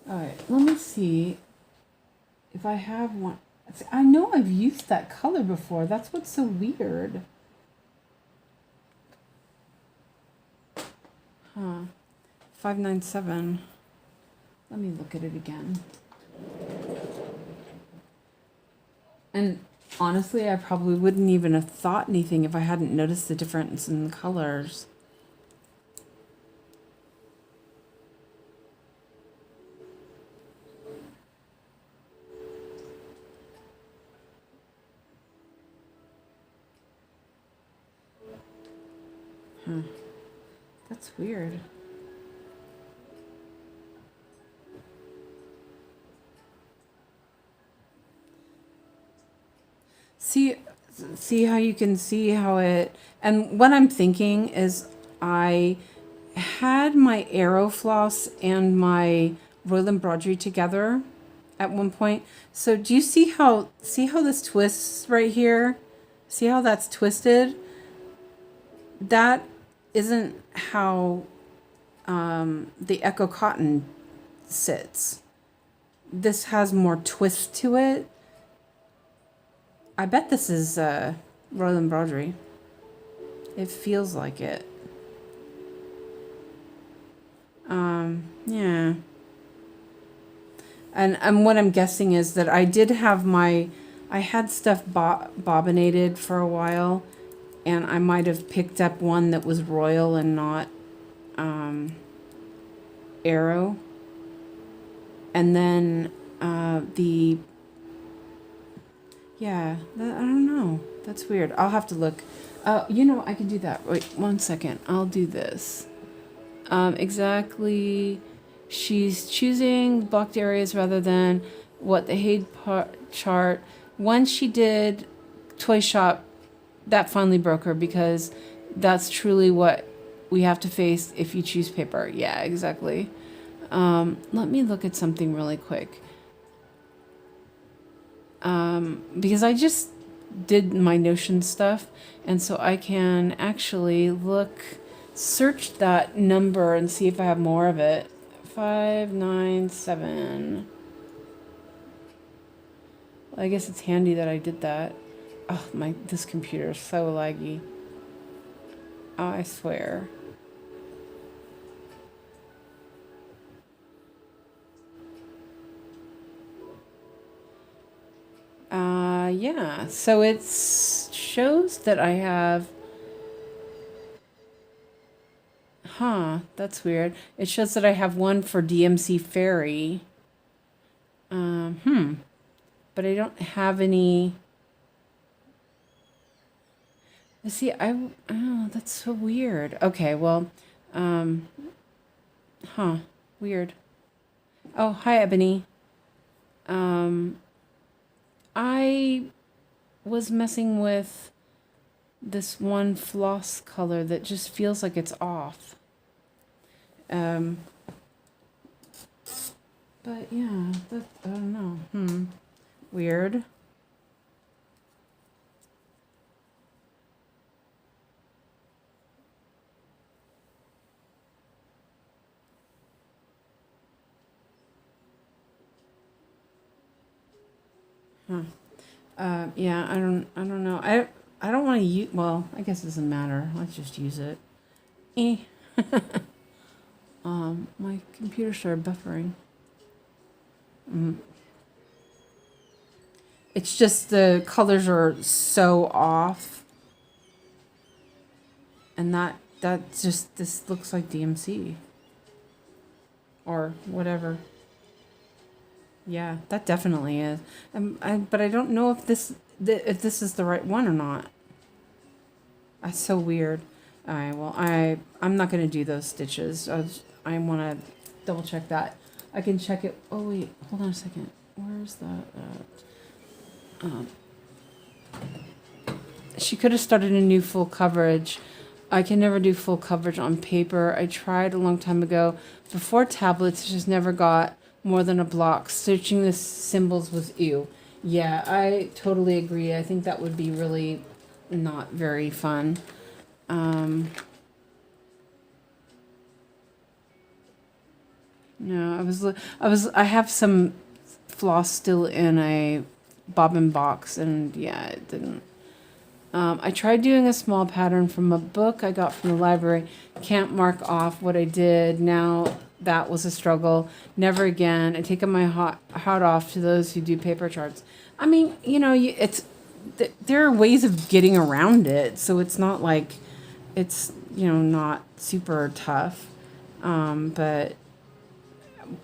All right, let me see if I have one. I know I've used that color before. That's what's so weird. Huh. 597. Let me look at it again. And honestly, I probably wouldn't even have thought anything if I hadn't noticed the difference in the colors. That's weird. See how you can see how it, and what I'm thinking is I had my arrow floss and my royal embroidery together at one point. So do you see how this twists right here? See how that's twisted? That isn't how the 𝐂𝐇𝐀𝐍𝐍𝐄𝐋 sits. This has more twist to it. I bet this is royal embroidery. It feels like it. Yeah. And what I'm guessing is that I did have I had stuff bobbinated for a while, and I might have picked up one that was royal and not arrow. And then yeah, I don't know. That's weird. I'll have to look. You know, I can do that. Wait, 1 second. I'll do this. Exactly. She's choosing blocked areas rather than what the Haid chart. Once she did Toy Shop, that finally broke her, because that's truly what we have to face if you choose paper. Yeah, exactly. Let me look at something really quick. Because I just did my Notion stuff, and so I can actually search that number and see if I have more of it. 597. Well, I guess it's handy that I did that. Oh, this computer is so laggy. Oh, I swear. Yeah, so it shows that I have, that's weird. It shows that I have one for DMC Ferry. but I don't have any. See, oh, that's so weird. Okay, well, weird. Oh, hi, Ebony. I was messing with this one floss color that just feels like it's off. But yeah, that, I don't know. Weird. Yeah, I don't know. I don't want to use, well, I guess it doesn't matter. Let's just use it. My computer started buffering. It's just the colors are so off. And this looks like DMC. Or whatever. Yeah, that definitely is. But I don't know if this is the right one or not. That's so weird. All right, well, I'm not going to do those stitches. I want to double check that. I can check it. Oh, wait, hold on a second. Where's that at? She could have started a new full coverage. I can never do full coverage on paper. I tried a long time ago. Before tablets, just never got more than a block. Searching the symbols was ew. Yeah, I totally agree. I think that would be really not very fun. No, I have some floss still in a bobbin box, and yeah, it didn't. I tried doing a small pattern from a book I got from the library. Can't mark off what I did. Now that was a struggle. Never again. I take my hat off to those who do paper charts. I mean, there are ways of getting around it, so it's not like it's not super tough. But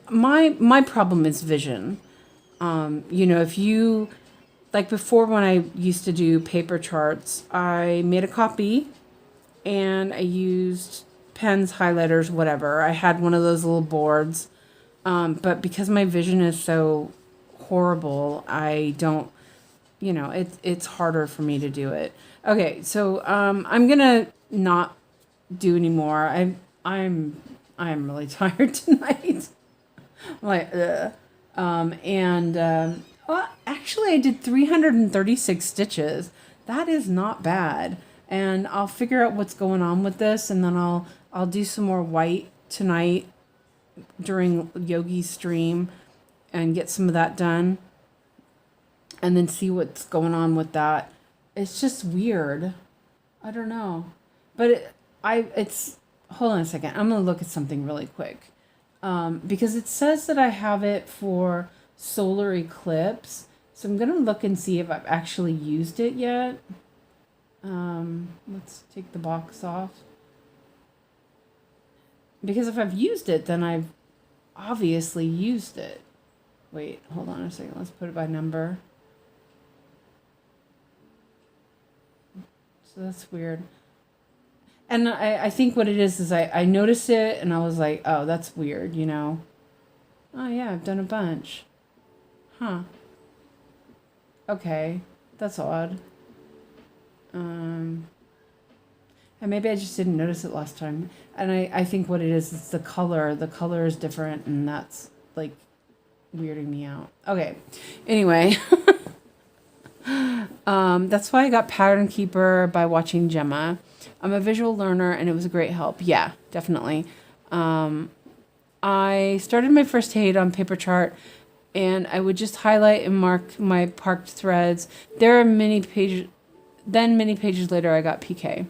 my problem is vision. If you, like before when I used to do paper charts, I made a copy and I used pens, highlighters, whatever. I had one of those little boards. But because my vision is so horrible, I don't, it's harder for me to do it. Okay, so I'm gonna not do anymore. I'm really tired tonight. Like, well, actually, I did 336 stitches. That is not bad. And I'll figure out what's going on with this, and then I'll do some more white tonight during Yogi's stream and get some of that done, and then see what's going on with that. It's just weird. I don't know, but it's hold on a second. I'm gonna look at something really quick, because it says that I have it for solar eclipse. So I'm gonna look and see if I've actually used it yet. Let's take the box off. Because if I've used it, then I've obviously used it. Wait, hold on a second. Let's put it by number. So that's weird. And I think what it is I noticed it and I was like, oh, that's weird, Oh, yeah, I've done a bunch. Huh. Okay, that's odd. And maybe I just didn't notice it last time. And I think what it is the color. The color is different, and that's like weirding me out. Okay. Anyway, that's why I got Pattern Keeper by watching Gemma. I'm a visual learner, and it was a great help. Yeah, definitely. I started my first aid on paper chart, and I would just highlight and mark my parked threads. There are many pages. Then many pages later, I got PK.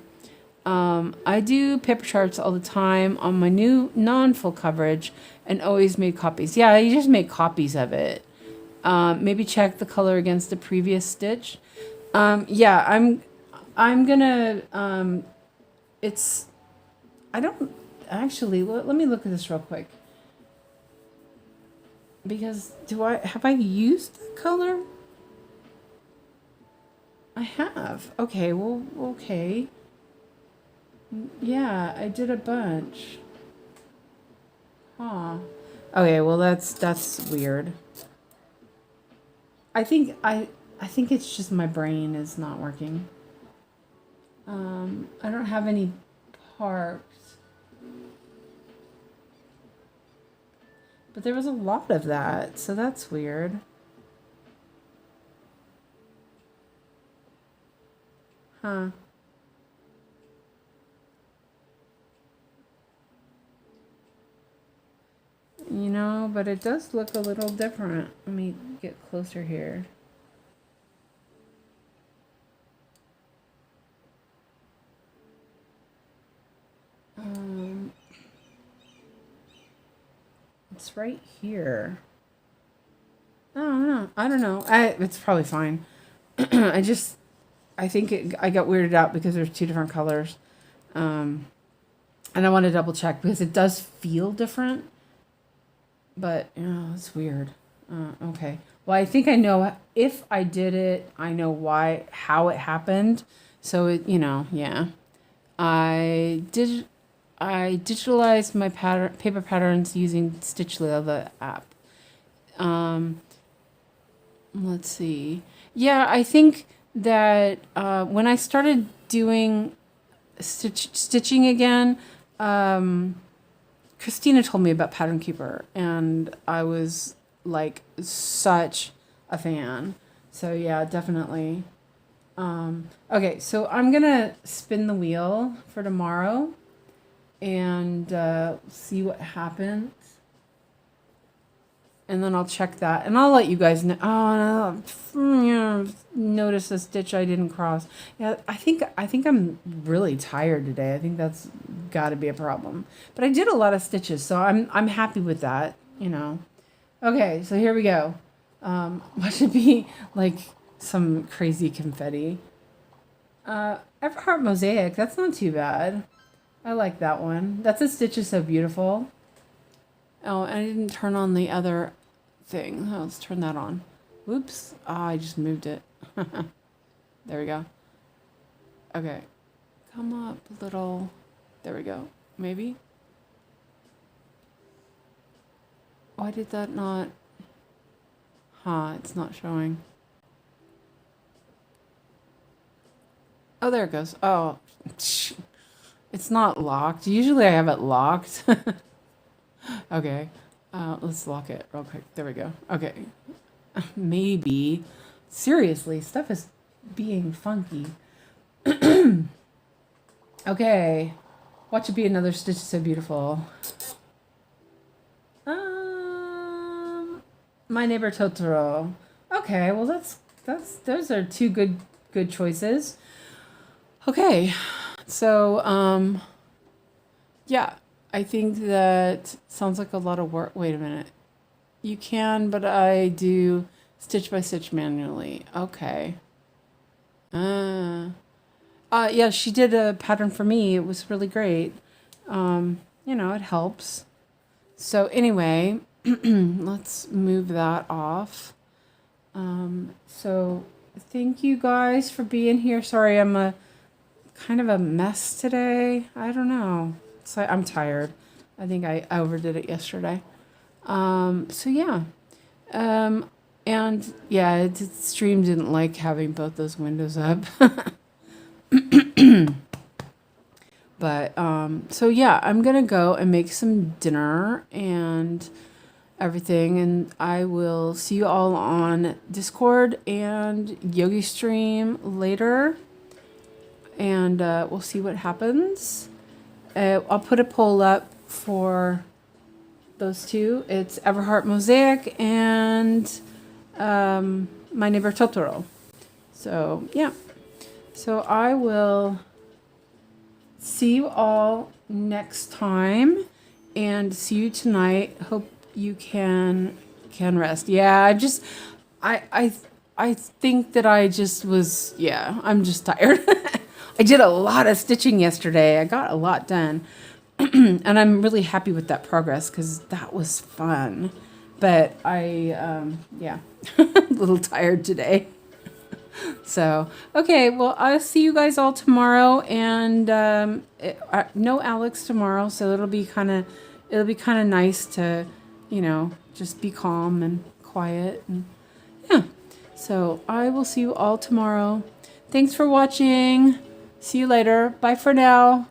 I do paper charts all the time on my new non-full coverage and always made copies. Yeah, you just make copies of it. Maybe check the color against the previous stitch. Yeah, I'm gonna, I don't, actually, let me look at this real quick. Because have I used the color? I have. Okay, well, okay. Yeah, I did a bunch. Huh. Okay, well that's weird. I think it's just my brain is not working. I don't have any parks. But there was a lot of that, so that's weird. Huh. You know, but it does look a little different. Let me get closer here. It's right here. I don't know. I don't know. It's probably fine. I think I got weirded out because there's two different colors. And I want to double check because it does feel different. But, it's weird. Okay. Well, I think I know if I did it, I know how it happened. So, yeah. I digitalized my paper patterns using Stitchly, the app. Let's see. Yeah, I think that when I started doing stitching again, Christina told me about Pattern Keeper, and I was like such a fan. So yeah, definitely. Okay, so I'm gonna spin the wheel for tomorrow and see what happens. And then I'll check that, and I'll let you guys know. Oh, no, notice a stitch I didn't cross. Yeah, I think I'm really tired today. I think that's got to be a problem. But I did a lot of stitches, so I'm happy with that. Okay, so here we go. What should be like some crazy confetti? Everheart Mosaic. That's not too bad. I like that one. That's a Stitch is So Beautiful. Oh, and I didn't turn on the other thing. Oh, let's turn that on. Whoops. I just moved it. There we go. Okay. Come up a little. There we go. Maybe. Why did that not? It's not showing. Oh, there it goes. Oh, it's not locked. Usually I have it locked. Okay. Let's lock it real quick. There we go. Okay. Maybe. Seriously, stuff is being funky. Okay. Watch it be another Stitch So Beautiful. My Neighbor Totoro. Okay, well those are two good choices. Okay. So yeah, I think that sounds like a lot of work. Wait a minute. You can, but I do stitch by stitch manually. Okay. Yeah, she did a pattern for me. It was really great. It helps. So anyway, let's move that off. So thank you guys for being here. Sorry, I'm a kind of a mess today. I don't know. I'm tired. I think I overdid it yesterday. So yeah. And yeah, stream didn't like having both those windows up. But so yeah, I'm gonna go and make some dinner and everything, and I will see you all on Discord and Yogi Stream later, and we'll see what happens. I'll put a poll up for those two. It's Everheart Mosaic and My Neighbor Totoro. So yeah, so I will see you all next time and see you tonight. Hope you can rest. Yeah, I think that I just was, yeah, I'm just tired. I did a lot of stitching yesterday. I got a lot done. And I'm really happy with that progress because that was fun. But yeah, a little tired today. So, okay, well, I'll see you guys all tomorrow, and no Alex tomorrow, so it'll be kind of nice to, just be calm and quiet, and yeah. So I will see you all tomorrow. Thanks for watching. See you later. Bye for now.